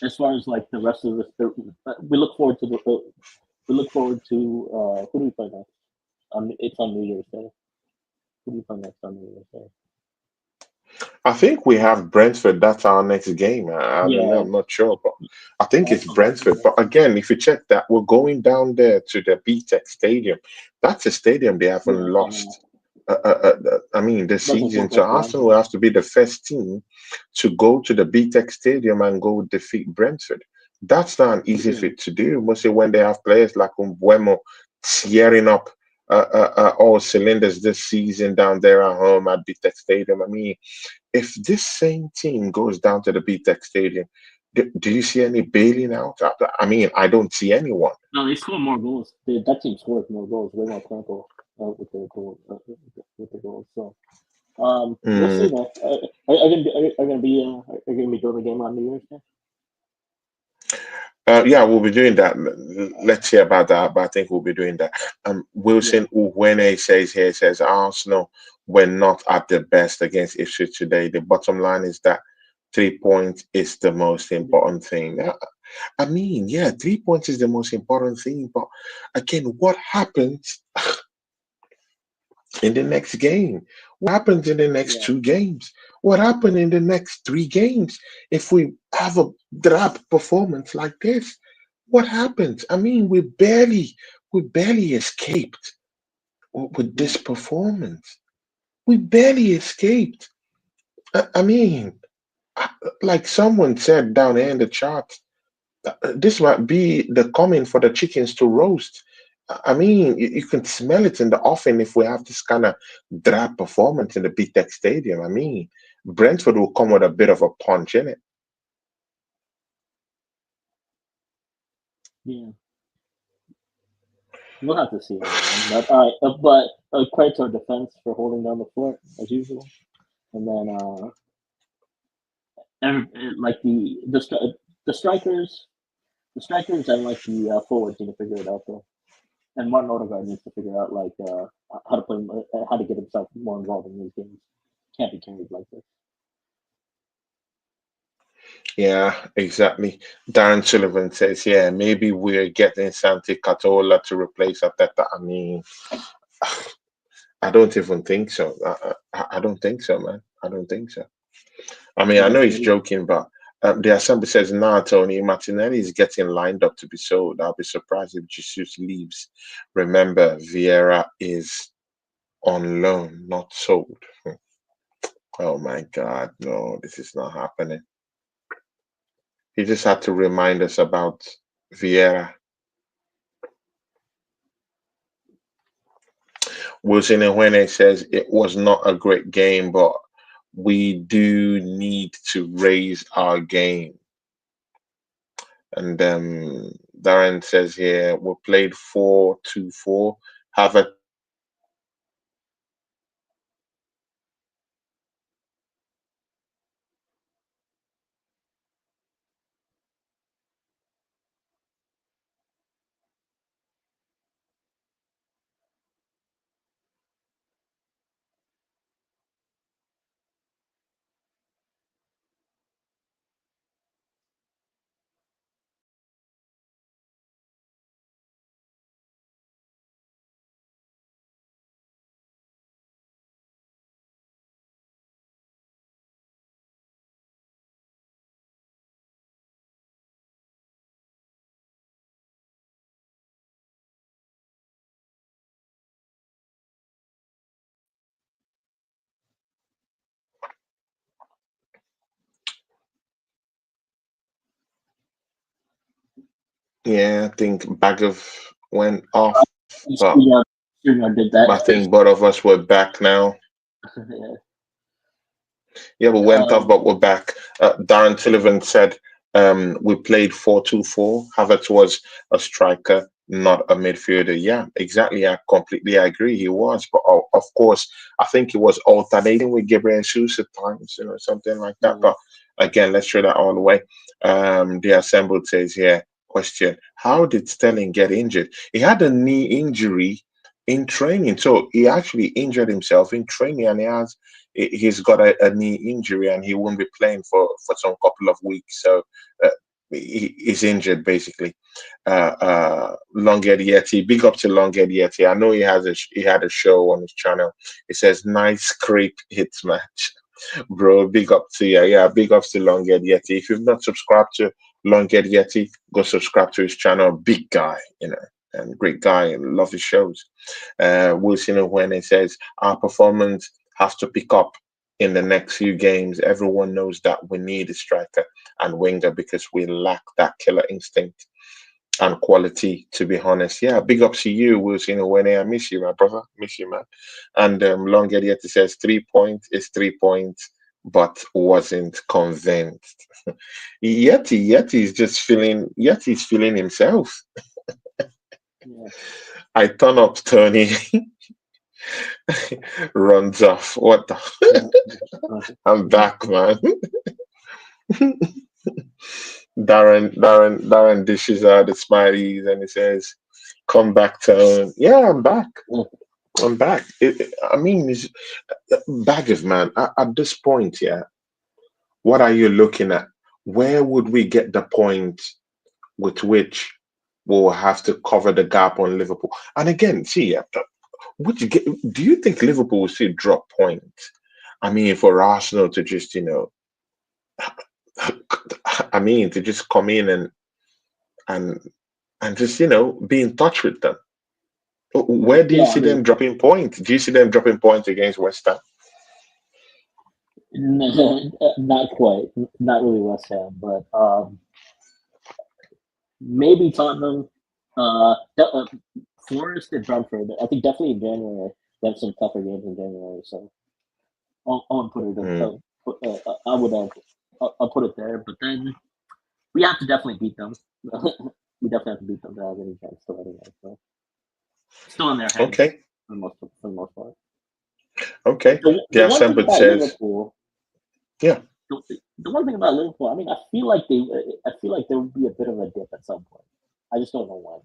as far as like the rest of we look forward to who do we play next? It's on New Year's Day. Who do we play next on New Year's Day? I think we have Brentford. That's our next game. I don't know. Yeah, I'm not sure, but I think that's it's the next Brentford. But again, if you check that, we're going down there to the BTEC Stadium. That's a stadium they haven't yeah, I know. lost. I mean, the Doesn't season. look So like them. Arsenal will have to be the first team to go to the BTEC Stadium and go defeat Brentford. That's not an easy Yeah, feat to do. Mostly when they have players like Umbuemo tearing up all cylinders this season down there at home at BTEC Stadium. I mean, if this same team goes down to the BTEC Stadium, do you see any bailing out? I mean, I don't see anyone. no, they score more goals. That team scores more goals, way more clinical with their goals. With the goals. So we'll see, Mm, man. Are you gonna be doing the game on New Year's Day? yeah, we'll be doing that. Let's hear about that, but I think we'll be doing that. Yeah, Wilson Uwene says here, says Arsenal were not at the best against Ipswich today. The bottom line is that 3 points is the most important thing. I mean, yeah, 3 points is the most important thing, but again, what happens in the next game? What happens in the next yeah, 2 games? What happened in the next 3 games? If we have a drab performance like this, what happens? I mean, we barely escaped with yeah, this performance. We barely escaped. I mean, uh, like someone said down here in the chat, this might be the coming for the chickens to roast. I mean, you can smell it in the offing if we have this kind of drab performance in the BTEC Stadium. I mean, Brentford will come with a bit of a punch in it. yeah. We'll have to see, man. But credit to our defense for holding down the fort as usual. And then like the strikers, the strikers, and like the forwards need to figure it out though. And Martin Odegaard needs to figure out like how to play, how to get himself more involved in these games. Can't be carried like this. Yeah, exactly. Darren Sullivan says, yeah, maybe we're getting Santi Catola to replace Ateta. I mean, I don't even think so. I don't think so, man. I don't think so. I mean, I Yeah, know he's maybe. joking, but the assembly says, nah, Tony, Martinelli is getting lined up to be sold. I'll be surprised if Jesus leaves. Remember, Vieira is on loan, not sold. Oh my God, no, this is not happening. He just had to remind us about Vieira. Wilson Nwene says it was not a great game, but we do need to raise our game. And Darren says here, we played 4-2-4. Havertz Yeah, I think Bagov went off, but Studio did I that. think both of us were back now. Yeah. Yeah, we went off, Um, but we're back. Darren Sullivan said we played 4-2-4. Havertz was a striker, not a midfielder. Yeah, exactly. I completely agree. He was, but of course, I think he was alternating with Gabriel Jesus at times, something like that. yeah. But again, let's throw that all the way. The assembled says here, question: how did Sterling get injured? He had a knee injury in training, so he actually injured himself in training, and he's got a knee injury and he won't be playing for some couple of weeks. So uh, he's injured basically. Longhead Yeti, big up to Longhead Yeti. I know he had a show on his channel. It says nice scrape hits match. Bro, big up to you. Yeah, big ups to Longhead Yeti. If you've not subscribed to Longhead Yeti, go subscribe to his channel. Big guy, and great guy, and love his shows. Wilson when it says our performance has to pick up in the next few games. Everyone knows that we need a striker and winger because we lack that killer instinct and quality, to be honest. Yeah, big ups to you, Wilson when I miss you, my brother. Miss you, man. And Long Yeti says 3 points is 3 points, but wasn't convinced. Yeti is just feeling Yeti's feeling himself. Yeah. I turn up Tony runs off. What the I'm back, man. Darren dishes out the smileys and he says, "Come back, Tone." Yeah, I'm back. I'm back. I mean, it's Baggers, man. At this point, yeah, what are you looking at? Where would we get the point with which we'll have to cover the gap on Liverpool? And again, see, yeah, do you think Liverpool will still drop points? I mean, for Arsenal to just, I mean, to just come in and and just, be in touch with them. Where do you Yeah, I see mean, them dropping points? Do you see them dropping points against West Ham? not quite, not really West Ham, but maybe Tottenham, Forest and Brentford. I think definitely in January they have some tougher games in January, so I'll put it. Hmm. I would. I'll put it there, but then we have to definitely beat them. We definitely have to beat them to have any chance still anyway. So still in their hands Okay, for the most part. okay. The The one thing assembled about says, Liverpool, yeah. the one thing about Liverpool, I mean, I feel like there would be a bit of a dip at some point. I just don't know when.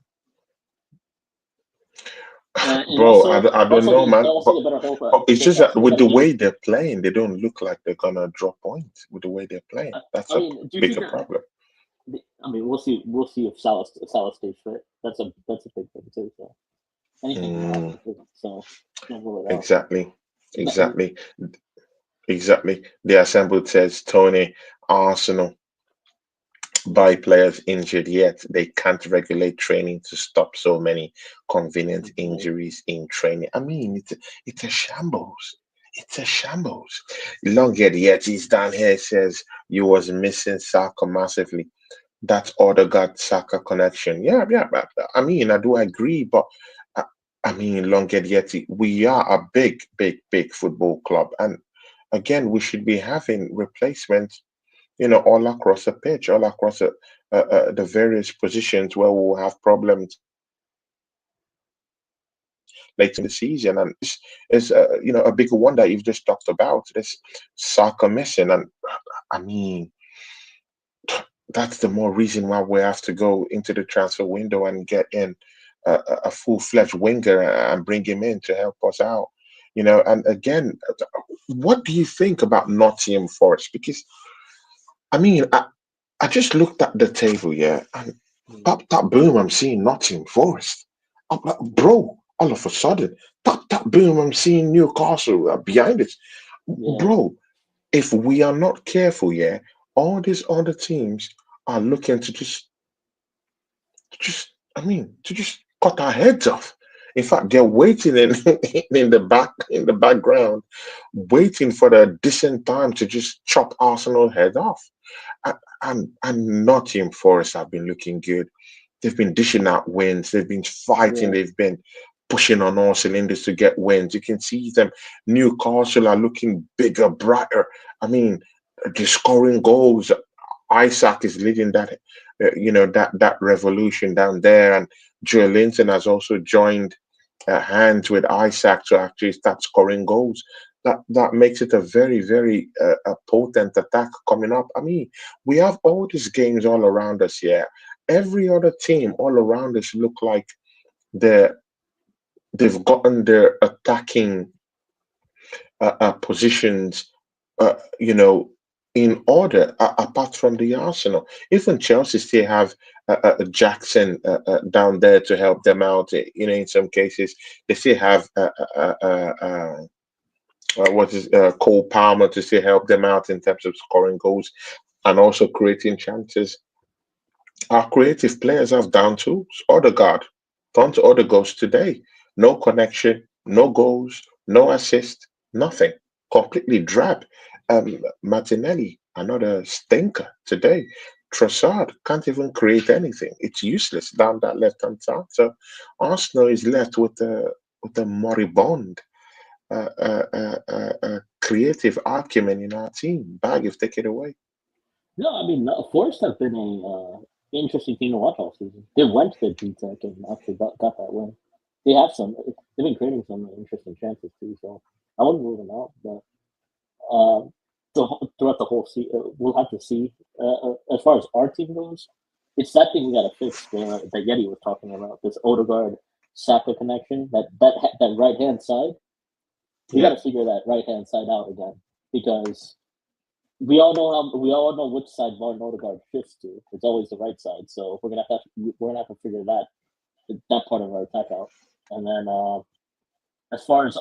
And Bro, I don't also know, they man. also get better hope. But it's They just that also with get a the game. way they're playing, they don't look like they're gonna drop points with the way they're playing. That's I a mean, do you think bigger that? problem. I mean, we'll see. We'll see if Salah stays fit. That's a big thing too. So anything can Mm, happen. So don't rule it out. exactly, No, exactly, exactly. The assembled says Tony, Arsenal buy players injured yet they can't regulate training to stop so many convenient injuries in training. I mean, it's a shambles. It's a shambles. Longhead Yeti's down here says you was missing Saka massively. That Odegaard Saka connection. Yeah, yeah. I mean, I do agree, but I, I mean, Longhead Yeti, we are a big, big, big football club, and again, we should be having replacements, all across the pitch, all across the various positions where we'll have problems later in the season. And this is, a big one that you've just talked about, this Saka missing. And I mean, that's the more reason why we have to go into the transfer window and get in a full-fledged winger and bring him in to help us out. And again, what do you think about Nottingham Forest? Because I mean, I just looked at the table, yeah, and that boom, I'm seeing Nottingham Forest. I'm like, bro, all of a sudden, that boom, I'm seeing Newcastle behind it. yeah, Bro, if we are not careful, yeah, all these other teams are looking to just cut our heads off. In fact, they're waiting in in the background, waiting for the decent time to just chop Arsenal head off. And Nottingham Forest have been looking good. They've been dishing out wins. They've been fighting. yeah, They've been pushing on all cylinders to get wins. You can see them. Newcastle are looking bigger, brighter. I mean, they're scoring goals. Isaac is leading that revolution down there, and Joe Linton has also joined hands with Isaac to actually start scoring goals. That makes it a very, very a potent attack coming up. I mean, we have all these games all around us here. Every other team all around us look like they're they've gotten their attacking positions, in order. Apart from the Arsenal, even Chelsea still have Jackson down there to help them out. In some cases, they still have Cole Palmer to still help them out in terms of scoring goals and also creating chances. Our creative players have down tools. Odegaard, tons of other goals today. No connection, no goals, no assist, nothing. Completely drab. Martinelli, another stinker today. Trossard can't even create anything. It's useless down that left hand side. So Arsenal is left with a moribund creative acumen in our team. Bag if take it away. No, I mean, Forest have been a interesting team to watch all season. They went to the DTEC and actually got that win. They have some. They've been creating some interesting chances too. So I wouldn't rule them out, but throughout the whole season, we'll have to see. As far as our team goes, it's that thing we got to fix that Yeti was talking about. This Odegaard Saka connection. That right hand side. We got Yeah. to figure that right hand side out again because we all know which side Martin Odegaard shifts to. It's always the right side. So we're gonna have to figure that part of our attack out. And then as far as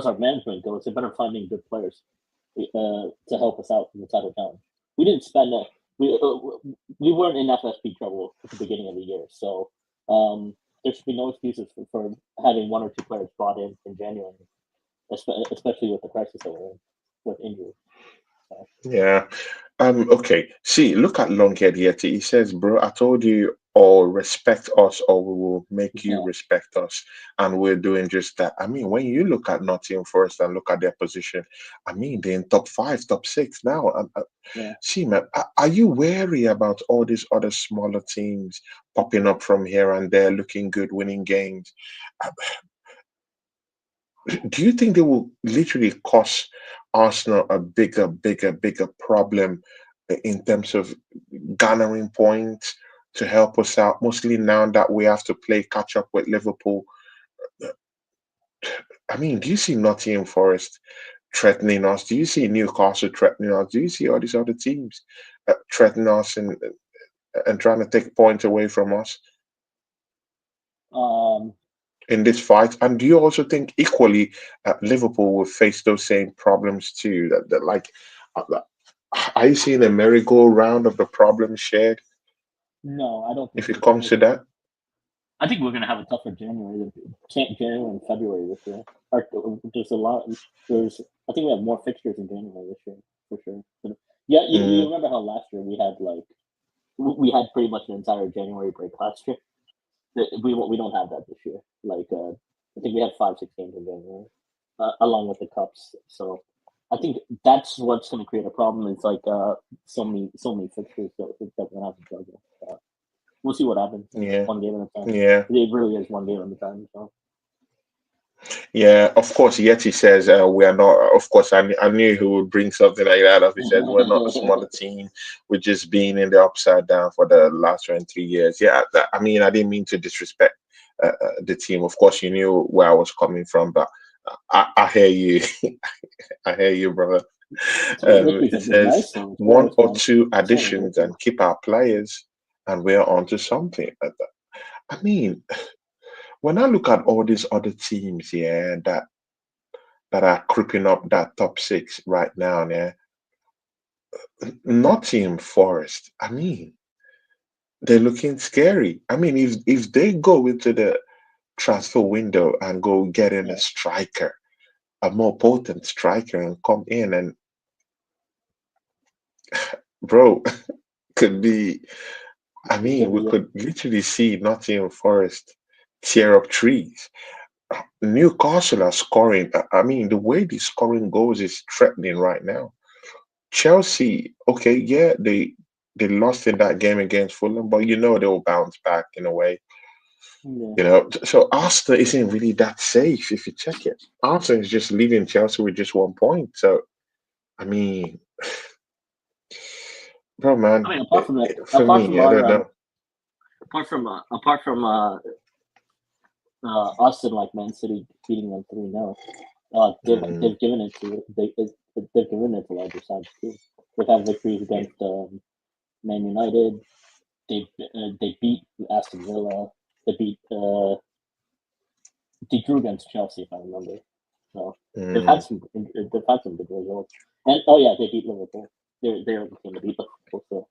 our management goes, they better finding good players to help us out in the title challenge. We didn't spend we weren't in FFP trouble at the beginning of the year, so there should be no excuses for having one or two players brought in January, especially with the crisis that we're in with injury. So, Yeah. Okay. See, look at Longhead Yeti. He says, "Bro, I told you or respect us, or we will make you yeah, respect us." And we're doing just that. I mean, when you look at Nottingham Forest and look at their position, I mean, they're in top five, top six now. yeah. See, man, are you wary about all these other smaller teams popping up from here and there, looking good, winning games? Uh, Do you think they will literally cause Arsenal a bigger problem in terms of garnering points to help us out? Mostly now that we have to play catch up with Liverpool. I mean, do you see Nottingham Forest threatening us? Do you see Newcastle threatening us? Do you see all these other teams threatening us and trying to take points away from us Um, in this fight? And do you also think equally Liverpool will face those same problems too? That like, uh, are you seeing a merry-go-round of the problems shared no, I don't think if so. it comes to that? I think we're gonna have a tougher January and February this year. There's a lot. There's I think we have more fixtures in January this year for sure. But yeah, you Mm, remember how last year we had pretty much an entire January break last year. We don't have that this year. I think we had 5 6 games in January, along with the cups. So I think that's what's going to create a problem. It's like so many fixtures that we're gonna have to juggle. We'll see what happens. yeah, One game at a time. yeah. It really is one game at a time. So Yeah, of course, Yeti says we are not. Of course, I knew he would bring something like that up. He says we're not a smaller team. We're just being in the upside down for the last 23 years. Yeah, I mean, I didn't mean to disrespect the team. Of course, you knew where I was coming from, but I hear you. I hear you, brother. It it's says nice though. It's one nice, or man. two It's only additions working. and keep our players, and we're onto something. I mean, when I look at all these other teams, yeah, that are creeping up that top six right now. Yeah, Nottingham Forest. I mean, they're looking scary. I mean, if they go into the transfer window and go get in a Yeah, striker, a more potent striker, and come in and bro, could be. I it mean, could we be. could literally see Nottingham Forest tear up trees. Newcastle are scoring. I mean, the way the scoring goes is threatening right now. Chelsea, okay, yeah, they lost in that game against Fulham, but you know they'll bounce back in a way. Yeah. So Arsenal isn't really that safe if you check it. Arsenal is just leading Chelsea with just 1 point. So I mean, bro, I man, mean, apart from that, for me, I don't know. apart from us and like Man City beating them 3-0, Mm, they've given it to larger sides too. They've had victories yeah, against Man United. They beat Aston Villa. They drew against Chelsea if I remember. So they've had Mm. some good results. And oh yeah, they beat Liverpool. They're the team that beat Liverpool. So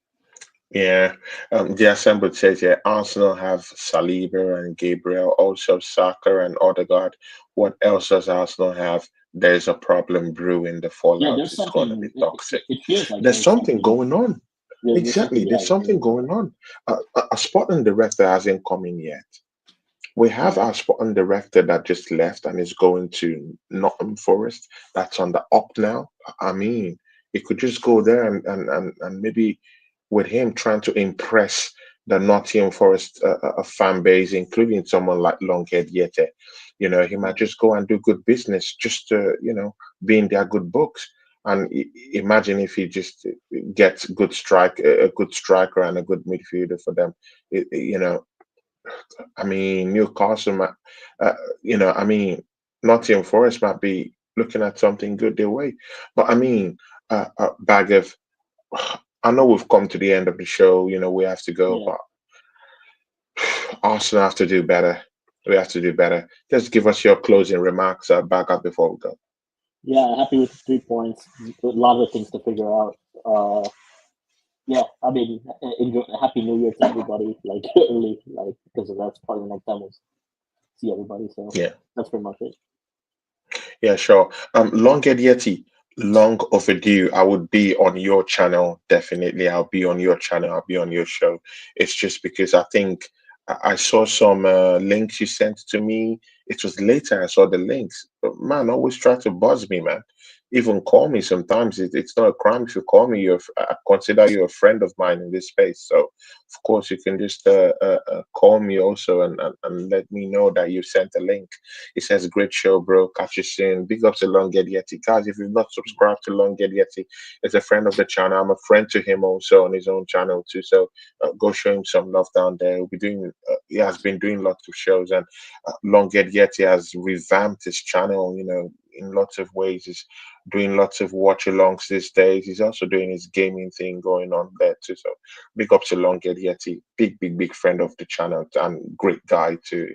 Yeah, the assembled says yeah, Arsenal have Saliba and Gabriel, also Saka and Odegaard. What else does Arsenal have? There's a problem brewing. The yeah, fallout there's is going to be something. toxic. It feels like There's there's something something. going on. There's something Exactly, there's behind the something scenes. going on. A Sporting director hasn't come in yet. We have our Sporting director that just left and is going to Nottingham Forest. That's on the up now. I mean, he could just go there and maybe with him trying to impress the Nottingham Forest fan base, including someone like Longhead Yete. He might just go and do good business just to, be in their good books. And imagine if he just gets a good striker and a good midfielder for them. You know, I mean, Newcastle, uh, I mean, Nottingham Forest might be looking at something good their way. But I mean, bag of, I know we've come to the end of the show. We have to go, Yeah, but Arsenal have to do better. We have to do better. Just give us your closing remarks, back up before we go. yeah. Happy with the 3 points. A lot of things to figure out. Yeah, I mean, enjoy, happy New Year to everybody. Like early, like because that's probably the next time we'll see everybody. So Yeah. that's pretty much it. Yeah, sure. Long Yeti, long overdue. I would be on your channel, definitely. I'll be on your channel. I'll be on your show. It's just because I think I saw some links you sent to me. It was later I saw the links. But man, always try to buzz me, man. Even call me sometimes. It's not a crime if you call me. I consider you a friend of mine in this space. So, of course, you can just call me also and let me know that you sent a link. It says, great show, bro. Catch you soon. Big ups to Long Yeti. Guys, if you've not subscribed to Long Yeti, it's a friend of the channel. I'm a friend to him also on his own channel too. So go show him some love down there. He has been doing lots of shows, and Long Yeti has revamped his channel, in lots of ways. He's doing lots of watch alongs these days. He's also doing his gaming thing going on there too. So big up to Long Yeti. Big, big, big friend of the channel and great guy too.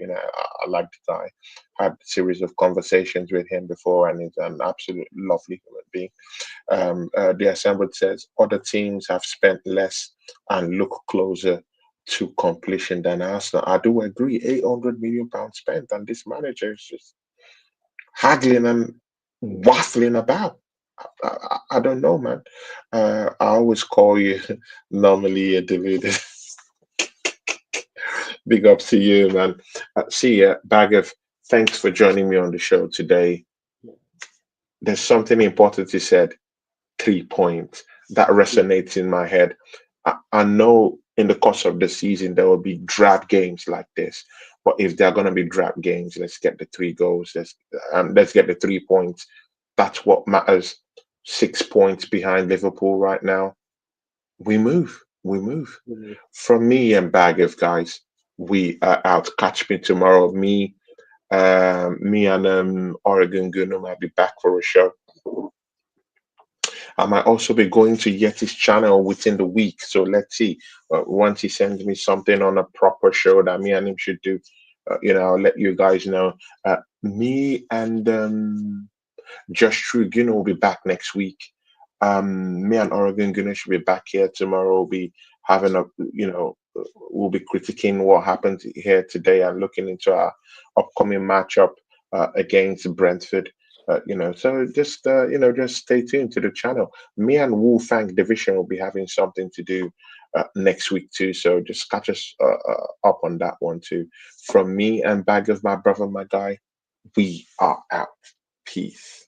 I like the guy. Had a series of conversations with him before, and he's an absolute lovely human being. The assembled says other teams have spent less and look closer to completion than Arsenal. I do agree. £800 million spent, and this manager is just haggling and waffling about. I don't know, man. I always call you normally a David. Big up to you, man. See ya, bag of. Thanks for joining me on the show today. Yeah, There's something important you said. 3 points that yeah, resonates in my head. I know in the course of the season there will be drab games like this, but if there are going to be drab games, let's get the 3 goals. Let's get the 3 points. That's what matters. 6 points behind Liverpool right now. We move. We move. yeah. From me and bag of guys, we are out. Catch me tomorrow. Me and Oregon Gunner might be back for a show. I might also be going to Yeti's channel within the week. So let's see. Once he sends me something on a proper show that me and him should do, I'll let you guys know. Me and Josh Trugino will be back next week. Me and Oregon Gunner should be back here tomorrow. We'll be having we'll be critiquing what happened here today and looking into our upcoming matchup against Brentford. So just stay tuned to the channel. Me and Wu Fang Division will be having something to do next week too. So just catch us up on that one too. From me and bag of my brother, my guy, we are out. Peace.